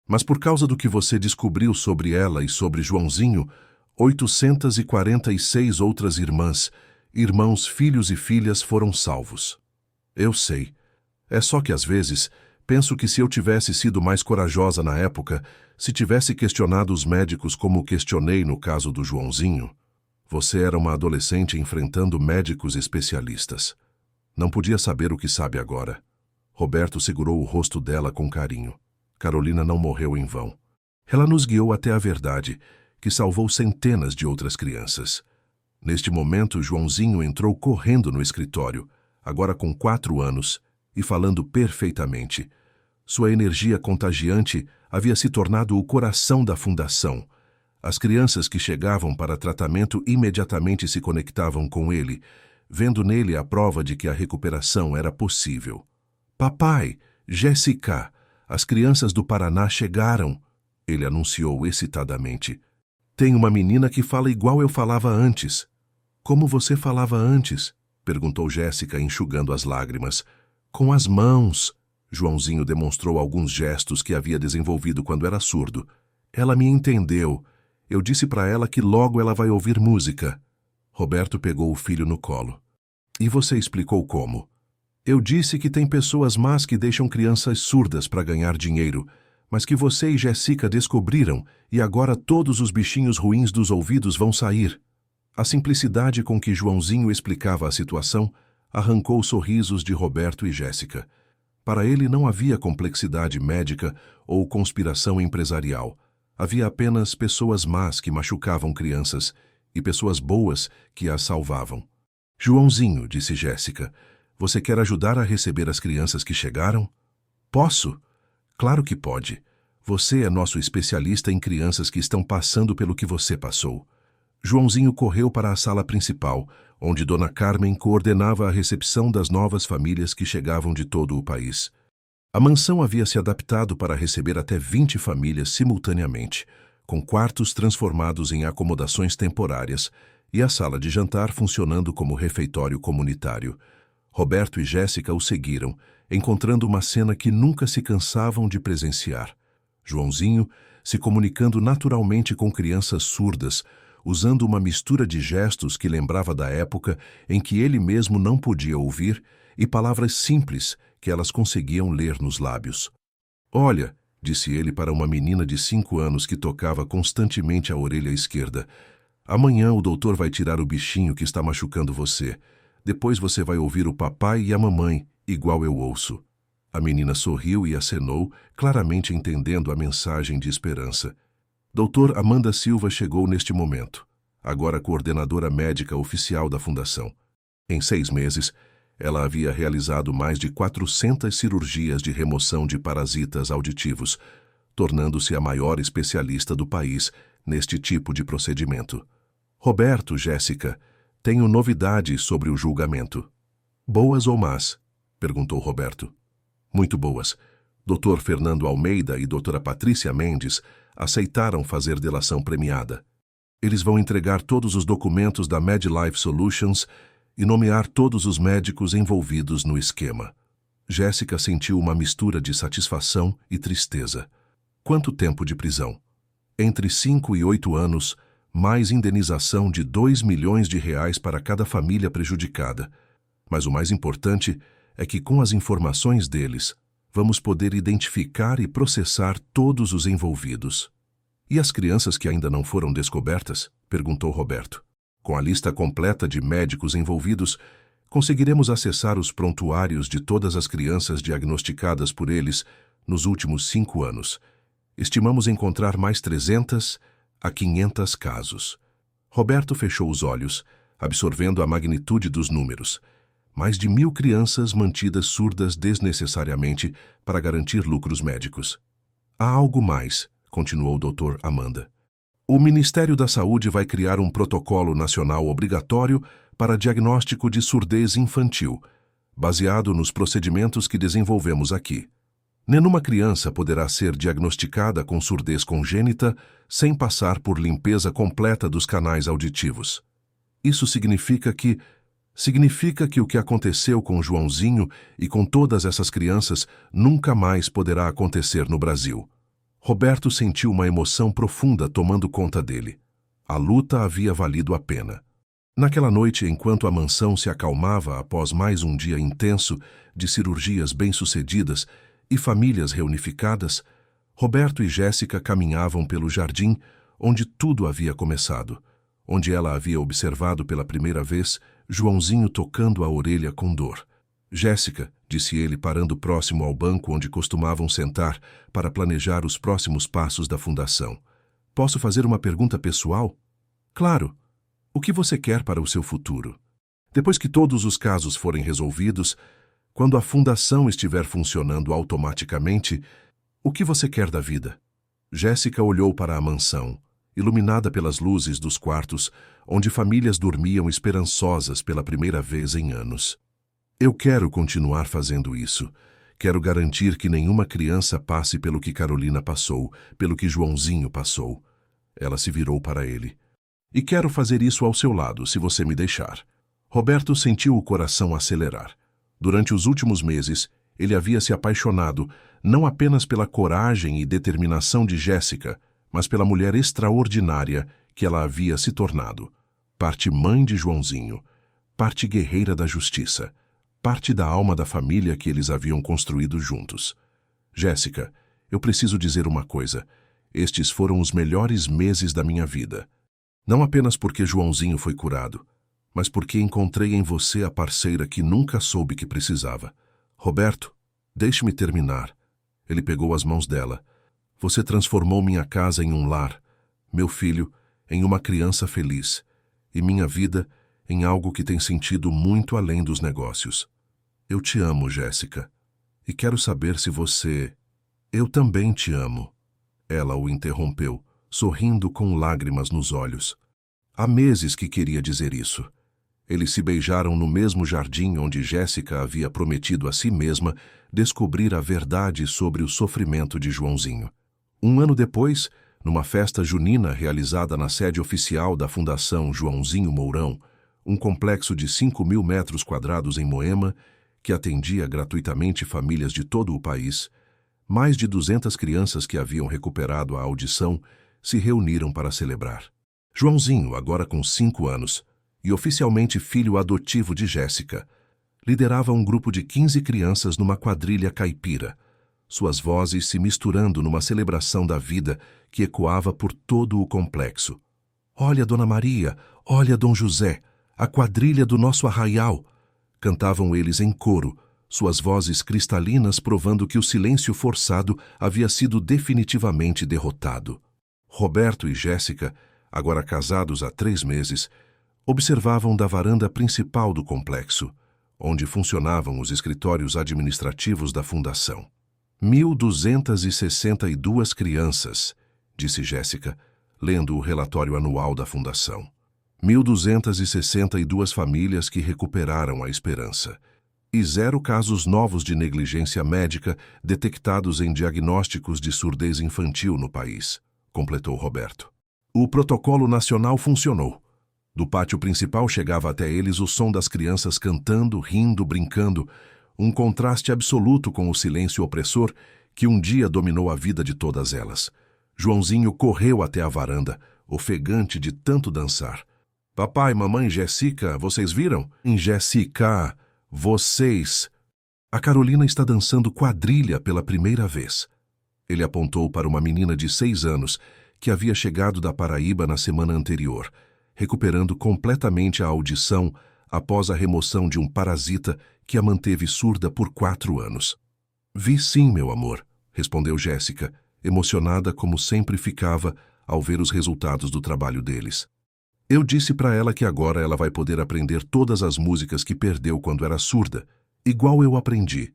Mas por causa do que você descobriu sobre ela e sobre Joãozinho, 846 outras irmãs, irmãos, filhos e filhas foram salvos. Eu sei. É só que às vezes penso que se eu tivesse sido mais corajosa na época, se tivesse questionado os médicos como questionei no caso do Joãozinho, você era uma adolescente enfrentando médicos especialistas. Não podia saber o que sabe agora. Roberto segurou o rosto dela com carinho. Carolina não morreu em vão. Ela nos guiou até a verdade, que salvou centenas de outras crianças. Neste momento, Joãozinho entrou correndo no escritório, agora com 4 anos, e falando perfeitamente. Sua energia contagiante havia se tornado o coração da fundação. As crianças que chegavam para tratamento imediatamente se conectavam com ele, vendo nele a prova de que a recuperação era possível. Papai, Jéssica, as crianças do Paraná chegaram, ele anunciou excitadamente. Tem uma menina que fala igual eu falava antes. Como você falava antes? Perguntou Jéssica, enxugando as lágrimas. Com as mãos. Joãozinho demonstrou alguns gestos que havia desenvolvido quando era surdo. Ela me entendeu. Eu disse para ela que logo ela vai ouvir música. Roberto pegou o filho no colo. E você explicou como? Eu disse que tem pessoas más que deixam crianças surdas para ganhar dinheiro, mas que você e Jéssica descobriram e agora todos os bichinhos ruins dos ouvidos vão sair. A simplicidade com que Joãozinho explicava a situação arrancou os sorrisos de Roberto e Jéssica. Para ele não havia complexidade médica ou conspiração empresarial. Havia apenas pessoas más que machucavam crianças e pessoas boas que as salvavam. Joãozinho, disse Jéssica, você quer ajudar a receber as crianças que chegaram? Posso? Claro que pode. Você é nosso especialista em crianças que estão passando pelo que você passou. Joãozinho correu para a sala principal, onde Dona Carmen coordenava a recepção das novas famílias que chegavam de todo o país. A mansão havia se adaptado para receber até 20 famílias simultaneamente, com quartos transformados em acomodações temporárias e a sala de jantar funcionando como refeitório comunitário. Roberto e Jéssica o seguiram, encontrando uma cena que nunca se cansavam de presenciar. Joãozinho se comunicando naturalmente com crianças surdas, usando uma mistura de gestos que lembrava da época em que ele mesmo não podia ouvir e palavras simples que elas conseguiam ler nos lábios. Olha, disse ele para uma menina de 5 anos que tocava constantemente a orelha esquerda. Amanhã o doutor vai tirar o bichinho que está machucando você. Depois você vai ouvir o papai e a mamãe, igual eu ouço. A menina sorriu e acenou, claramente entendendo a mensagem de esperança. Doutor Amanda Silva chegou neste momento, agora coordenadora médica oficial da Fundação. Em 6 meses, ela havia realizado mais de 400 cirurgias de remoção de parasitas auditivos, tornando-se a maior especialista do país neste tipo de procedimento. Roberto, Jéssica, tenho novidades sobre o julgamento. Boas ou más? Perguntou Roberto. Muito boas. Dr. Fernando Almeida e doutora Patrícia Mendes aceitaram fazer delação premiada. Eles vão entregar todos os documentos da MedLife Solutions e nomear todos os médicos envolvidos no esquema. Jéssica sentiu uma mistura de satisfação e tristeza. Quanto tempo de prisão? Entre 5 e 8 anos, mais indenização de R$2 milhões para cada família prejudicada. Mas o mais importante é que com as informações deles, vamos poder identificar e processar todos os envolvidos. E as crianças que ainda não foram descobertas? Perguntou Roberto. Com a lista completa de médicos envolvidos, conseguiremos acessar os prontuários de todas as crianças diagnosticadas por eles nos últimos 5 anos. Estimamos encontrar mais 300 a 500 casos. Roberto fechou os olhos, absorvendo a magnitude dos números. Mais de 1.000 crianças mantidas surdas desnecessariamente para garantir lucros médicos. Há algo mais, continuou o Dr. Amanda. O Ministério da Saúde vai criar um protocolo nacional obrigatório para diagnóstico de surdez infantil, baseado nos procedimentos que desenvolvemos aqui. Nenhuma criança poderá ser diagnosticada com surdez congênita sem passar por limpeza completa dos canais auditivos. Isso significa que o que aconteceu com Joãozinho e com todas essas crianças nunca mais poderá acontecer no Brasil. Roberto sentiu uma emoção profunda tomando conta dele. A luta havia valido a pena. Naquela noite, enquanto a mansão se acalmava após mais um dia intenso de cirurgias bem-sucedidas e famílias reunificadas, Roberto e Jéssica caminhavam pelo jardim onde tudo havia começado, onde ela havia observado pela primeira vez Joãozinho tocando a orelha com dor. Jéssica, disse ele parando próximo ao banco onde costumavam sentar para planejar os próximos passos da fundação. Posso fazer uma pergunta pessoal? Claro. O que você quer para o seu futuro? Depois que todos os casos forem resolvidos, quando a fundação estiver funcionando automaticamente, o que você quer da vida? Jéssica olhou para a mansão, iluminada pelas luzes dos quartos, onde famílias dormiam esperançosas pela primeira vez em anos. Eu quero continuar fazendo isso. Quero garantir que nenhuma criança passe pelo que Carolina passou, pelo que Joãozinho passou. Ela se virou para ele. E quero fazer isso ao seu lado, se você me deixar. Roberto sentiu o coração acelerar. Durante os últimos meses, ele havia se apaixonado não apenas pela coragem e determinação de Jéssica, mas pela mulher extraordinária que ela havia se tornado. Parte mãe de Joãozinho, parte guerreira da justiça, parte da alma da família que eles haviam construído juntos. Jéssica, eu preciso dizer uma coisa. Estes foram os melhores meses da minha vida. Não apenas porque Joãozinho foi curado, mas porque encontrei em você a parceira que nunca soube que precisava. Roberto, deixe-me terminar. Ele pegou as mãos dela. Você transformou minha casa em um lar, meu filho em uma criança feliz, e minha vida em algo que tem sentido muito além dos negócios. Eu te amo, Jéssica, e quero saber se você... Eu também te amo. Ela o interrompeu, sorrindo com lágrimas nos olhos. Há meses que queria dizer isso. Eles se beijaram no mesmo jardim onde Jéssica havia prometido a si mesma descobrir a verdade sobre o sofrimento de Joãozinho. Um ano depois, numa festa junina realizada na sede oficial da Fundação Joãozinho Mourão, um complexo de 5.000 metros quadrados em Moema, que atendia gratuitamente famílias de todo o país, mais de 200 crianças que haviam recuperado a audição se reuniram para celebrar. Joãozinho, agora com 5 anos, e oficialmente filho adotivo de Jéssica, liderava um grupo de 15 crianças numa quadrilha caipira, suas vozes se misturando numa celebração da vida que ecoava por todo o complexo. "Olha, Dona Maria! Olha, Dom José! A quadrilha do nosso arraial!" Cantavam eles em coro, suas vozes cristalinas provando que o silêncio forçado havia sido definitivamente derrotado. Roberto e Jéssica, agora casados há 3 meses, observavam da varanda principal do complexo, onde funcionavam os escritórios administrativos da fundação. 1.262 crianças, disse Jéssica, lendo o relatório anual da fundação. 1.262 famílias que recuperaram a esperança. E 0 casos novos de negligência médica detectados em diagnósticos de surdez infantil no país, completou Roberto. O protocolo nacional funcionou. Do pátio principal chegava até eles o som das crianças cantando, rindo, brincando, um contraste absoluto com o silêncio opressor que um dia dominou a vida de todas elas. Joãozinho correu até a varanda, ofegante de tanto dançar. "Papai, mamãe, Jéssica, vocês viram?" "Jéssica, vocês..." "A Carolina está dançando quadrilha pela primeira vez." Ele apontou para uma menina de 6 anos que havia chegado da Paraíba na semana anterior, recuperando completamente a audição após a remoção de um parasita que a manteve surda por 4 anos. "Vi sim, meu amor", respondeu Jéssica, emocionada como sempre ficava ao ver os resultados do trabalho deles. "Eu disse para ela que agora ela vai poder aprender todas as músicas que perdeu quando era surda, igual eu aprendi."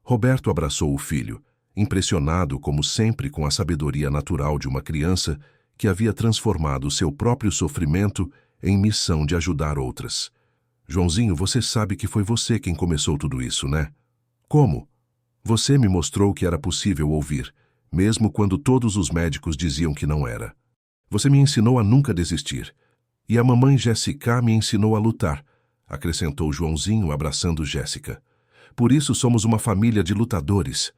Roberto abraçou o filho, impressionado como sempre com a sabedoria natural de uma criança que havia transformado seu próprio sofrimento em missão de ajudar outras. "Joãozinho, você sabe que foi você quem começou tudo isso, né?" "Como?" "Você me mostrou que era possível ouvir, mesmo quando todos os médicos diziam que não era. Você me ensinou a nunca desistir. E a mamãe Jéssica me ensinou a lutar", acrescentou Joãozinho abraçando Jéssica. "Por isso somos uma família de lutadores."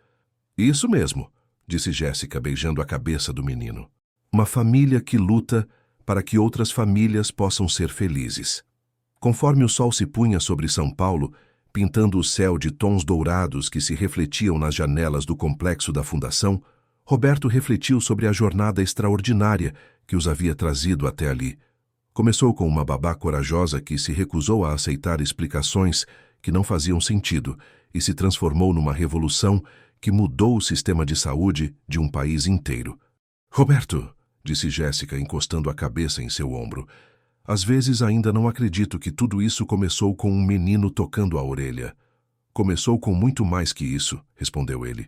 "Isso mesmo", disse Jéssica beijando a cabeça do menino. "Uma família que luta para que outras famílias possam ser felizes." Conforme o sol se punha sobre São Paulo, pintando o céu de tons dourados que se refletiam nas janelas do complexo da fundação, Roberto refletiu sobre a jornada extraordinária que os havia trazido até ali. Começou com uma babá corajosa que se recusou a aceitar explicações que não faziam sentido e se transformou numa revolução que mudou o sistema de saúde de um país inteiro. "Roberto", disse Jéssica encostando a cabeça em seu ombro, "às vezes ainda não acredito que tudo isso começou com um menino tocando a orelha." "Começou com muito mais que isso", respondeu ele.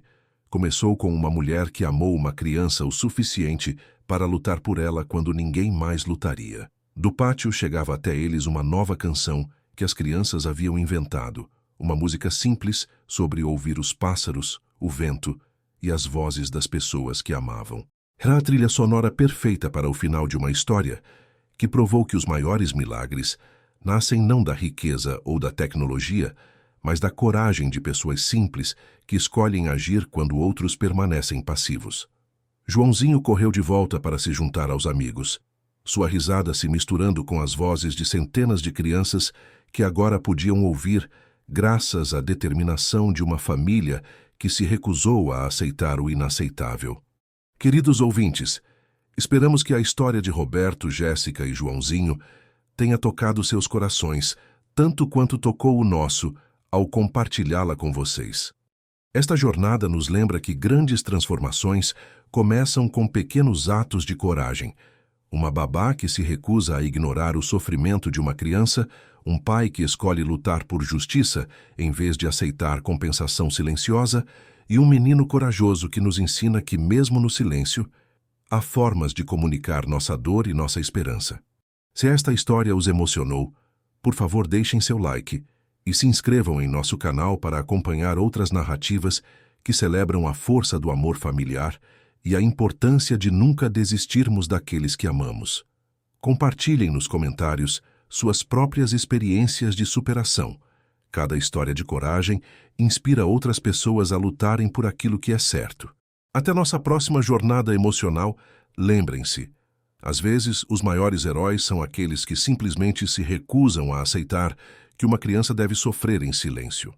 "Começou com uma mulher que amou uma criança o suficiente para lutar por ela quando ninguém mais lutaria." Do pátio chegava até eles uma nova canção que as crianças haviam inventado, uma música simples sobre ouvir os pássaros, o vento e as vozes das pessoas que amavam. Era a trilha sonora perfeita para o final de uma história que provou que os maiores milagres nascem não da riqueza ou da tecnologia, mas da coragem de pessoas simples que escolhem agir quando outros permanecem passivos. Joãozinho correu de volta para se juntar aos amigos, sua risada se misturando com as vozes de centenas de crianças que agora podiam ouvir graças à determinação de uma família que se recusou a aceitar o inaceitável. Queridos ouvintes, esperamos que a história de Roberto, Jéssica e Joãozinho tenha tocado seus corações, tanto quanto tocou o nosso ao compartilhá-la com vocês. Esta jornada nos lembra que grandes transformações começam com pequenos atos de coragem. Uma babá que se recusa a ignorar o sofrimento de uma criança, um pai que escolhe lutar por justiça em vez de aceitar compensação silenciosa, e um menino corajoso que nos ensina que, mesmo no silêncio, há formas de comunicar nossa dor e nossa esperança. Se esta história os emocionou, por favor deixem seu like e se inscrevam em nosso canal para acompanhar outras narrativas que celebram a força do amor familiar e a importância de nunca desistirmos daqueles que amamos. Compartilhem nos comentários suas próprias experiências de superação. Cada história de coragem inspira outras pessoas a lutarem por aquilo que é certo. Até nossa próxima jornada emocional, lembrem-se, às vezes os maiores heróis são aqueles que simplesmente se recusam a aceitar que uma criança deve sofrer em silêncio.